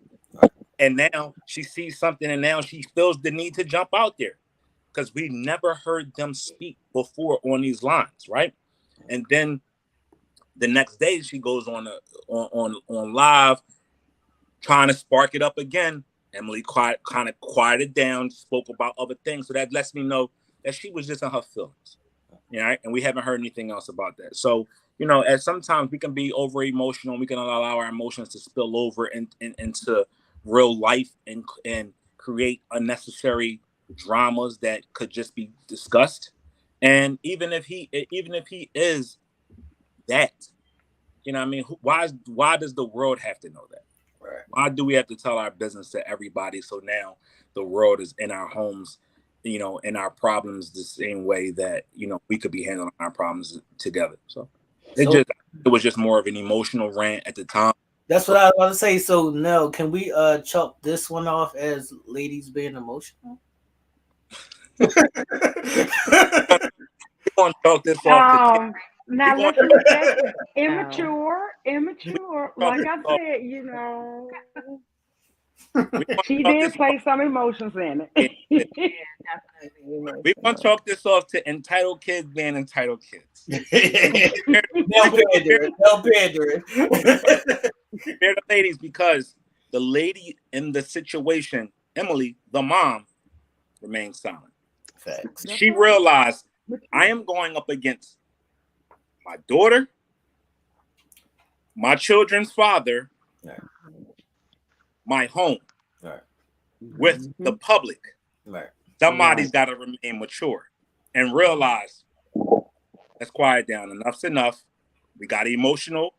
and now she sees something, and now she feels the need to jump out there because we never heard them speak before on these lines, right? And then the next day she goes on live, trying to spark it up again. Emily kind of quieted down, spoke about other things, so that lets me know that she was just in her feelings. Right? And we haven't heard anything else about that. So, as sometimes we can be over emotional, we can allow our emotions to spill over into real life and create unnecessary dramas that could just be discussed. And even if he is that, I mean, why does the world have to know that? Right. Why do we have to tell our business to everybody? So now the world is in our homes, in our problems the same way that, we could be handling our problems together. So it was just more of an emotional rant at the time. That's what I was about to say. So Nell, can we chalk this one off as ladies being emotional? We're going to chalk this off. Now let's look at immature. Like I said, she did play some emotions in it. We're going to chalk this off to entitled kids being entitled kids. No pandering. They're the ladies because the lady in the situation, Emily, the mom, remained silent. Facts. She realized I am going up against my daughter, my children's father, my home, with the public. Right. Somebody's got to remain mature and realize, let's quiet down. Enough's enough. We got emotional.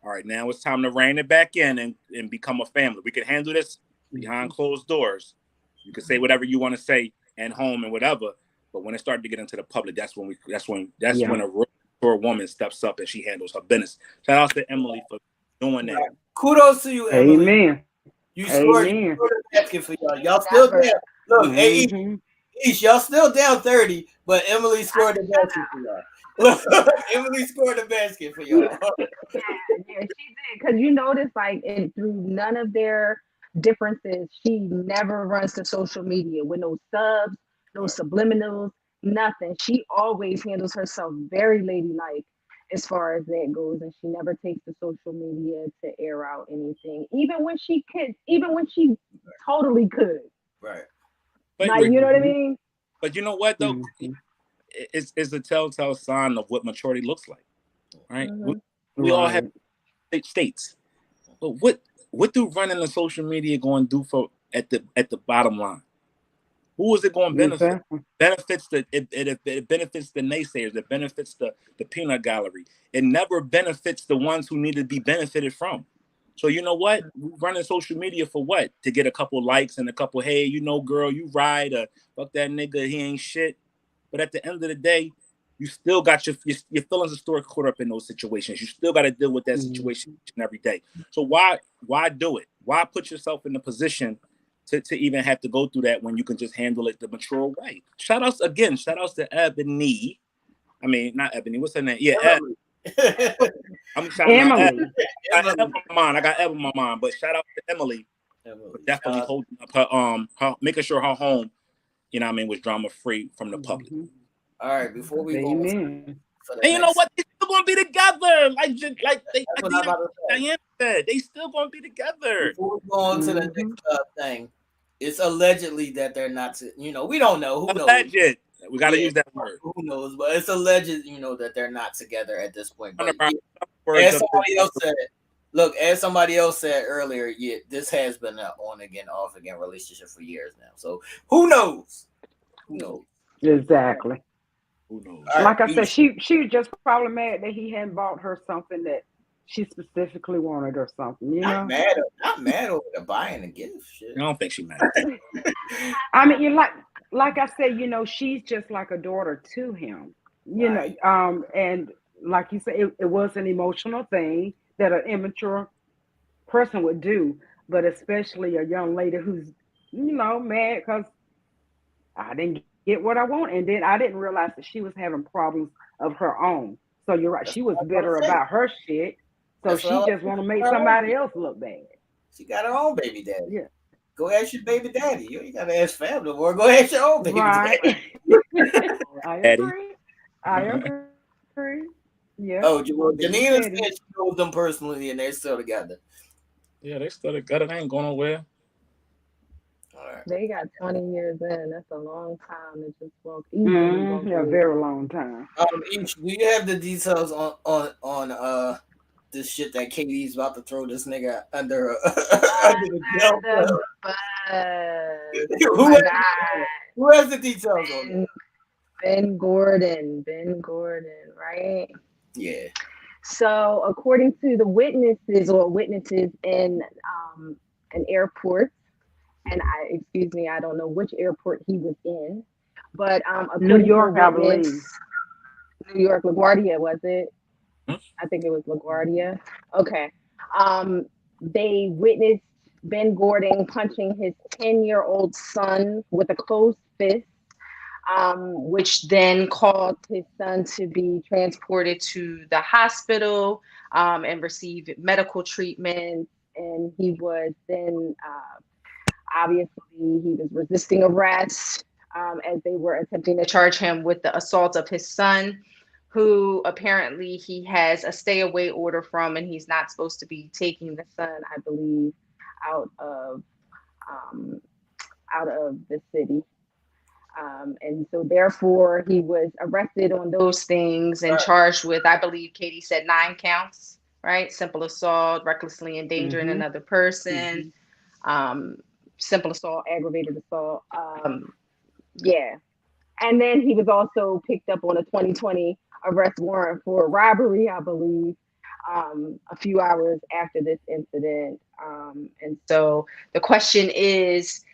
All right, now it's time to rein it back in and become a family. We can handle this behind closed doors. You can say whatever you want to say and home and whatever, but when it started to get into the public, that's when a real mature woman steps up and she handles her business. Shout out to Emily for doing that. Kudos to you, Emily. Amen. You scored the basket for y'all. Y'all still down. Look, Aisha, y'all still down 30, but Emily scored the basket for y'all. Look, Emily scored the basket for y'all. Yeah, she did. Because you notice, through none of their differences, she never runs to social media with no subs, no subliminals, nothing. She always handles herself very ladylike as far as that goes, and she never takes to social media to air out anything, even when she totally could. Right. But you know what I mean? But you know what though? It's a telltale sign of what maturity looks like, right? We all have states, but what do running the social media going to do for at the bottom line? Who is it going to benefit? It benefits the naysayers. It benefits the peanut gallery. It never benefits the ones who need to be benefited from. So you know what? We're running social media for what? To get a couple likes and a couple, hey, girl, you ride, or fuck that nigga, he ain't shit. But at the end of the day, you still got your feelings are still caught up in those situations. You still got to deal with that situation each and every day. So why do it? Why put yourself in the position to even have to go through that when you can just handle it the mature way? Shout outs to Ebony. I mean, not Ebony. What's her name? Yeah, Emily. I'm shouting Emily. out Emily. I got Eb on my mind, but shout out to Emily. For definitely holding up her making sure her home, was drama free from the public. All right, before we go, and you know what? They still gonna be together. Diane said, they still gonna be together. Before we go on to the next thing, it's allegedly that they're not. We don't know. Who knows? Alleged. We got to use that word. Who knows? But it's alleged, that they're not together at this point. But as somebody else said, look, as somebody else said earlier, this has been an on again, off again relationship for years now. So who knows? Who knows? Exactly. Who knows? Like I said, she was just probably mad that he hadn't bought her something that she specifically wanted or something, you Not know? mad, not mad over the buying a gift. Shit. I don't think she mad at that. I mean, you like I said, you know, she's just like a daughter to him, you know. Right. And like you said, it was an emotional thing that an immature person would do, but especially a young lady who's, you know, mad because I didn't get what I want, and then I didn't realize that she was having problems of her own. So you're right, That's she was what I was bitter gonna say. about her shit, so That's what I she was just want to make saying. somebody else look bad. She got her own baby daddy. Yeah, Go ask your baby daddy. You ain't gotta ask family more. Go ask your own baby right. daddy. I Daddy. agree. I agree. Yep. Oh, well, Baby Janina daddy. said she knows them personally and they're still together. Yeah, they still together. They ain't going nowhere. All right. They got 20 years in. That's a long time to just walk easily go Yeah, a through. very long time. Ish, do you have the details on this shit that Katie's about to throw this nigga under under the jail? The bus. Oh who, my has, God. who has the details on that? Ben Gordon. Ben Gordon, right? Yeah. So, according to the witnesses in an airport, and excuse me, I don't know which airport he was in, but New according to a York, I witness, believe. New York, LaGuardia, was it? Hmm? I think it was LaGuardia. Okay. They witnessed Ben Gordon punching his 10-year-old son with a closed fist, which then caused his son to be transported to the hospital and receive medical treatment. And he was then obviously he was resisting arrest as they were attempting to charge him with the assault of his son, who apparently he has a stay away order from, and he's not supposed to be taking the son, I believe, out of um, the city. And so therefore he was arrested on those things and Right. charged with, I believe Katie said 9 counts, right? Simple assault, recklessly endangering another person, simple assault, aggravated assault. Yeah. And then he was also picked up on a 2020 arrest warrant for robbery, I believe, a few hours after this incident. And so the question is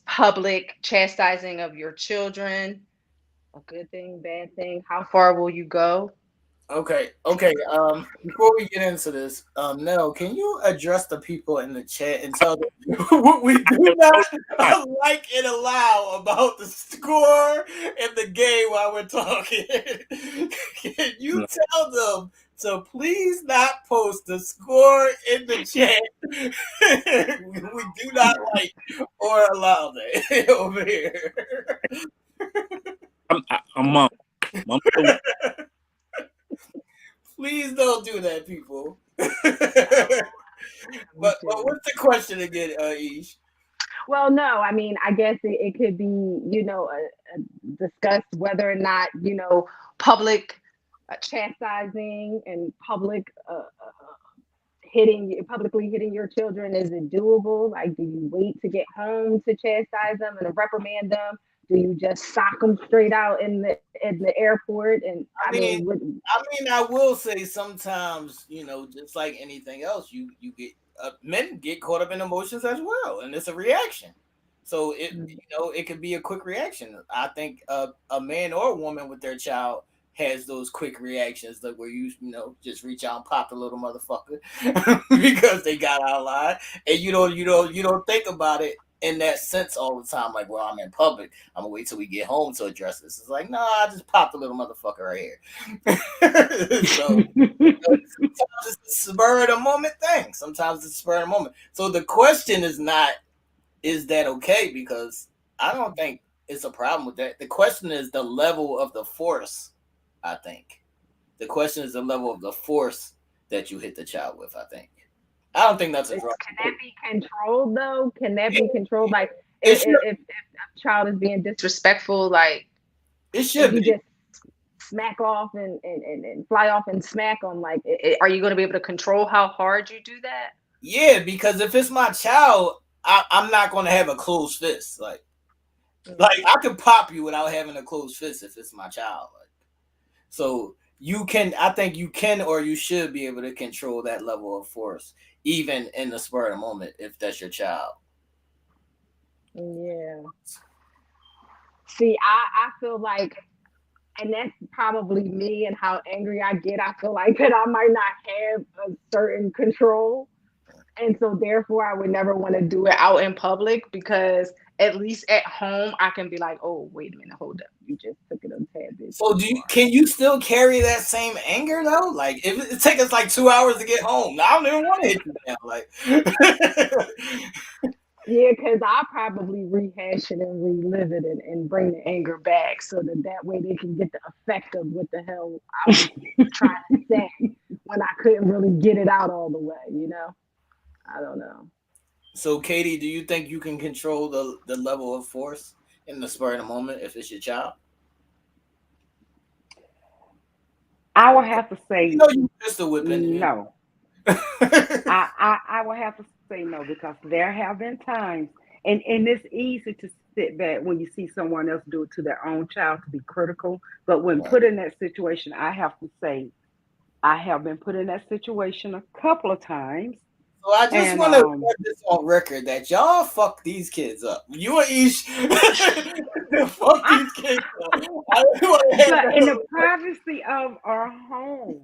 public chastising of your children a good thing, bad thing? How far will you go? Okay. Before we get into this, Nell, can you address the people in the chat and tell them what we do not like and allow about the score in the game while we're talking? Can you tell them to please not post the score in the chat? We do not like or allow that over here. I'm mom. Please don't do that, people. But what's the question again, Ish? Well, no, I mean, I guess it could be, discussed whether or not, public chastising and publicly hitting your children, is it doable? Like, do you wait to get home to chastise them and reprimand them? Do you just sock them straight out in the airport? And I will say sometimes, just like anything else, you get men get caught up in emotions as well, and it's a reaction. So it could be a quick reaction. I think a man or a woman with their child has those quick reactions, like where you just reach out and pop the little motherfucker because they got out of line, and you don't think about it in that sense all the time. Like, well, I'm in public, I'm gonna wait till we get home to address this. It's like, no, I just popped the little motherfucker right here. So sometimes it's a spur of the moment thing. Sometimes it's a spur of the moment. So the question is not, is that okay? Because I don't think it's a problem with that. The question is the level of the force. I think the question is the level of the force that you hit the child with. I don't think that's a drug. Can that be controlled though? Can that be controlled? Like if a child is being disrespectful, like it should be. Just smack off and fly off and smack them. Like, are you going to be able to control how hard you do that? Yeah, because if it's my child, I'm not going to have a closed fist. Like I could pop you without having a closed fist if it's my child. So I think you can or you should be able to control that level of force, even in the spur of the moment, if that's your child. Yeah. See, I feel like, and that's probably me and how angry I get. I feel like that I might not have a certain control. And so therefore I would never want to do it out in public, because at least at home I can be like, oh, wait a minute, hold up. You just took it a tad bit So too far. can you still carry that same anger though? Like if it take us like 2 hours to get home, I don't even want to hit you down. Like Yeah, because I probably rehash it and relive it and bring the anger back so that way they can get the effect of what the hell I was trying to say when I couldn't really get it out all the way, you know? I don't know. So Katie, do you think you can control the level of force in the spur of the moment if it's your child? I would have to say You know you pistol whipping. no. I would have to say no, because there have been times, and it's easy to sit back when you see someone else do it to their own child to be critical. But when put in that situation, I have to say I have been put in that situation a couple of times. So I just And want to put this on record that y'all fuck these kids up. You and Ish fuck these kids up. But in the privacy of our home,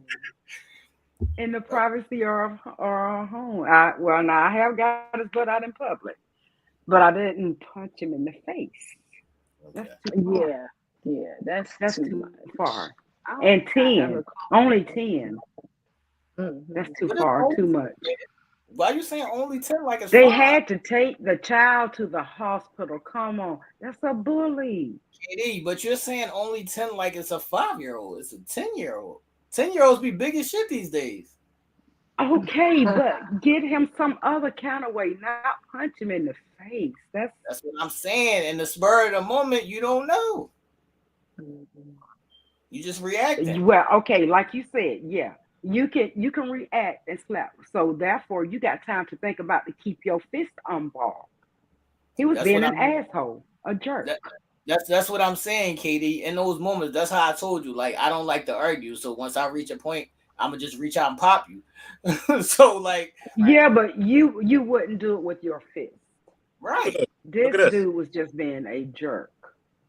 in the privacy of our home, now I have got his butt out in public, but I didn't punch him in the face. That's too far. Yeah, that's That's too too much. far. I don't And think I 10, ever only 10. Mm-hmm. That's too far, too much. Why are you saying only 10 like it's They 5? had to take the child to the hospital. Come on, that's a bully. KD, but you're saying only 10 like it's a 5-year-old. It's a 10-year-old. 10-year-olds be big as shit these days. Okay, but get him some other kind of way, not punch him in the face. That's what I'm saying. In the spur of the moment, you don't know. You just reacting. well, okay, like you said, yeah. You can react and slap. So therefore you got time to think about to keep your fist on ball. He was That's being what an I'm asshole, a jerk. that's what I'm saying, Katie. In those moments, that's how I told you. Like I don't like to argue. So once I reach a point, I'm gonna just reach out and pop you. So like Yeah, but you wouldn't do it with your fist. right. This Look at this. dude was just being a jerk.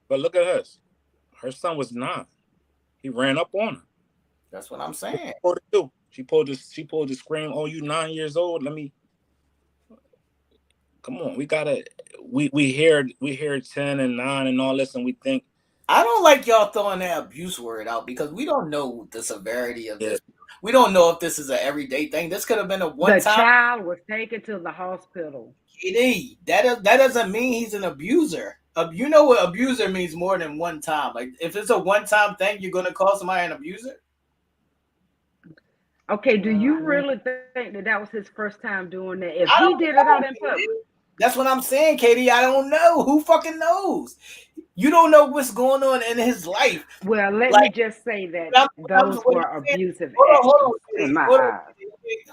But look at us. Her son was 9. He ran up on her. That's what I'm saying. What did she do? She pulled the scream, "Oh, you 9 years old? Let me come on. We hear 10 and 9 and all this, and we think I don't like y'all throwing that abuse word out because we don't know the severity of Yeah. this. We don't know if this is an everyday thing. This could have been a one The time. child was taken to the hospital. KD, that doesn't mean he's an abuser. You know what abuser means more than one time. Like if it's a one time thing, you're gonna call somebody an abuser. Okay, do you really think that was his first time doing that? If I he don't did know, it out in KD. public, That's what I'm saying, Katie. I don't know. Who fucking knows? You don't know what's going on in his life. well, let Like, me just say that what I'm those were saying, abusive hold on, actions Katie. in my eyes.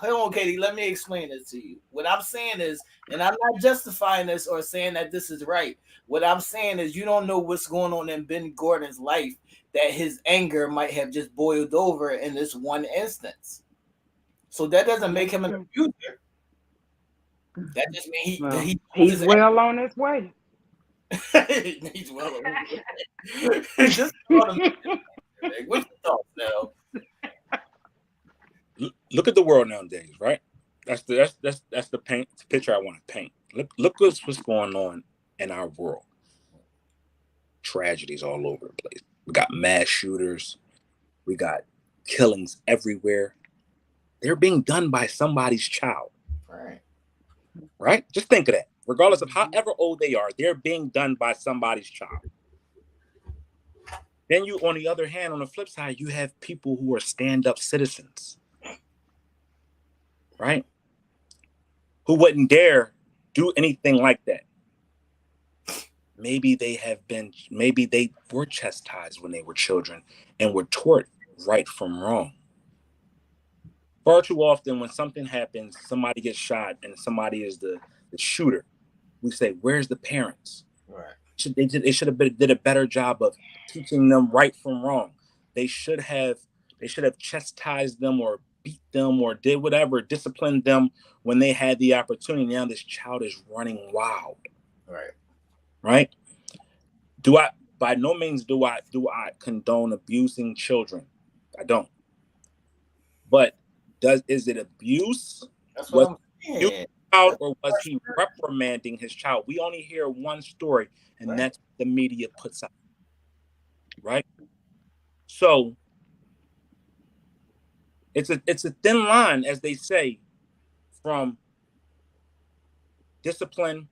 Hold on, Katie. Let me explain this to you. What I'm saying is, and I'm not justifying this or saying that this is right. What I'm saying is, you don't know what's going on in Ben Gordon's life that his anger might have just boiled over in this one instance. So that doesn't make him an abuser. That just means he's well on his way. He's well on his way. Just what's your thoughts now? Look at the world nowadays, right? That's the picture I want to paint. Look what's going on in our world. Tragedies all over the place. We got mass shooters. We got killings everywhere. They're being done by somebody's child. Right? Just think of that. Regardless of however old they are, they're being done by somebody's child. Then you, on the other hand, on the flip side, you have people who are stand-up citizens. Right? Who wouldn't dare do anything like that. Maybe they were chastised when they were children and were taught right from wrong. Far too often when something happens, somebody gets shot and somebody is the shooter, we say, where's the parents? Right. They should have did a better job of teaching them right from wrong. They should have They should have chastised them or beat them or did whatever, disciplined them when they had the opportunity. Now this child is running wild. Right? By no means do I condone abusing children. I don't. But is it abuse? That's what I'm saying. Or was he reprimanding his child? We only hear one story, and that's what the media puts out. Right? So it's a thin line, as they say, from discipline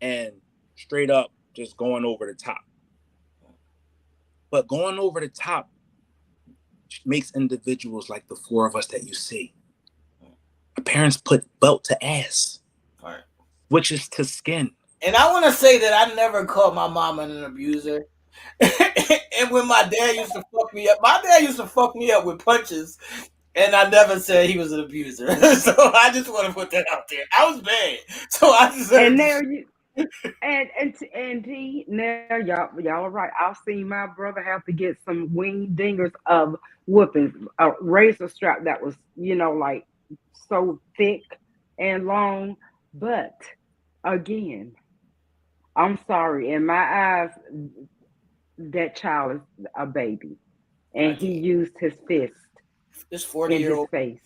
and straight up just going over the top. But going over the top makes individuals like the four of us that you see. Our parents put belt to ass, switches to skin. And I want to say that I never called my mama an abuser. And when my dad used to fuck me up with punches, and I never said he was an abuser. So I just want to put that out there. I was bad, so I deserve. And there you. And now y'all are right. I've seen my brother have to get some wing dingers of whoopings, a razor strap that was, like so thick and long. But again, I'm sorry, in my eyes, that child is a baby, and he used his fist. This 40-year-old face.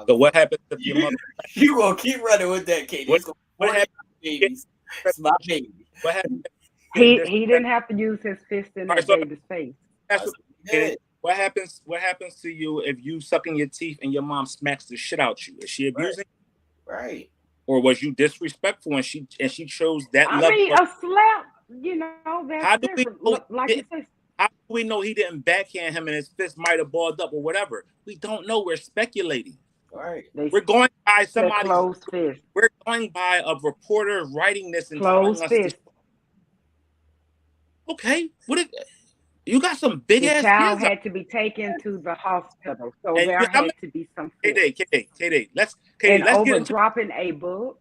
So what happens if your mother? You gonna keep running with that, Katie? What happens? It's my baby. What happened? He didn't have to use his fist in that baby's face. What happens to you if you sucking your teeth and your mom smacks the shit out you? Is she abusing? Right. Or was you disrespectful and she chose that level? I mean, a slap, that's how do different. how do we know he didn't backhand him and his fist might have balled up or whatever? We don't know. We're speculating. Right. We're going by somebody's closed fist. We're going by a reporter writing this and closed telling us fist. Okay. What if you got some big ass child kids had to be taken to the hospital, so there had to be some K-Day, let's over dropping a book.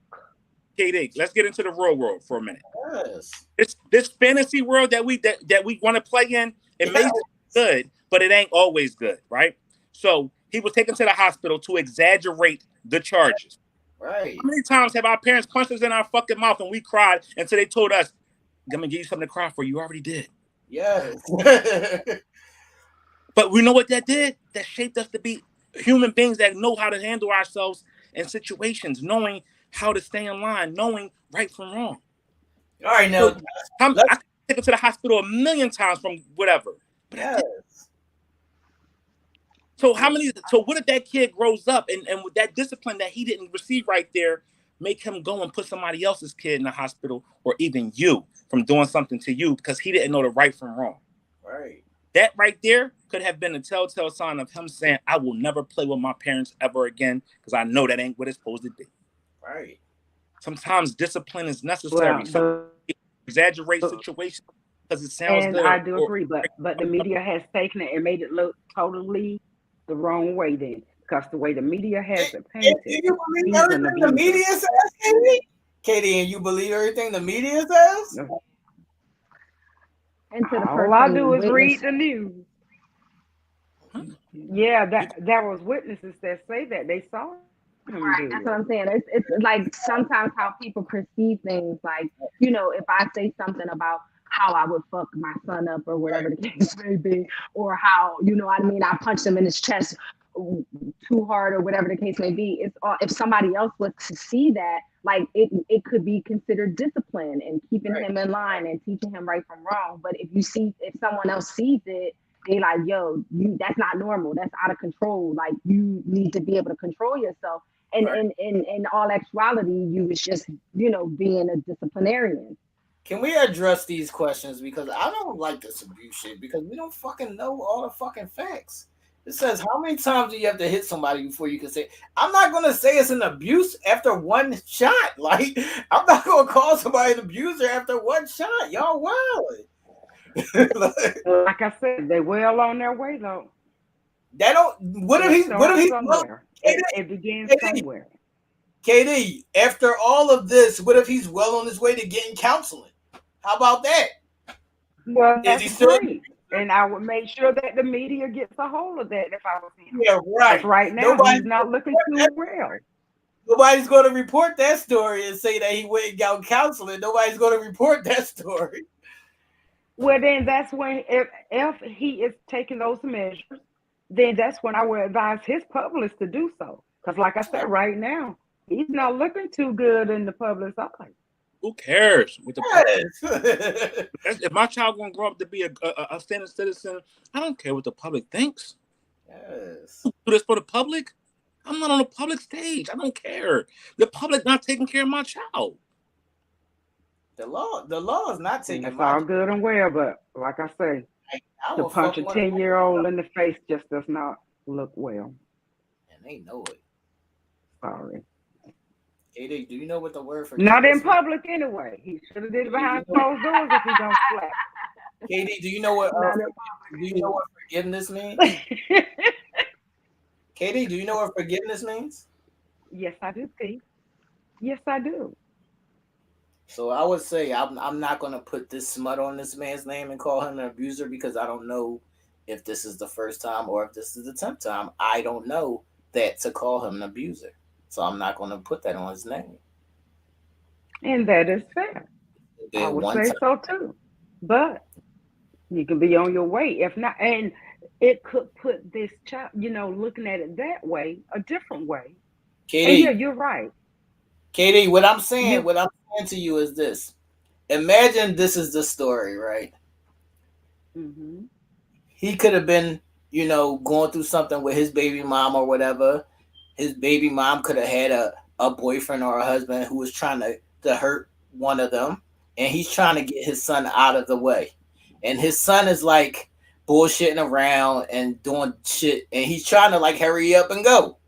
K-Day, let's get into the real world for a minute. Yes. This fantasy world that we want to play in, it may be good, but it ain't always good, right? So he was taken to the hospital to exaggerate the charges. Right. How many times have our parents punched us in our fucking mouth and we cried until they told us, I'm gonna give you something to cry for? You already did. Yes. But we know what that did? That shaped us to be human beings that know how to handle ourselves in situations, knowing how to stay in line, knowing right from wrong. All right, now I could take him to the hospital a million times from whatever. But yes. So what if that kid grows up and with that discipline that he didn't receive right there, make him go and put somebody else's kid in the hospital or even you from doing something to you because he didn't know the right from wrong. Right. That right there could have been a telltale sign of him saying, I will never play with my parents ever again because I know that ain't what it's supposed to be. Right. Sometimes discipline is necessary. So exaggerate situations because it sounds good. And I do agree, but the media has taken it and made it look totally the wrong way then. Because the way the media has it painted. Do you believe everything the media says, Katie? Katie, and you believe everything the media says? No. All I do is read the news. Yeah, that was witnesses that say that they saw him. Right, that's what I'm saying. It's like sometimes how people perceive things. Like, if I say something about how I would fuck my son up or whatever the case may be, or how, I punched him in his chest too hard or whatever the case may be. It's all, if somebody else was to see that, like it could be considered discipline and keeping him in line and teaching him right from wrong. But if someone else sees it, they like, yo, that's not normal. That's out of control. Like you need to be able to control yourself. And in all actuality, you was just, being a disciplinarian. Can we address these questions? Because I don't like this abuse shit because we don't fucking know all the fucking facts. It says, how many times do you have to hit somebody before you can say, I'm not going to say it's an abuse after one shot. Like, I'm not going to call somebody an abuser after one shot. Y'all wild. Like I said, they well on their way, though. What if he's somewhere? It begins somewhere. KD, after all of this, what if he's well on his way to getting counseling? How about that? Well, is he still great. and I would make sure that the media gets a hold of that if I was him. Yeah, Because right. right now he's not looking too well. Nobody's going to report that story and say that he went and got counseling. Nobody's going to report that story. Well, then that's when if he is taking those measures, then that's when I would advise his publicist to do so. Because, like I said, right now he's not looking too good in the public's eye. Who cares? With the Yes. if my child gonna grow up to be a standard citizen, I don't care what the public thinks. Yes. Do this for the public. I'm not on a public stage. I don't care. The public not taking care of my child. The law is not taking That's my all good and well, but like I say, I to will punch a fuck 10-year-old in the face just does not look well. and they know it. Sorry. KD, do you know what the word for Not in public anyway. He should have did it behind closed doors if he gonna slap. KD, do you know what forgiveness means? KD, do you know what forgiveness means? Yes, I do, Pete. Yes, I do. So I would say I'm not going to put this smut on this man's name and call him an abuser because I don't know if this is the first time or if this is the 10th time. I don't know that to call him an abuser. So I'm not going to put that on his name. And that is fair. I would say so too. But you can be on your way. If not, and it could put this child, looking at it that way, a different way. KD, and yeah, you're right. KD, what I'm saying to you is this. Imagine this is the story, right? Mm-hmm. He could have been, going through something with his baby mom or whatever. His baby mom could have had a boyfriend or a husband who was trying to hurt one of them. And he's trying to get his son out of the way. And his son is like bullshitting around and doing shit. And he's trying to like hurry up and go.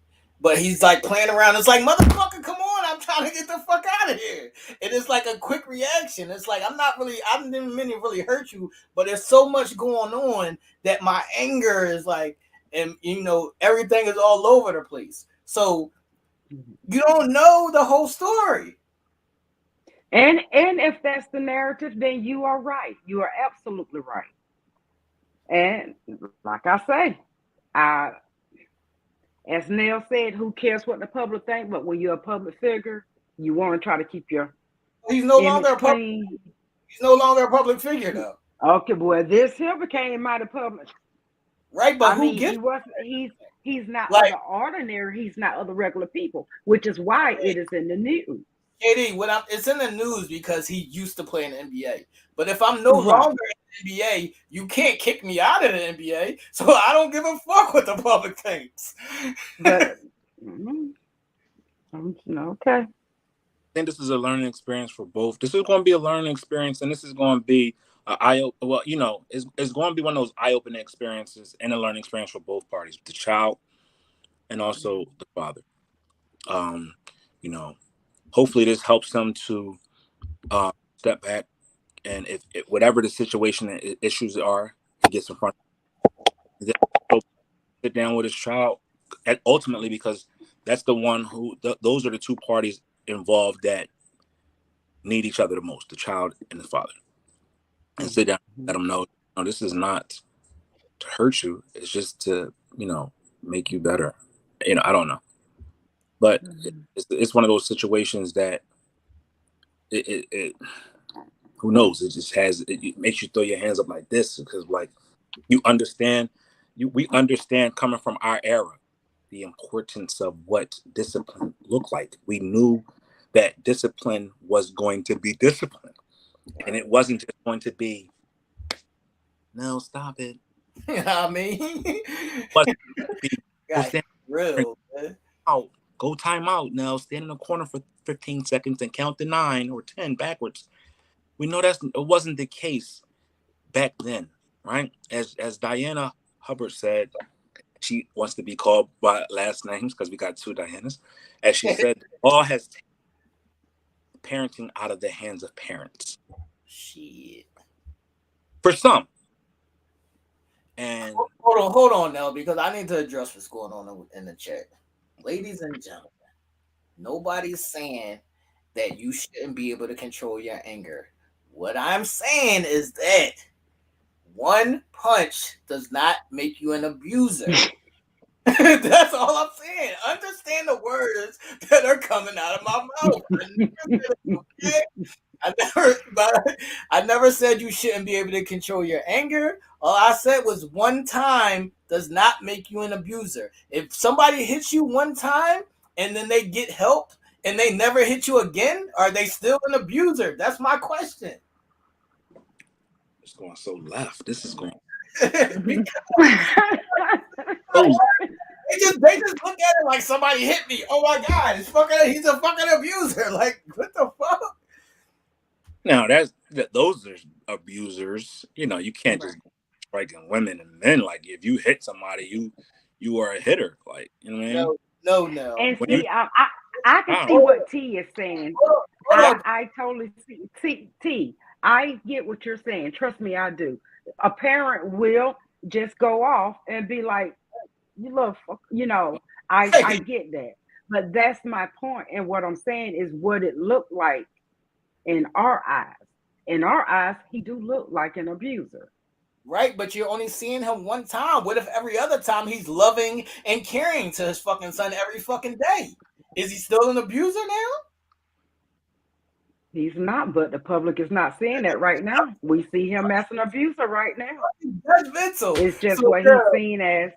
But he's like playing around. It's like, motherfucker, come on. I'm trying to get the fuck out of here. And it's like a quick reaction. It's like, I didn't mean to really hurt you. But there's so much going on that my anger is like, and everything is all over the place. So you don't know the whole story. And if that's the narrative, then you are right. You are absolutely right. And like I say, as Nell said, who cares what the public think? But when you're a public figure, you want to try to keep your He's no image longer clean. He's no longer a public figure though. Okay, boy, this here became mighty public. Right, but he's not like, of the ordinary, he's not of the regular people, which is why it is in the news. KD, it's in the news because he used to play in the NBA. But if I'm no longer in the NBA, you can't kick me out of the NBA. So I don't give a fuck what the public thinks. But okay. I think this is a learning experience for both. This is going to be a learning experience, and this is going to be it's going to be one of those eye-opening experiences and a learning experience for both parties, the child and also the father. Hopefully this helps them to step back, and if whatever the situation and issues are, he gets in front of them, sit down with his child, and ultimately because that's the one who those are the two parties involved that need each other the most, the child and the father, and sit down and let them know, no, this is not to hurt you, it's just to make you better. I don't know, but it's one of those situations that it who knows, it just it makes you throw your hands up like this, because like we understand coming from our era the importance of what discipline looked like. We knew that discipline was going to be discipline, and it wasn't just going to be, no, stop it. You know what I mean? Real, man. Go time out now. Stand in the corner for 15 seconds and count to 9 or 10 backwards. We know it wasn't the case back then, right? As Diana Hubbard said, she wants to be called by last names because we got two Dianas. As she said, all has taken parenting out of the hands of parents. Shit. For some. And hold on now, because I need to address what's going on in the chat. Ladies and gentlemen, nobody's saying that you shouldn't be able to control your anger. What I'm saying is that one punch does not make you an abuser. That's all I'm saying. Understand the words that are coming out of my mouth. I never said you shouldn't be able to control your anger. All I said was one time does not make you an abuser. If somebody hits you one time and then they get help and they never hit you again, are they still an abuser? That's my question. It's going so left. This is going. They just look at it like somebody hit me. Oh my God, he's a fucking abuser. Like, what the fuck? Now those are abusers. You know, you can't just striking women and men. Like, if you hit somebody, you are a hitter. Like, you know what I mean? No. And see, I can see what T is saying. I totally see T. I get what you're saying. Trust me, I do. A parent will just go off and be like, "You look, you know." I get that, but that's my point. And what I'm saying is what it looked like in our eyes. In our eyes, he do look like an abuser. Right, but you're only seeing him one time. What if every other time he's loving and caring to his fucking son every fucking day? Is he still an abuser now? He's not, but the public is not seeing that right now. We see him as an abuser right now. That's mental. It's just So, what he's seen as.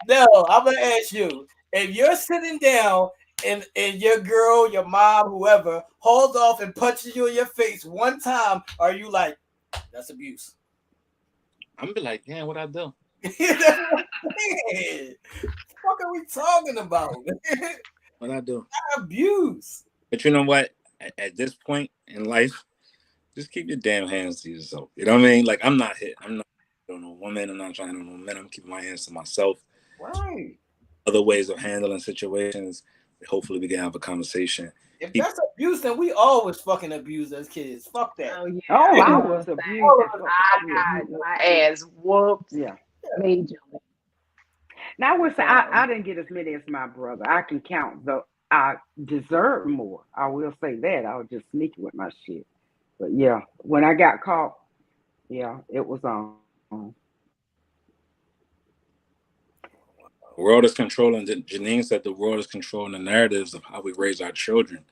No, I'm gonna ask you: if you're sitting down and your girl, your mom, whoever, hauls off and punches you in your face one time, are you like, that's abuse? I'm be like, yeah, what I do? That's what I'm saying. What are we talking about? What I do? Abuse. But you know what? At this point in life, just keep your damn hands to yourself. You know what I mean? Like, I'm not on no woman. I'm not trying to no men. I'm keeping my hands to myself. Right. Other ways of handling situations. Hopefully, we can have a conversation. If that's abuse, then we always fucking abuse as kids. Fuck that. Oh yeah. Oh, I was abused. I got my ass whooped. Yeah. Majorly. Now I would say I didn't get as many as my brother. I can count though. I deserve more. I will say that. I was just sneaky with my shit. But yeah, when I got caught, yeah, it was on. The world is controlling. Janine said the world is controlling the narratives of how we raise our children.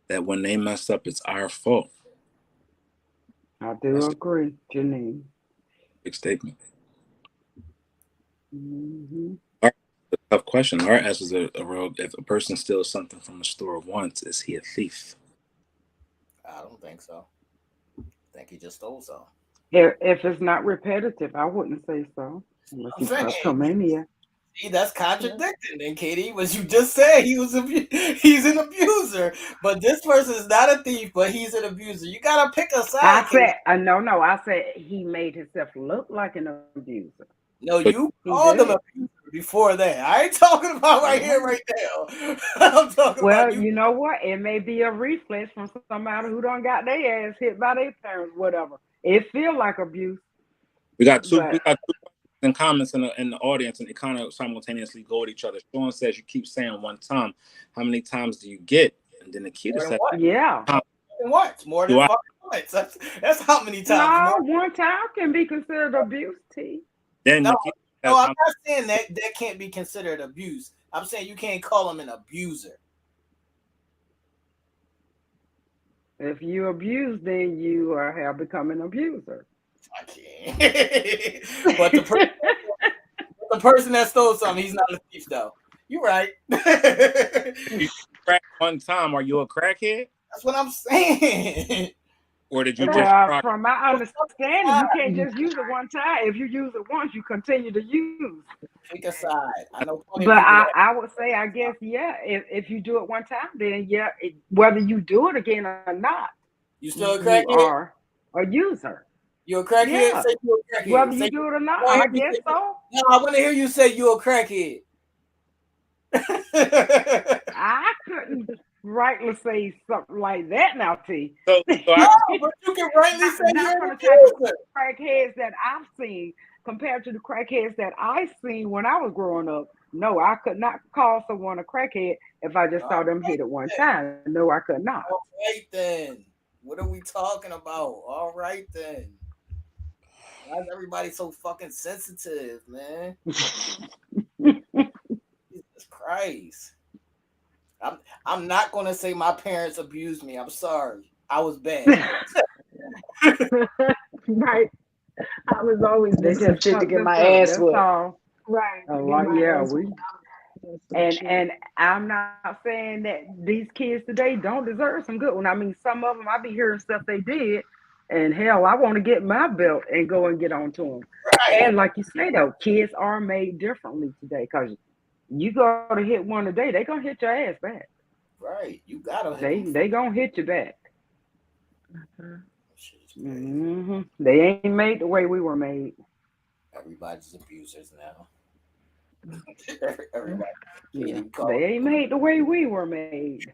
That when they mess up, it's our fault. I do agree, Janine. Big statement. Mm-hmm. A tough question. Art asks a real: if a person steals something from a store once, is he a thief? I don't think so. I think he just stole some. If it's not repetitive, I wouldn't say so. Unless he's kleptomania. See, that's contradicting then, Katie. What you just said, he's an abuser. But this person is not a thief, but he's an abuser. You gotta pick a side. I said, no. I said he made himself look like an abuser. No, you called him abuser before that. I ain't talking about right here, right now. I'm talking about you know what? It may be a reflex from somebody who done got their ass hit by their parents, whatever. It feel like abuse. We got two in comments in the audience, and they kind of simultaneously go at each other. Sean says, you keep saying one time. How many times do you get? And then Nikita said, yeah. What? More than once. That's how many times. No, one time can be considered abuse, T. Then no, I'm not saying that can't be considered abuse. I'm saying you can't call him an abuser. If you abuse, then you have become an abuser. I can't. But the person that stole something, he's not a thief, though. You're right. You crack one time, are you a crackhead? That's what I'm saying. Or did you from my understanding, you can't just use it one time. If you use it once, you continue to use. Pick a side. I know. But I would say, I guess, yeah. If you do it one time, then yeah, whether you do it again or not, you still a crackhead? You are a user. You're a crackhead? Yeah. Say you're a crackhead. Whether you do it or not, I guess so. No, I want to hear you say you're a crackhead. I couldn't rightly say something like that now, T. But you can rightly say you're a crackheads that I've seen compared to the crackheads that I seen when I was growing up. No, I could not call someone a crackhead if I just saw them hit it one time. No, I could not. All right then. What are we talking about? All right then. Why is everybody so fucking sensitive, man? Jesus Christ. I'm not gonna say my parents abused me. I'm sorry. I was bad. Right. I was always They doing some just shit to fucked get us my up. ass That's whooped. all. Right. To get Like, my yeah, ass we whooped. I was doing some and shit. I'm not saying that these kids today don't deserve some good one. I mean, some of them I be hearing stuff they did, and hell, I want to get my belt and go and get onto them. Right. And like you say though, kids are made differently today because you go to hit one today, they gonna hit your ass back. Right. You gotta hit They them. they gonna hit you back. Shit is crazy. They ain't made the way we were made. Everybody's abusers now. Everybody Yeah, can't they call. ain't made the way we were made.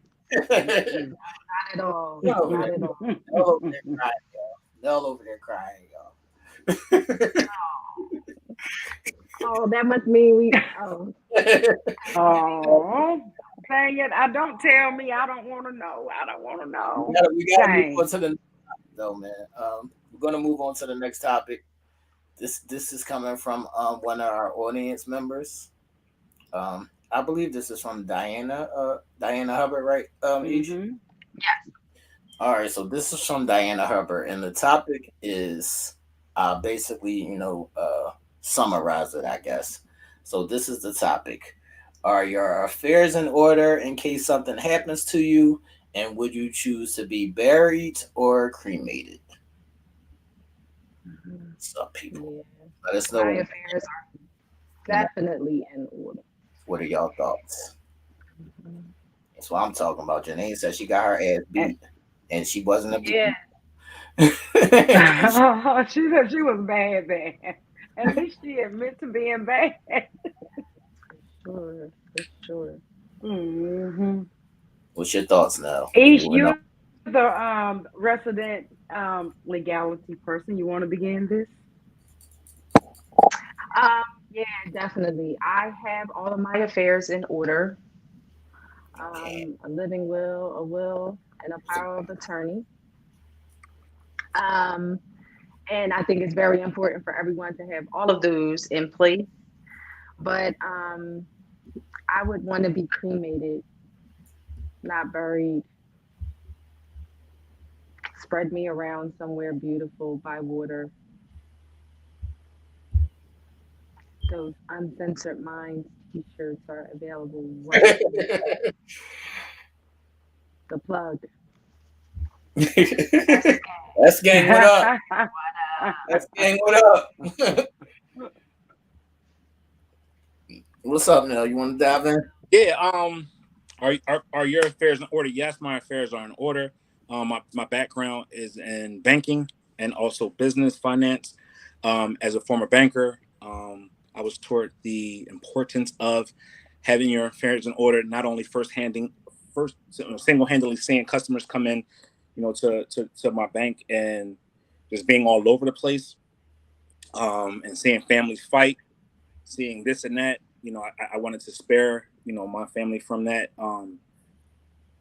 Nell Not at all. over Not there, at all. Nell over there crying, y'all. Nell over there crying, y'all. Oh, that must mean we. Oh, Oh, dang it! I don't tell me. I don't want to know. I don't want to know. we gotta move Dang. on to the next topic, though, man. We're gonna move on to the next topic. This is coming from one of our audience members. I believe this is from Diana Hubbard, right? Ish? Mm-hmm. All right, so this is from Diana Hubbard, and the topic is basically, summarize it, I guess. So this is the topic. Are your affairs in order in case something happens to you? And would you choose to be buried or cremated? Some people. yeah. Let us My know affairs are definitely in order. what are y'all thoughts. Mhm. That's what I'm talking about. Janae said she got her ass And, beat, and she wasn't a Yeah. she said she was bad, bad. At least she admit to being bad. Sure. For sure. Mm-hmm. What's your thoughts now? Ish, Moving on. you're the resident legality person. You want to begin this? Yeah, definitely. I have all of my affairs in order. Okay. A living will, a will, and a power of attorney. Um, and I think it's very important for everyone to have all of those in place. But I would want to be cremated, not buried. Spread me around somewhere beautiful by water. Those Uncensored Minds t-shirts are available right now. The plug. That's gang. What up? That's gang. What up? What's up, Nell? You want to dive in? Yeah. Are your affairs in order? Yes, my affairs are in order. My background is in banking and also business finance. As a former banker, I was taught the importance of having your affairs in order. Not only single-handedly seeing customers come in, to my bank and just being all over the place, and seeing families fight, seeing this and that. I wanted to spare my family from that.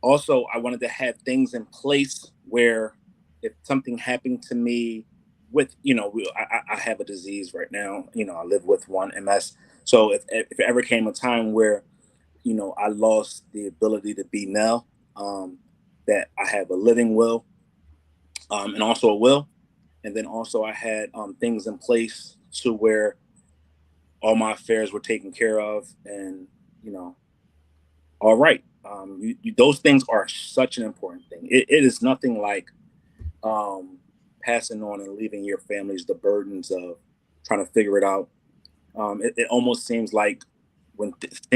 Also, I wanted to have things in place where if something happened to me I have a disease right now. I live with one MS. So if it ever came a time where I lost the ability to be Nell, that I have a living will, and also a will, and then also I had things in place to where all my affairs were taken care of, and all right. Those things are such an important thing. It is nothing like passing on and leaving your families the burdens of trying to figure it out. It almost seems like when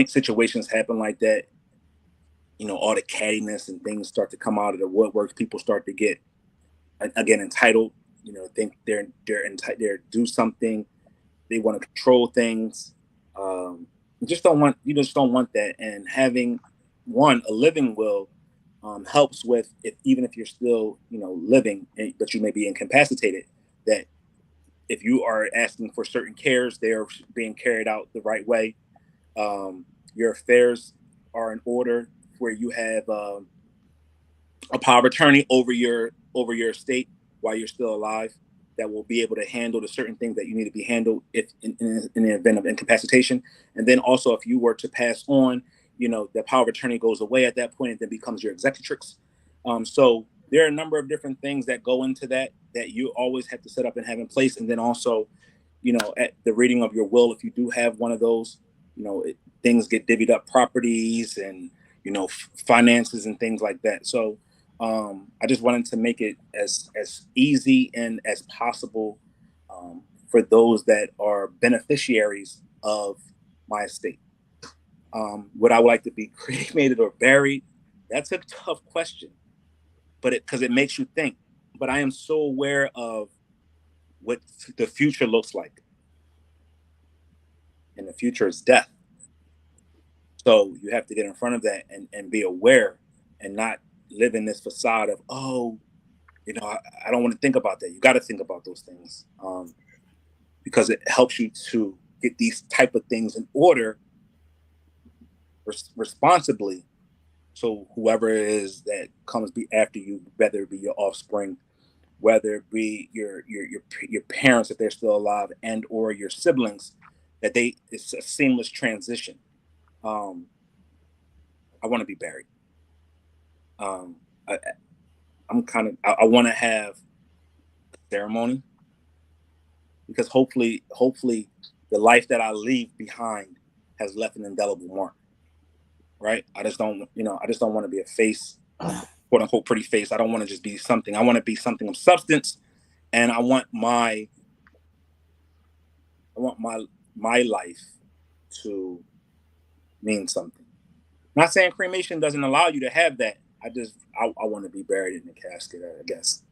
situations happen like that, all the cattiness and things start to come out of the woodwork. People start to get again entitled. Think they're entitled. They're do something. They want to control things. You just don't want that. And having a living will helps with even if you're still living, but you may be incapacitated, that if you are asking for certain cares, they are being carried out the right way. Your affairs are in order where you have a power of attorney over your estate while you're still alive. that will be able to handle the certain things that you need to be handled if in the event of incapacitation. And then also, if you were to pass on, the power of attorney goes away at that point and then becomes your executrix. So there are a number of different things that go into that you always have to set up and have in place. And then also, at the reading of your will, if you do have one of those, things get divvied up, properties and, finances and things like that. So I just wanted to make it as easy and as possible for those that are beneficiaries of my estate. Would I like to be cremated or buried? That's a tough question, but because it makes you think. But I am so aware of what the future looks like, and the future is death. So you have to get in front of that and be aware and not live in this facade of, I don't want to think about that. You got to think about those things because it helps you to get these type of things in order responsibly. So whoever it is that comes after you, whether it be your offspring, whether it be your parents if they're still alive, and or your siblings, it's a seamless transition. I want to be buried. I want to have a ceremony because hopefully the life that I leave behind has left an indelible mark. Right? I just don't want to be a face, quote unquote, pretty face. I don't want to just be something. I want to be something of substance, and I want my life to mean something. Not saying cremation doesn't allow you to have that. I want to be buried in a casket, I guess.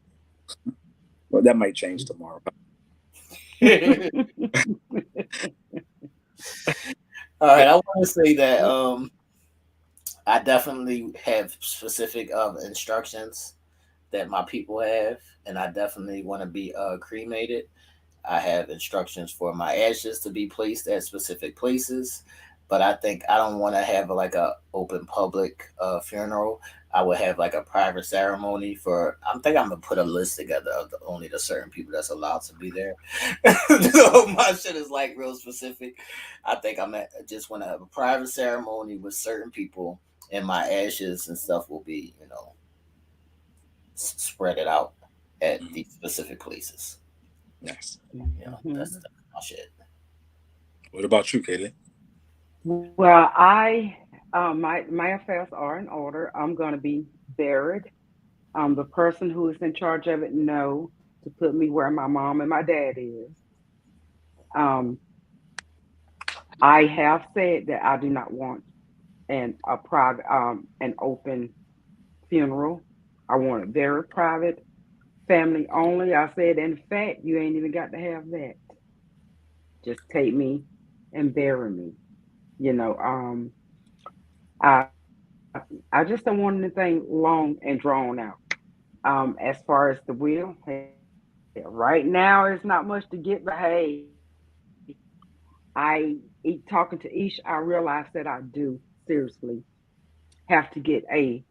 Well, that might change tomorrow. All right, I want to say that I definitely have specific instructions that my people have, and I definitely want to be cremated. I have instructions for my ashes to be placed at specific places, but I think I don't want to have like a open public funeral. I would have like a private ceremony I'm gonna put a list together of only the certain people that's allowed to be there. So my shit is like real specific. I think just want to have a private ceremony with certain people, and my ashes and stuff will be, spread it out at these specific places. Yes. That's my shit. What about you, Kaylee? Well, my affairs are in order. I'm going to be buried. The person who is in charge of it know to put me where my mom and my dad is. Um, I have said that I do not want a private an open funeral. I want it very private, family only. I said, in fact, you ain't even got to have that. Just take me and bury me. You know, I I just don't want anything long and drawn out. As far as the will, hey, right now it's not much to get, but hey, talking to Ish, I realize that I do seriously have to get a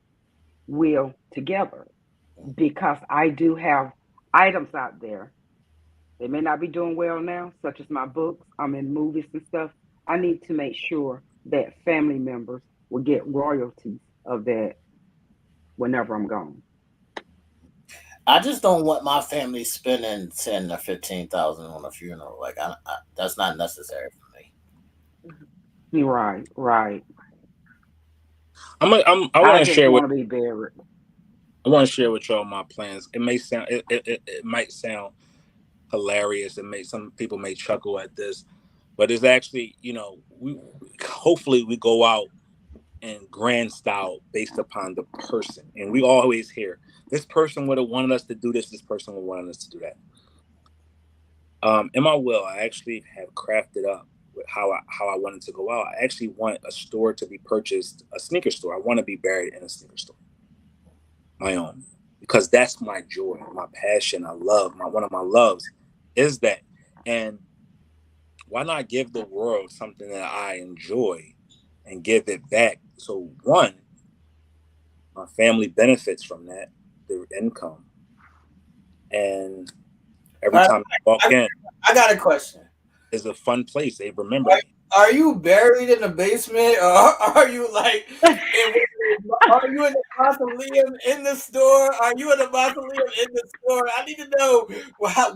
will together because I do have items out there. They may not be doing well now, such as my books. I'm in movies and stuff. I need to make sure that family members will get royalties of that whenever I'm gone. I just don't want my family spending 10 or 15,000 on a funeral. Like, that's not necessary for me. Right, right. I want I to just share with want to be buried. I want to share with y'all my plans. It might sound hilarious, and some people may chuckle at this, but it's actually, hopefully we go out in grand style based upon the person. And we always hear this person would have wanted us to do this person would want us to do that. In my will, I actually have crafted up with how I wanted to go out. I actually want a store to be purchased, a sneaker store. I want to be buried in a sneaker store, my own, because that's my joy, my passion. I love one of my loves is that. And why not give the world something that I enjoy and give it back? So one, my family benefits from that, their income, and Every time I walk in, I got a question. it's a fun place. They remember me. Are you buried in the basement, or are you like? Are you in the mausoleum in the store? Are you in the mausoleum in the store? I need to know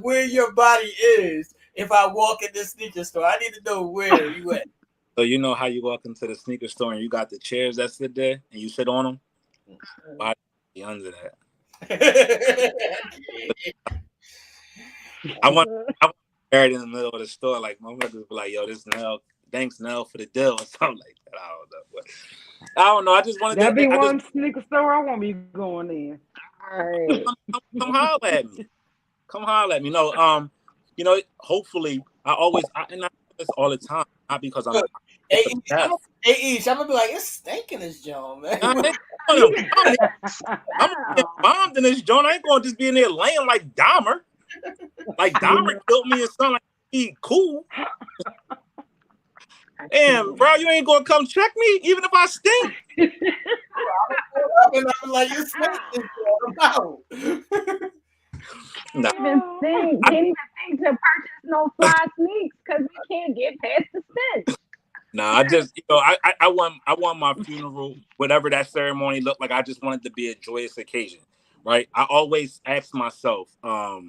where your body is. If I walk in this sneaker store, I need to know where you at. So you know how you walk into the sneaker store and you got the chairs that sit there and you sit on them? Body under that. I want buried in the middle of the store, like motherfuckers be like, "Yo, this Nell, thanks Nell for the deal," or something like that. I don't know, but I don't know. I just wanted That'd be to. one sneaker store I won't be going in. Right. Come holler at me. Come holler at me. No, you know, hopefully, and I do this all the time, not because I'm. Hey, Ish, I'm gonna be like, it's stinking this joint, man. I'm gonna get bombed in this joint. I ain't gonna just be in there laying like Dahmer. Like Dahmer killed me or something. Like he cool. Damn, bro, you ain't gonna come check me, even if I stink. And I'm like, you smell this joint. Nah. Can't even think to purchase no fly sneaks because we can't get past the stench. Nah, I just, you know, I want my funeral, whatever that ceremony looked like. I just wanted to be a joyous occasion, right? I always ask myself, I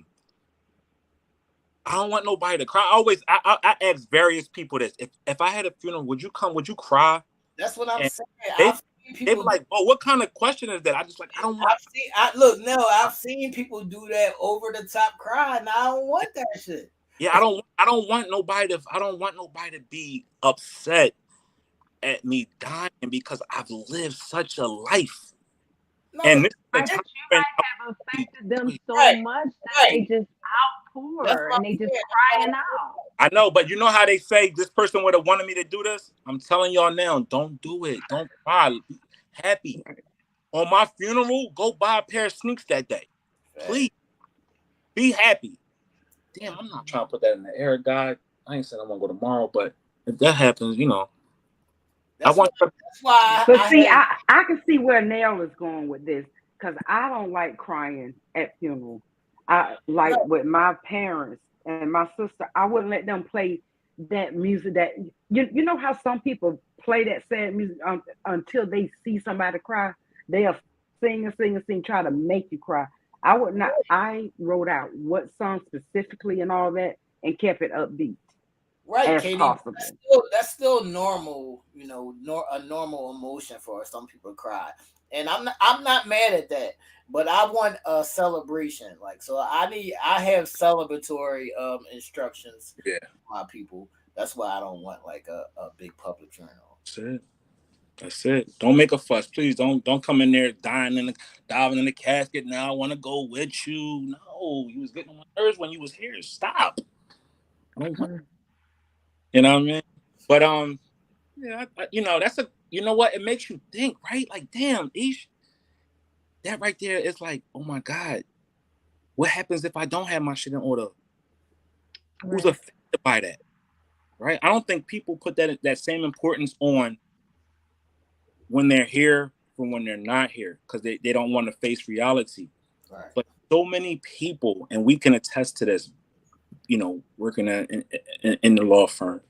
don't want nobody to cry. I ask various people this: if I had a funeral, would you come? Would you cry? That's what I'm saying. They be like, "Oh, what kind of question is that?" I just like, I don't want. I've seen people do that over the top cry, and I don't want that shit. Yeah, I don't want nobody to be upset at me dying because I've lived such a life. No, And this I guess you might have affected them so much that they just outpour and they just crying out. I know, but you know how they say this person would have wanted me to do this? I'm telling y'all now, don't do it. Don't cry. Be happy. On my funeral, go buy a pair of sneaks that day. Please. Be happy. Damn, I'm not trying to put that in the air, God. I ain't saying I'm gonna go tomorrow, but if that happens, you know. That's why. But see, I can see where Nell is going with this because I don't like crying at funerals. I like with my parents and my sister. I wouldn't let them play that music. That you know how some people play that sad music until they see somebody cry. They'll sing and sing and sing, try to make you cry. I would not. I wrote out what song specifically and all that, and kept it upbeat. Right, as Katie. possible. That's still normal. You know, a normal emotion for some people cry, and I'm not mad at that. But I want a celebration, like so. I have celebratory instructions. Yeah, for my people. That's why I don't want like a big public funeral. That's it. Don't make a fuss, please. Don't come in there diving in the casket. Now I want to go with you. No, you was getting on my nerves when you was here. Stop. You know what I mean? But yeah, you know you know what? It makes you think, right? Like, damn, Ish, that right there is like, oh my God, what happens if I don't have my shit in order? Right. Who's affected by that? Right? I don't think people put that same importance on when they're here from when they're not here because they don't want to face reality. Right. But so many people, and we can attest to this, you know, working in the law firm,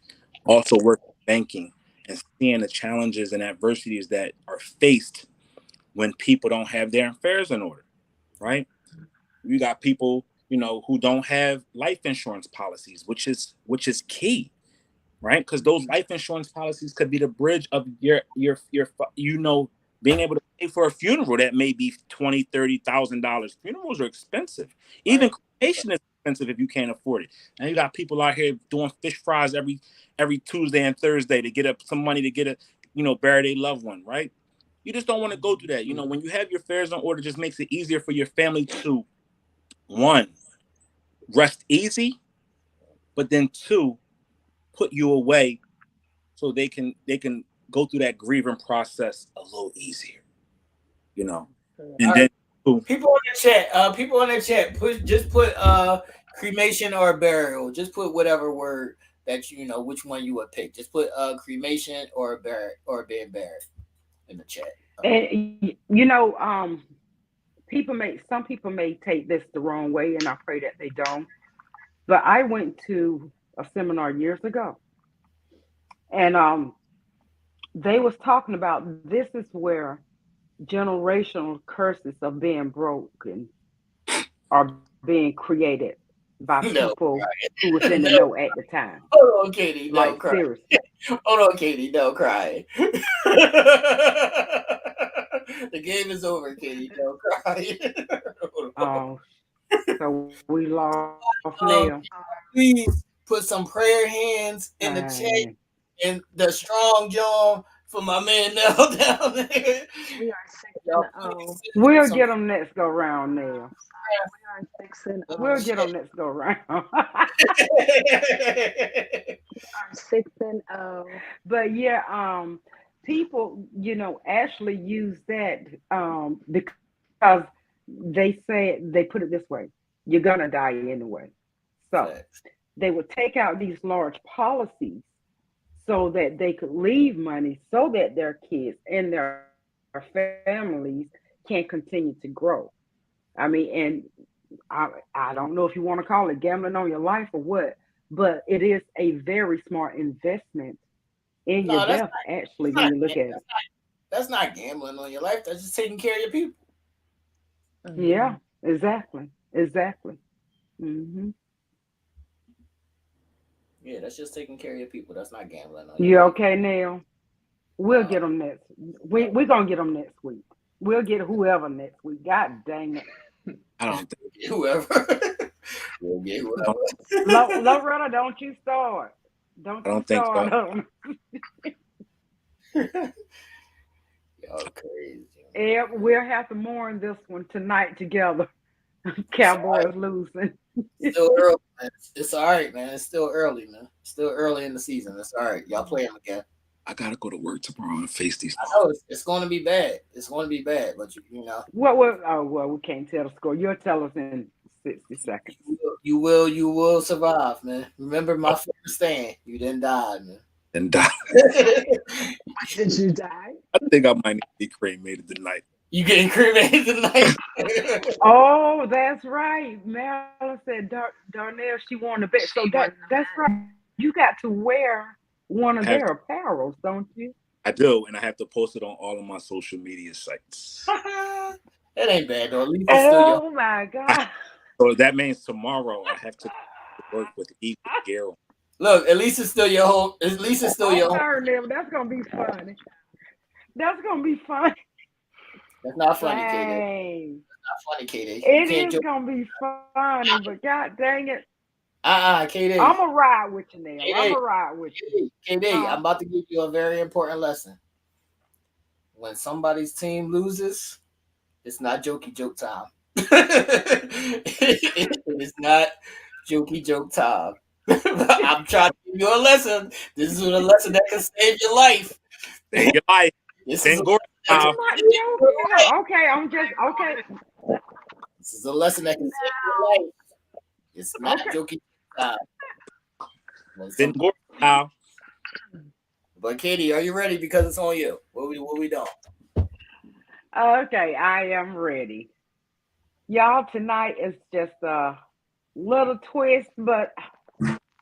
also working banking and seeing the challenges and adversities that are faced when people don't have their affairs in order, right? You got people, you know, who don't have life insurance policies, which is key. Right, because those life insurance policies could be the bridge of your you know, being able to pay for a funeral that may be $20,000-$30,000. Funerals are expensive. Even cremation is expensive if you can't afford it. And you got people out here doing fish fries every Tuesday and Thursday to get up some money to bury their loved one. Right, you just don't want to go through that. You know, when you have your affairs in order, it just makes it easier for your family to, one, rest easy, but then two, put you away so they can go through that grieving process a little easier, you know. And then people in the chat put cremation or burial. Just put whatever word that you know which one you would pick. Just put cremation or being buried in the chat. And you know, some people may take this the wrong way, and I pray that they don't. But I went to a seminar years ago, and they was talking about this is where generational curses are being broken, are being created by No, people who was in the no. know at the time. Hold on, Katie. Like No crying. seriously. Hold on, Katie. No crying. The game is over, Katie. No crying. Oh, so we lost Nell. Please put some prayer hands in the chat Dang. and the strong jaw for my man Nell down there. We are 6 Y'all, and please 0. send We'll some get them next go round, Nell. We are 6 and We'll 0. get them next go round. We are 6 and 0. But yeah, people, actually use that because they say they put it this way: you're gonna die anyway. So Facts. they would take out these large policies so that they could leave money so that their kids and their families can continue to grow. I mean, and I don't know if you want to call it gambling on your life or what, but it is a very smart investment in your No, death, actually, that's when not you look at it. that's not gambling on your life. That's just taking care of your people. Yeah, exactly. Exactly. Hmm. Yeah, that's just taking care of your people. That's not gambling on your You life. okay, Neil? We'll Uh, get them next. We're going to get them next week. We'll get whoever next week. God dang it. I don't think. whoever. We'll get I don't, whoever. Loretta, don't you start. Don't I you don't think so. start. Y'all crazy. Yeah, we'll have to mourn this one tonight together. It's all right. Cowboys losing. Still early, man. It's all right, man. It's still early, man. Still early in the season. It's all right. Y'all play them again. I gotta go to work tomorrow and face these. I know it's going to be bad. It's going to be bad, but you know, What? Oh, well, we can't tell the score. You'll tell us in 60 seconds. you will survive, man. Remember my first stand. You didn't die, man. And die. Did you die? I think I might need to be cremated tonight. You getting cremated tonight? Oh, that's right. Marilyn said Darnell, she won the bet. So She won the that's right. You got to wear one of I have their apparels, don't you? I do, and I have to post it on all of my social media sites. That ain't bad though. At least it's still your. Oh my God. So that means tomorrow I have to work with Eagle gear on. Look, at least it's still your home. At least it's still Oh, your home. Darnell, that's gonna be funny. That's gonna be funny. That's not funny, KD. Dang. Not funny, KD. You It can't is joke. gonna be funny, but God dang it. KD. I'm gonna ride with you, Neil. I'm KD. gonna ride with you. KD. Huh? I'm about to give you a very important lesson. When somebody's team loses, it's not jokey joke time. It is not jokey joke time. I'm trying to give you a lesson. This is a lesson that can save your life. Save your life. This is Then a go I'm now. not joking. Okay, I'm just okay. This is a lesson that can save your life. It's not Okay. joking time. When Then some- go now. But Katie, are you ready? Because it's on you. What we doing? Okay, I am ready. Y'all, tonight is just a little twist, but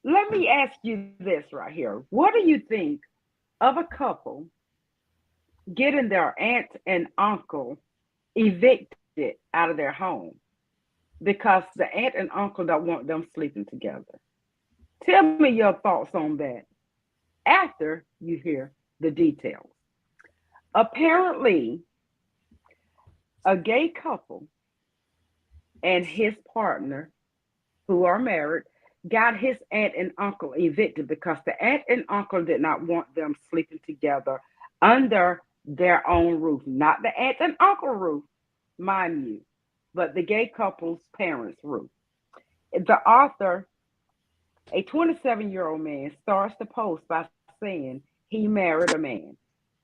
let me ask you this right here. What do you think of a couple getting their aunt and uncle evicted out of their home because the aunt and uncle don't want them sleeping together? Tell me your thoughts on that after you hear the details. Apparently, a gay couple and his partner, who are married, got his aunt and uncle evicted because the aunt and uncle did not want them sleeping together under their own roof. Not the aunt and uncle roof, mind you, but the gay couple's parents' roof. The author, a 27-year-old man, starts the post by saying he married a man.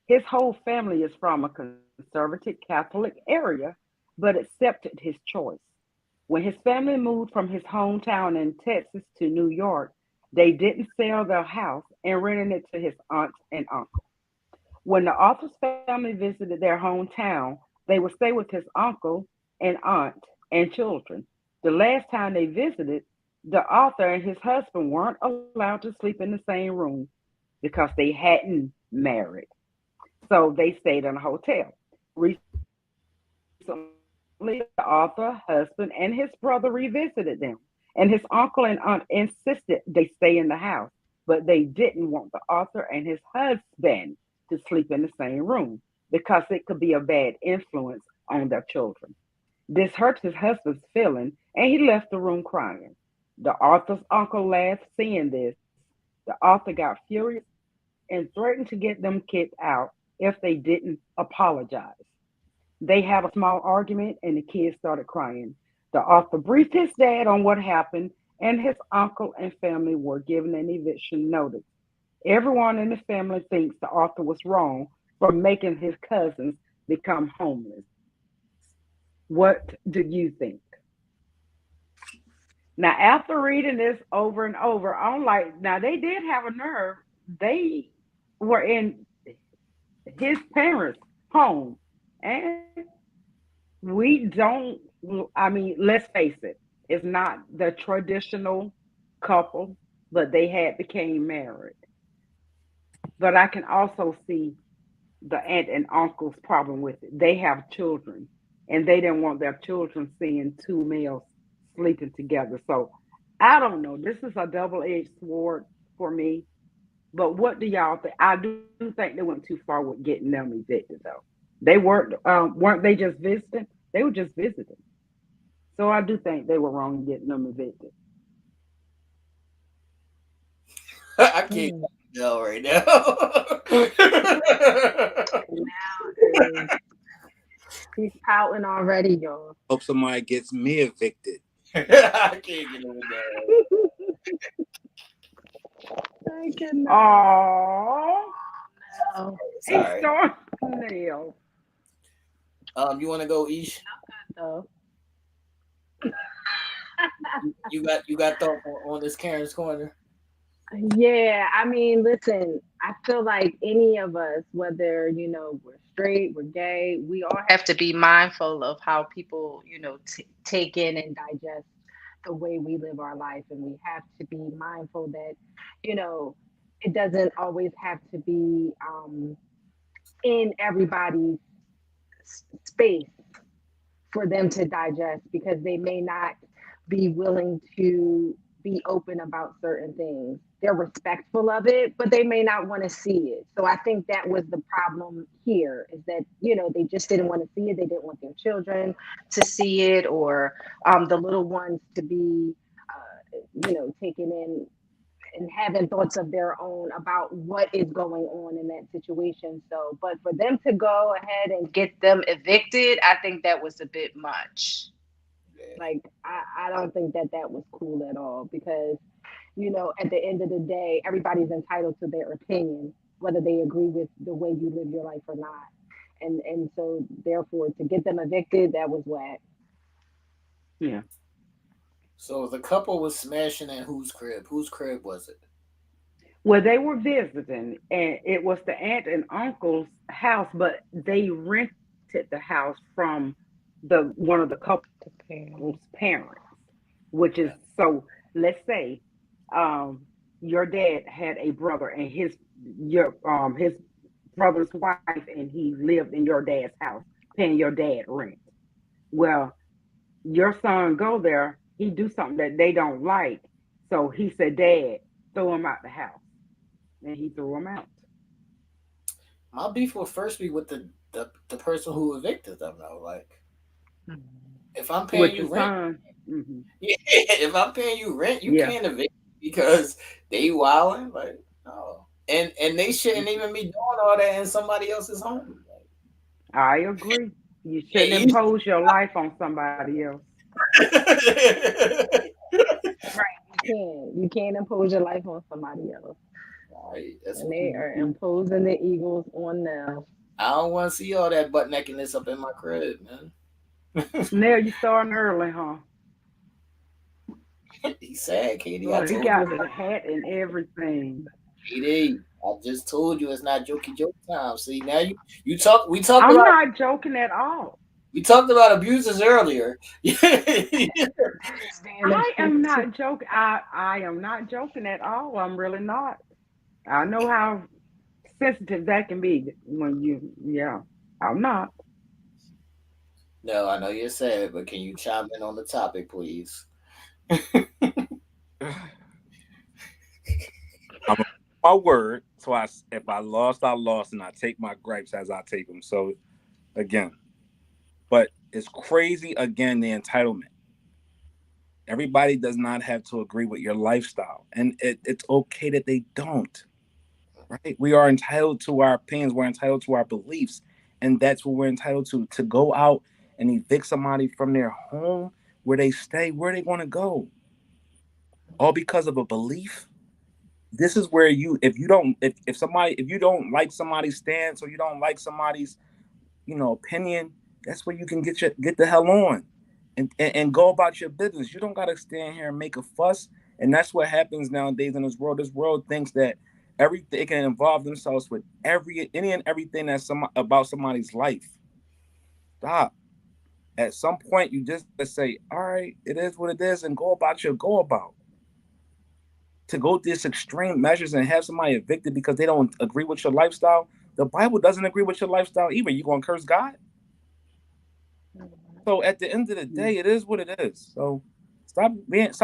His whole family is from a conservative Catholic area, but accepted his choice. When his family moved from his hometown in Texas to New York, they didn't sell their house and rented it to his aunt and uncle. When the author's family visited their hometown, they would stay with his uncle and aunt and children. The last time they visited, The author and his husband weren't allowed to sleep in the same room because they hadn't married. So they stayed in a hotel. Recently, the author, husband, and his brother revisited them. And his uncle and aunt insisted they stay in the house, but they didn't want the author and his husband to sleep in the same room because it could be a bad influence on their children. This hurt his husband's feeling, and he left the room crying. The author's uncle laughed seeing this. The author got furious and threatened to get them kicked out if they didn't apologize. They had a small argument and the kids started crying. The author briefed his dad on what happened, and his uncle and family were given an eviction notice. Everyone in the family thinks the author was wrong for making his cousins become homeless. What do you think? Now, after reading this over and over, I'm like, now they did have a nerve. They were in his parents' home. And we don't, I mean, let's face it, it's not the traditional couple, but they had became married. But I can also see the aunt and uncle's problem with it. They have children, and they didn't want their children seeing two males sleeping together. So I don't know. This is a double-edged sword for me. But what do y'all think? I do think they went too far with getting them evicted, though. Weren't they just visiting? They were just visiting. So I do think they were wrong in getting them evicted. I can't Hmm. tell right now. Now he's pouting already, y'all. Hope somebody gets me evicted. I can't get over that. I cannot. Oh, No, he's Sorry. starting nails. You want to go, Ish? no. You got thoughts on this Karen's corner? Yeah, I mean, listen, I feel like any of us, whether, we're straight, we're gay, we all have to be mindful of how people, take in and digest the way we live our life. And we have to be mindful that, you know, it doesn't always have to be in everybody's space for them to digest because they may not be willing to be open about certain things. They're respectful of it, but they may not want to see it. So I think that was the problem here is that, they just didn't want to see it. They didn't want their children to see it or the little ones to be, taken in and having thoughts of their own about what is going on in that situation. So, but for them to go ahead and get them evicted, I think that was a bit much. Yeah. Like, I don't think that that was cool at all because, at the end of the day, everybody's entitled to their opinion, whether they agree with the way you live your life or not. And so, therefore, to get them evicted, that was whack. Yeah. So the couple was smashing at whose crib? Whose crib was it? Well, they were visiting, and it was the aunt and uncle's house, but they rented the house from the one of the couple's The parents. parents, which is Okay. so. Let's say um, your dad had a brother, and his brother's wife, and he lived in your dad's house, paying your dad rent. Well, your son go there, he do something that they don't like, so he said, "Dad, throw him out the house," and he threw him out. My beef will first be with the person who evicted them though. Like, if I'm paying With the you rent, son. Hmm. yeah, if I'm paying you rent, you Yeah, can't evict me because they wilding. Like, no. And they shouldn't even be doing all that in somebody else's home. I agree. You shouldn't Like, impose your life on somebody else. You can't impose your life on somebody else. right, that's And what, they are Hmm. imposing the Eagles on them. I don't want to see all that butt nakedness up in my crib, man. Now you starting early, huh? He said, Katie, I Well, he told you got it's the not hat and everything. Katie. I just told you it's not jokey joke time. See, now you talk we talked I'm about not joking at all. We talked about abusers earlier. I am not joking. I am not joking at all. I'm really not. I know how sensitive that can be when you, yeah. I'm not. No, I know you're sad, but can you chime in on the topic, please? I'm a, my word. So if I lost, I lost, and I take my gripes as I take them. So again, but it's crazy again the entitlement. Everybody does not have to agree with your lifestyle, and it's okay that they don't. Right? We are entitled to our opinions. We're entitled to our beliefs, and that's what we're entitled to. To go out and evict somebody from their home where they stay, where they want to go, all because of a belief. This is where if you don't, if you don't like somebody's stance or you don't like somebody's, opinion, that's where you can get the hell on, and go about your business. You don't gotta stand here and make a fuss. And that's what happens nowadays in this world. This world thinks that everything, it can involve themselves with any and everything that's about somebody's life. Stop. At some point, you just say, "All right, it is what it is," and go about your go about. To go this extreme measures and have somebody evicted because they don't agree with your lifestyle. The Bible doesn't agree with your lifestyle either. You gonna curse God? So at the end of the day, it is what it is. So stop this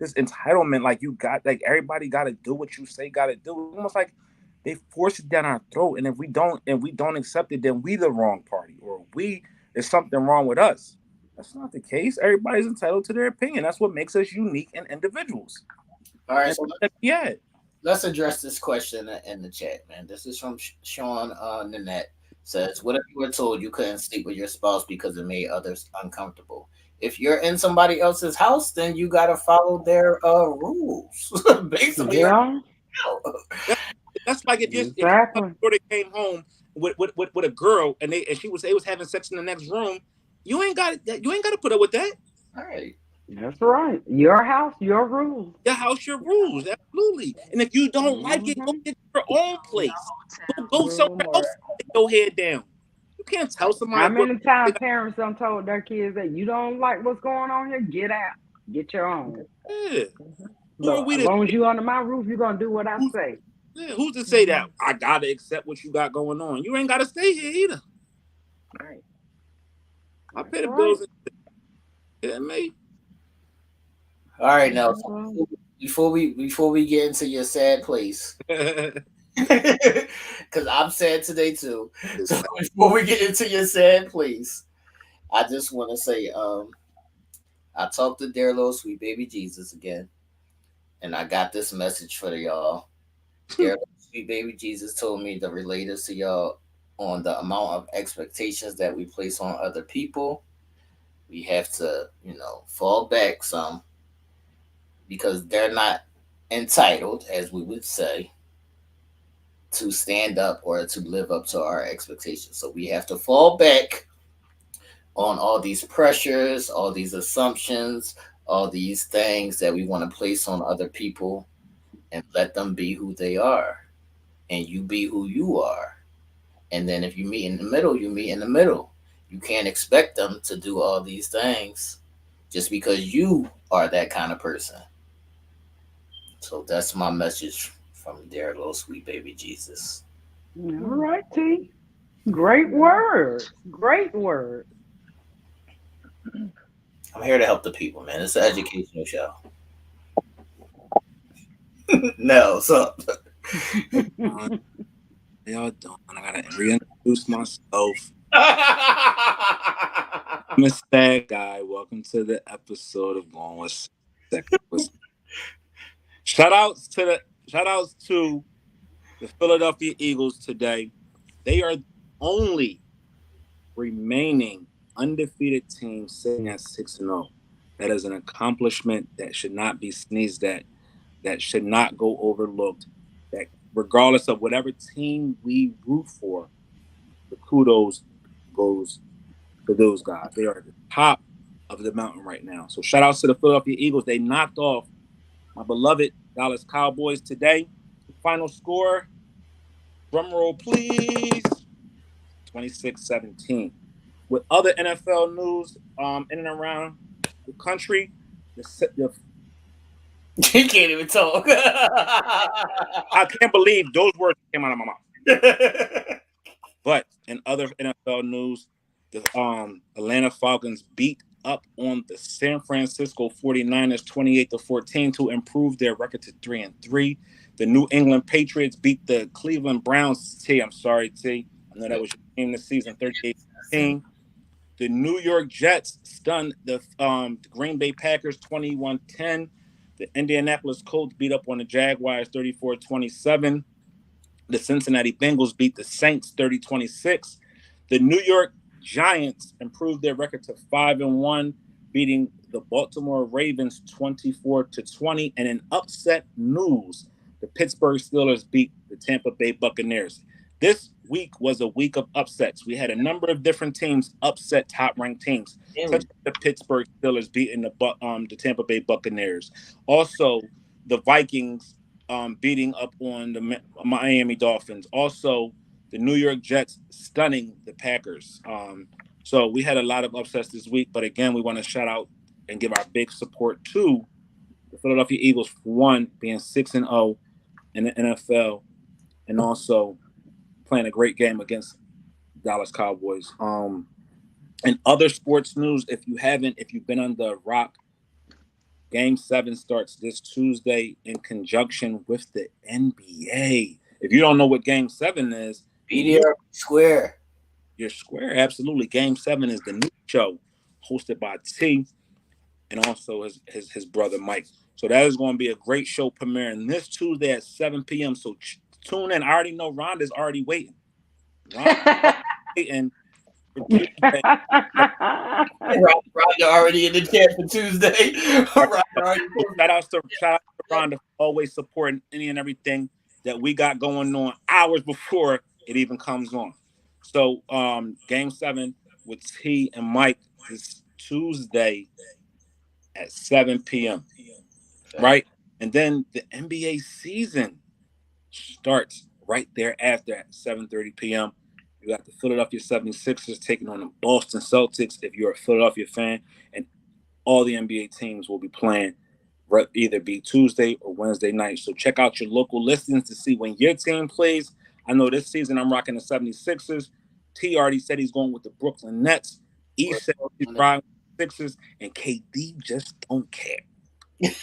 entitlement. Like you got, like everybody got to do what you say got to do. It's almost like they force it down our throat, and if we don't accept it, then we the wrong party, or there's something wrong with us. That's not the case. Everybody's entitled to their opinion. That's what makes us unique and individuals. All right, so Yeah. let's address this question in the chat, man. This is from Sean Nanette. Says, what if you were told you couldn't sleep with your spouse because it made others uncomfortable? If you're in somebody else's house, then you gotta follow their rules. Basically, Yeah, That's like if exactly. your came home with a girl and they was having sex in the next room, you ain't got to put up with that. all right. That's right. Your house, your rules. Your house, your rules, absolutely. And if you don't like it, go Hmm. get your own place. Go Room somewhere or else. Lay your head down. You can't tell somebody How what. many times parents done told their kids that you don't like what's going on here? Get out. Get your own. Yeah. Who are But we as to long as you under my roof, you're gonna do what I who's, say. who's to say that I gotta accept what you got going on? You ain't gotta stay here either. Right. I That's pay the right. bills. Yeah, me. All right, now Mhm. before we get into your sad place, because I'm sad today too. So before we get into your sad place, I just want to say, I talked to dear little sweet baby Jesus again, and I got this message for y'all. Dear little sweet baby Jesus told me to relate this to y'all on the amount of expectations that we place on other people. We have to, fall back some because they're not entitled, as we would say, to stand up or to live up to our expectations. So we have to fall back on all these pressures, all these assumptions, all these things that we want to place on other people and let them be who they are. And you be who you are. And then if you meet in the middle, you meet in the middle. You can't expect them to do all these things just because you are that kind of person. So that's my message from dear little sweet baby Jesus. All right, T. Great words. Great words. I'm here to help the people, man. It's an educational show. No, so Y'all doing? I gotta reintroduce myself. I'm a sad guy. Welcome to the episode of Going with Second. Shout outs to the Philadelphia Eagles today. They are the only remaining undefeated team sitting at 6-0. That is an accomplishment that should not be sneezed at. That should not go overlooked. That regardless of whatever team we root for, the kudos goes to those guys. They are at the top of the mountain right now. So shout outs to the Philadelphia Eagles. They knocked off my beloved Dallas Cowboys today. Final score, drum roll please, 26-17. with other NFL news in and around the country, the He can't even talk. I can't believe those words came out of my mouth. But in other NFL news, the Atlanta Falcons beat up on the San Francisco 49ers 28-14 to improve their record to 3-3. The New England Patriots beat the Cleveland Browns. I'm sorry, T. I know that was your team this season, 38-15. The New York Jets stunned the Green Bay Packers 21-10. The Indianapolis Colts beat up on the Jaguars 34-27. The Cincinnati Bengals beat the Saints 30-26. The New York Giants improved their record to 5-1, beating the Baltimore Ravens 24-20. And in upset news, the Pittsburgh Steelers beat the Tampa Bay Buccaneers. This week was a week of upsets. We had a number of different teams upset top-ranked teams, such as the Pittsburgh Steelers beating the Tampa Bay Buccaneers. Also, the Vikings beating up on the Miami Dolphins. Also, the New York Jets stunning the Packers. So we had a lot of upsets this week. But again, we want to shout out and give our big support to the Philadelphia Eagles for one, being 6-0 in the NFL, and also playing a great game against Dallas Cowboys. And other sports news, if you've been on the rock, Game 7 starts this Tuesday in conjunction with the NBA. If you don't know what Game 7 is, be there square. You're square, absolutely. Game 7 is the new show hosted by T and also his brother Mike. So that is going to be a great show premiering this Tuesday at 7 p.m. So tune in. I already know Rhonda's already waiting. Rhonda's waiting. Rhonda already in the chat for Tuesday. Shout out to Rhonda for always supporting any and everything that we got going on hours before it even comes on. So Game 7 with T and Mike is Tuesday at 7 p.m. Right? And then the NBA season starts right thereafter at 7:30 p.m. You got the Philadelphia 76ers taking on the Boston Celtics if you're a Philadelphia fan. And all the NBA teams will be playing either be Tuesday or Wednesday night. So check out your local listings to see when your team plays. I know this season I'm rocking the 76ers. T already said he's going with the Brooklyn Nets. E said he's riding with the Sixers. And KD just don't care. Get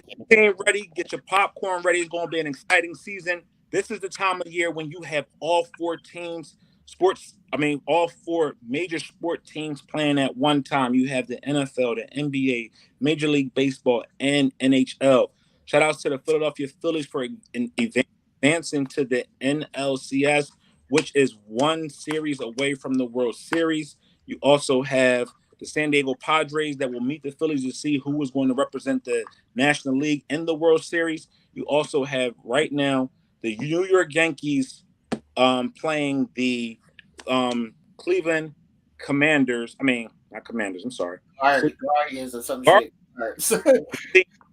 your team ready. Get your popcorn ready. It's going to be an exciting season. This is the time of year when you have all four major sport teams playing at one time. You have the NFL, the NBA, Major League Baseball, and NHL. Shout outs to the Philadelphia Phillies for advancing to the NLCS, which is one series away from the World Series. You also have the San Diego Padres that will meet the Phillies to see who is going to represent the National League in the World Series. You also have right now the New York Yankees playing the Cleveland Commanders. I mean, not Commanders. I'm sorry. Guardians or some shit.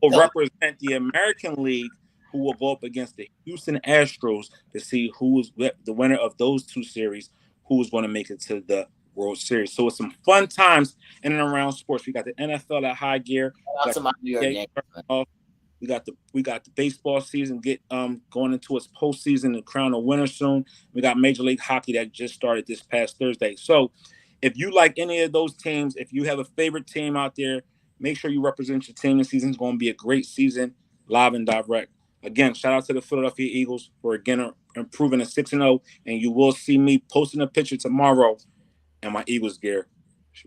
Will represent the American League, who will go up against the Houston Astros to see who is the winner of those two series, who is going to make it to the World Series. So it's some fun times in and around sports. We got the NFL at high gear. We got the baseball season going into its postseason and crown a winner soon. We got Major League Hockey that just started this past Thursday. So if you like any of those teams, if you have a favorite team out there, make sure you represent your team. The season's going to be a great season, live and direct. Again, shout out to the Philadelphia Eagles for again improving to 6-0, and you will see me posting a picture tomorrow in my Eagles gear,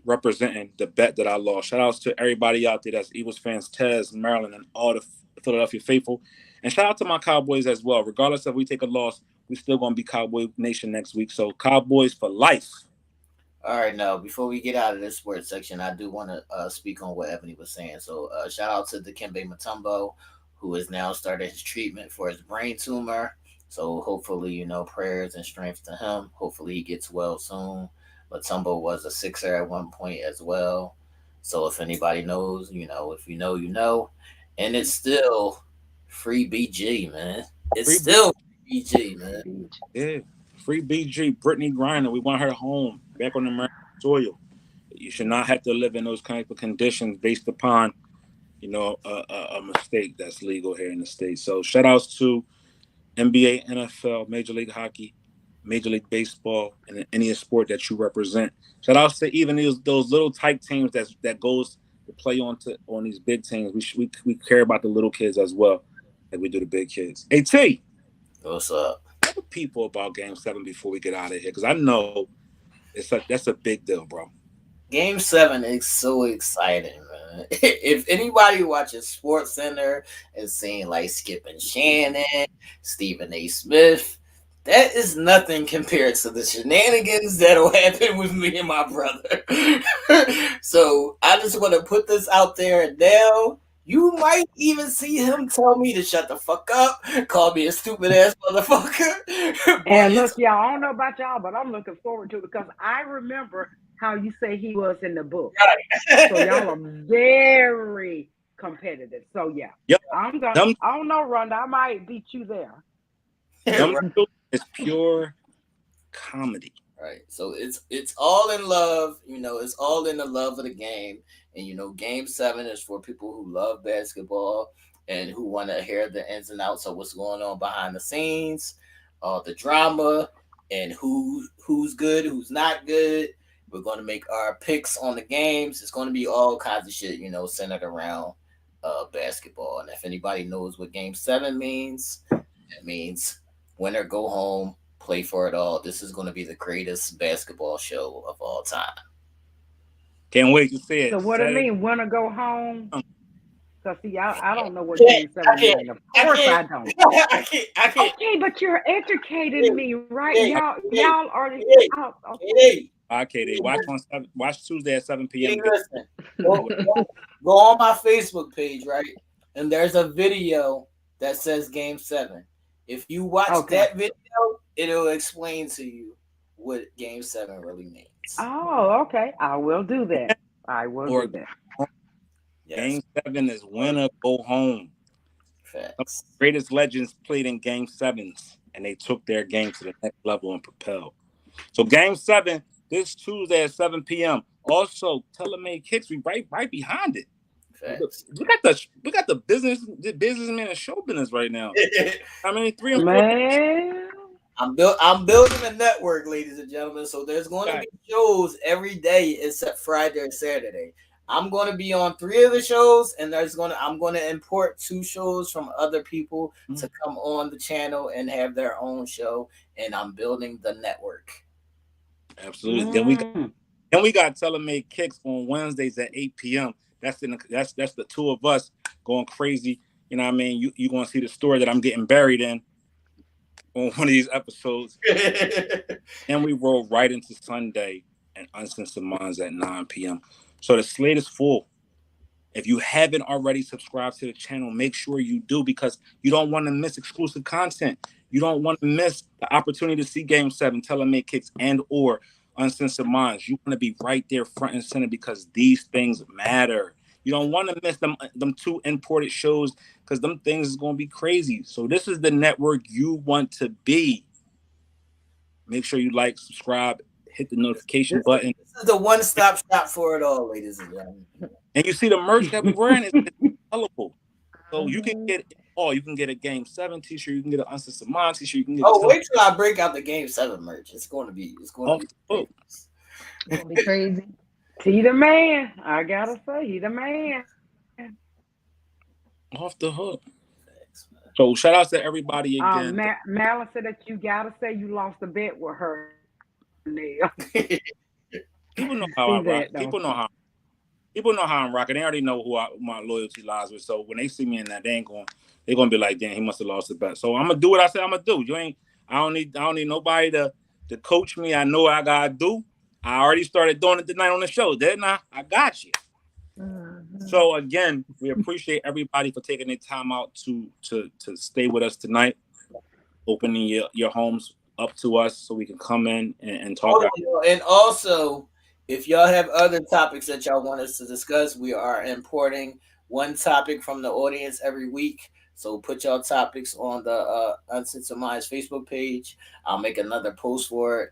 representing the bet that I lost. Shout outs to everybody out there that's Eagles fans, Tez, Marilyn, and all the Philadelphia faithful. And shout out to my Cowboys as well. Regardless if we take a loss, we're still going to be Cowboy Nation next week. So Cowboys for life. All right, now, before we get out of this sports section, I do want to speak on what Ebony was saying. So shout out to Dikembe Mutombo, who has now started his treatment for his brain tumor. So hopefully, prayers and strength to him. Hopefully he gets well soon. Mutombo was a Sixer at one point as well. So if anybody knows, if you know, you know. And it's still free BG, man. It's still free BG, man. Yeah. Free BG, Brittany Griner. We want her home, back on American soil. You should not have to live in those kinds of conditions based upon, a mistake that's legal here in the States. So shout outs to NBA, NFL, Major League Hockey, Major League Baseball, and any sport that you represent. Shout outs to even those little type teams that goes to play on these big teams. We care about the little kids as well as we do the big kids. Hey T, what's up? Tell the people about Game 7 before we get out of here, because I know that's a big deal, bro. Game 7 is so exciting, man. If anybody watches Sports Center and seeing like Skip and Shannon, Stephen A. Smith, that is nothing compared to the shenanigans that'll happen with me and my brother. So I just want to put this out there now. You might even see him tell me to shut the fuck up, call me a stupid ass motherfucker. And look, y'all, I don't know about y'all, but I'm looking forward to it because I remember how you say he was in the book. Right. So y'all are very competitive. So yeah, yep. I don't know, Rhonda. I might beat you there. It's pure comedy. Right. So it's all in love, it's all in the love of the game. And Game 7 is for people who love basketball and who want to hear the ins and outs of what's going on behind the scenes, the drama, and who's good, who's not good. We're going to make our picks on the games. It's going to be all kinds of shit, centered around basketball. And if anybody knows what Game 7 means, it means winner go home, play for it all. This is going to be the greatest basketball show of all time. Can't wait to see it. So what do it mean, winner go home? Because see, I don't know what Game 7 means. Of course I don't. I can't. Okay, but you're educating me, right? Y'all are out. Okay, watch Tuesday at 7 p.m. Listen, go on my Facebook page, right? And there's a video that says Game 7. If you watch that video, it'll explain to you what Game 7 really means. Oh, okay. I will do that. Do that. Yes. Game 7 is winner go home. Facts. The greatest legends played in Game 7s, and they took their game to the next level and propelled. So Game 7 this Tuesday at 7 p.m. Also, Telemade Kicks, we right behind it. Facts. We got the businessman and show business right now. I mean, 3 and 4. Man. I'm building a network, ladies and gentlemen. So there's going to be shows every day except Friday or Saturday. I'm going to be on 3 of the shows, and I'm going to import 2 shows from other people to come on the channel and have their own show. And I'm building the network. Absolutely. Then we got Telemade Kicks on Wednesdays at 8 p.m. That's the 2 of us going crazy. You know what I mean? You going to see the story that I'm getting buried in on one of these episodes. And we roll right into Sunday and Uncensored Minds at 9 p.m. So the slate is full. If you haven't already subscribed to the channel, make sure you do, because you don't want to miss exclusive content. You don't want to miss the opportunity to see Game 7, Telemade Kicks, and or Uncensored Minds. You want to be right there front and center because these things matter. You don't want to miss them 2 imported shows because them things is going to be crazy. So this is the network you want to be. Make sure you like, subscribe, hit the notification button. This is the one-stop shop for it all, ladies and gentlemen. And you see the merch that we're wearing is colorful. So you can get it all. You can get a Game 7 t-shirt. You can get an Uncensored Minds t-shirt. You can get wait till I break out the Game 7 merch. It's going to be crazy. He the man. I gotta say, he the man. Off the hook. So shout out to everybody again. Marilyn said that you gotta say you lost a bet with her, Nell. People know how I rock. People know how I'm rocking. They already know who my loyalty lies with. So when they see me in that, they're gonna be like, damn, he must have lost the bet. So I'm gonna do what I said I'm gonna do. I don't need nobody to coach me. I know what I gotta do. I already started doing it tonight on the show, didn't I? I got you. Mm-hmm. So again, we appreciate everybody for taking their time out to stay with us tonight, opening your homes up to us so we can come in and talk. And also, if y'all have other topics that y'all want us to discuss, we are importing one topic from the audience every week. So put your topics on the Uncensored Minds Facebook page. I'll make another post for it.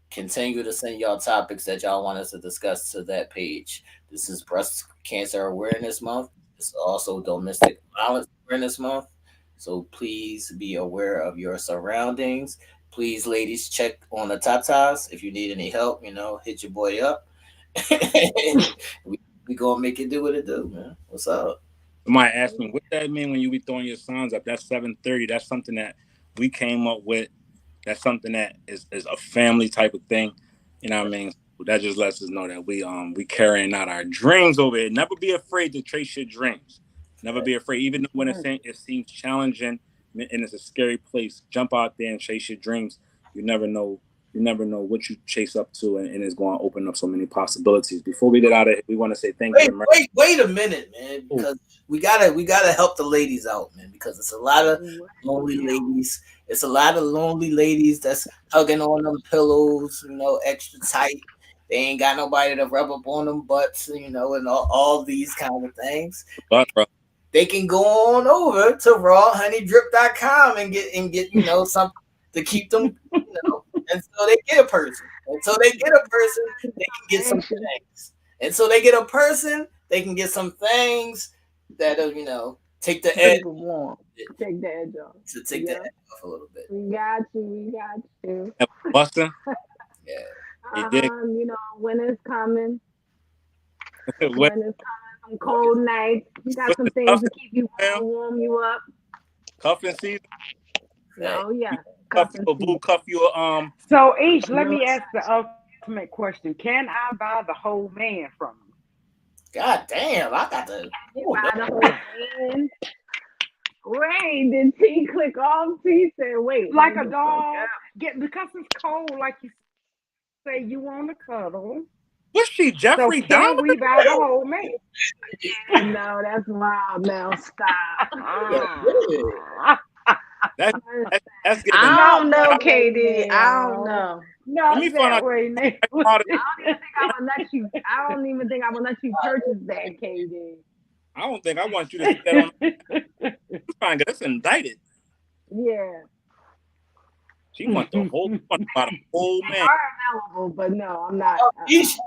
Continue to send y'all topics that y'all want us to discuss to that page. This is Breast Cancer Awareness Month. It's also Domestic Violence Awareness Month. So please be aware of your surroundings. Please, ladies, check on the tatas. If you need any help, hit your boy up. we gonna make it do what it do, man. What's up? Somebody asked me, what that mean when you be throwing your sons up? That's 7:30. That's something that we came up with. That's something that is a family type of thing. You know what I mean? That just lets us know that we carrying out our dreams over here. Never be afraid to chase your dreams. Never be afraid, even when it seems challenging and it's a scary place. Jump out there and chase your dreams. You never know. You never know what you chase up to, and it's going to open up so many possibilities. Before we get out of here, we want to say thank you. Wait a minute, man, because we gotta help the ladies out, man, because it's a lot of lonely ladies. It's a lot of lonely ladies that's hugging on them pillows, extra tight. They ain't got nobody to rub up on them butts, and all these kind of things. They can go on over to rawhoneydrip.com and get something to keep them, and so they get a person. And so they get a person, they can get some things. And so they get a person, they can get some things that'll, take the edge. Take the edge off. To take the edge off a little bit. We got you. Bustin'? Yeah. Winter's coming. Winter's coming. Some cold nights. You got some things to keep you warm you up. Cuffing season? Oh, yeah. Cuff you. So, Ish, let me ask the ultimate question. Can I buy the whole man from you? God damn, I got to buy the whole man. Wait, did he click off? He said, wait. Like a dog. Because it's cold, like you say, you want to cuddle. Was she Jeffrey So can we buy the whole man? No, that's wild now. Stop. That's good. I don't know, KD. I don't know. Not that way, Nell. I don't even think I would let you purchase that, KD. I don't think I want you to sit that on. I'm trying to get us indicted. Yeah. She wants the whole man. They are available, but no, I'm not. Each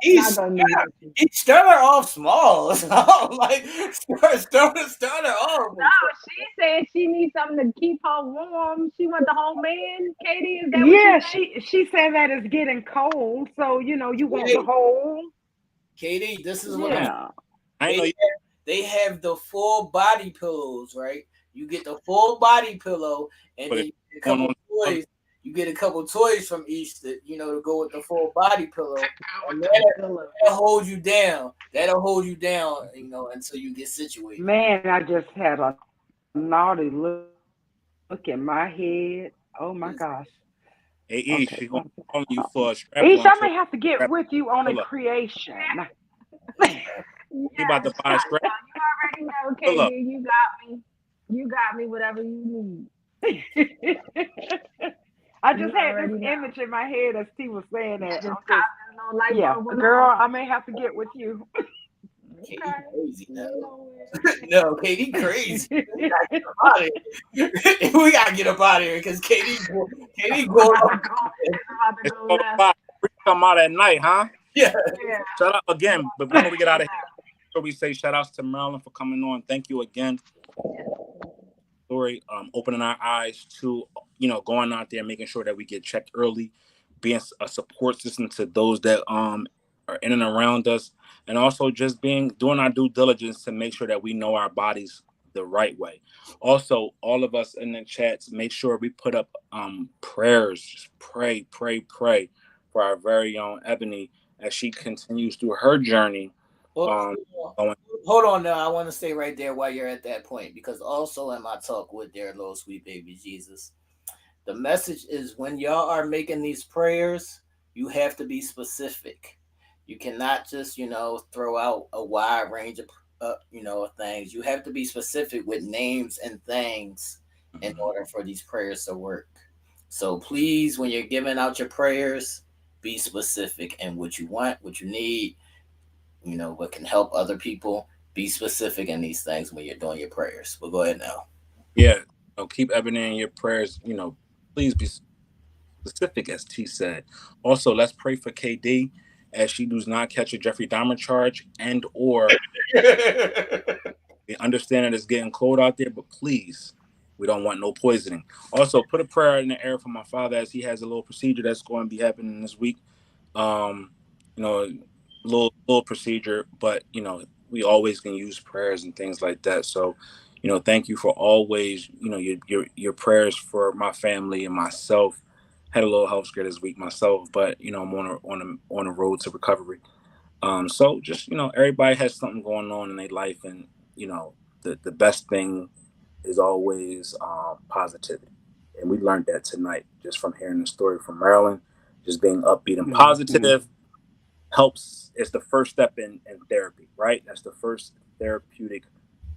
started off small. Like start her off. No, she said she needs something to keep her warm. She want the whole man. Katie, is that she said that it's getting cold, so you want the whole. Katie, this is what they have the full body pillows, right? You get the full body pillow, and then you get a couple toys. You get a couple toys from each that to go with the full body pillow. And that'll hold you down. That'll hold you down, until you get situated. Man, I just had a naughty look in my head. Oh my gosh. Hey, Ish, she's going to call you for a strap. Ish, I may have to get with you on a creation. You about to buy a strap? You already know, KD. You got me. You got me. Whatever you need. I just had this image in my head as T was saying that. Girl, I may have to get with you. Katie crazy now. No, Katie crazy. We gotta get up out of here because Katie going come out at night, huh? Yeah. Shout out again, but before we get out of here, so we say shout outs to Marilyn for coming on. Thank you again. Story, opening our eyes to going out there, making sure that we get checked early, being a support system to those that are in and around us, and also just doing our due diligence to make sure that we know our bodies the right way. Also, all of us in the chats, make sure we put up prayers. Just pray for our very own Ebony as she continues through her journey. Hold on now. I want to stay right there while you're at that point, because also in my talk with their little sweet baby Jesus, the message is when y'all are making these prayers, you have to be specific. You cannot just, throw out a wide range of, things. You have to be specific with names and things in order for these prayers to work. So please, when you're giving out your prayers, be specific in what you want, what you need, what can help other people. Be specific in these things when you're doing your prayers. But go ahead now. Yeah, keep Ebony in your prayers. Please be specific, as T said. Also, let's pray for KD as she does not catch a Jeffrey Dahmer charge, and or we understand that it's getting cold out there, but please, we don't want no poisoning. Also, put a prayer in the air for my father as he has a little procedure that's going to be happening this week. Um, little procedure, but we always can use prayers and things like that. So, thank you for always, your prayers for my family and myself. Had a little health scare this week myself, but I'm on a road to recovery. So just everybody has something going on in their life, and the best thing is always positivity, and we learned that tonight just from hearing the story from Marilyn. Just being upbeat and positive helps. It's the first step in therapy, right? That's the first therapeutic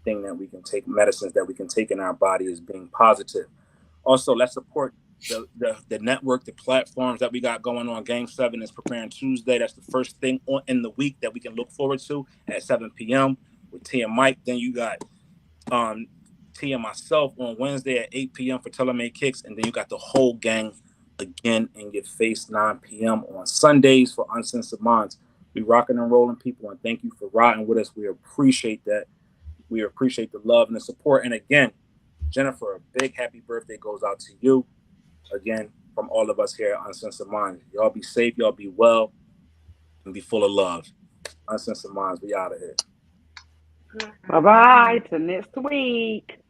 thing that we can take, medicines that we can take in our body, is being positive. Also, let's support the network, the platforms that we got going on. Game 7 is preparing Tuesday. That's the first thing in the week that we can look forward to at 7 p.m. with T and Mike. Then you got T and myself on Wednesday at 8 p.m. for Telemade Kicks. And then you got the whole gang again in your face 9 p.m. on Sundays for Uncensored Minds. We rocking and rolling, people, and thank you for riding with us. We appreciate that. We appreciate the love and the support. And again, Jennifer, a big happy birthday goes out to you. Again, from all of us here at Uncensored Minds. Y'all be safe, y'all be well, and be full of love. Uncensored Minds, we out of here. Bye-bye. Till next week.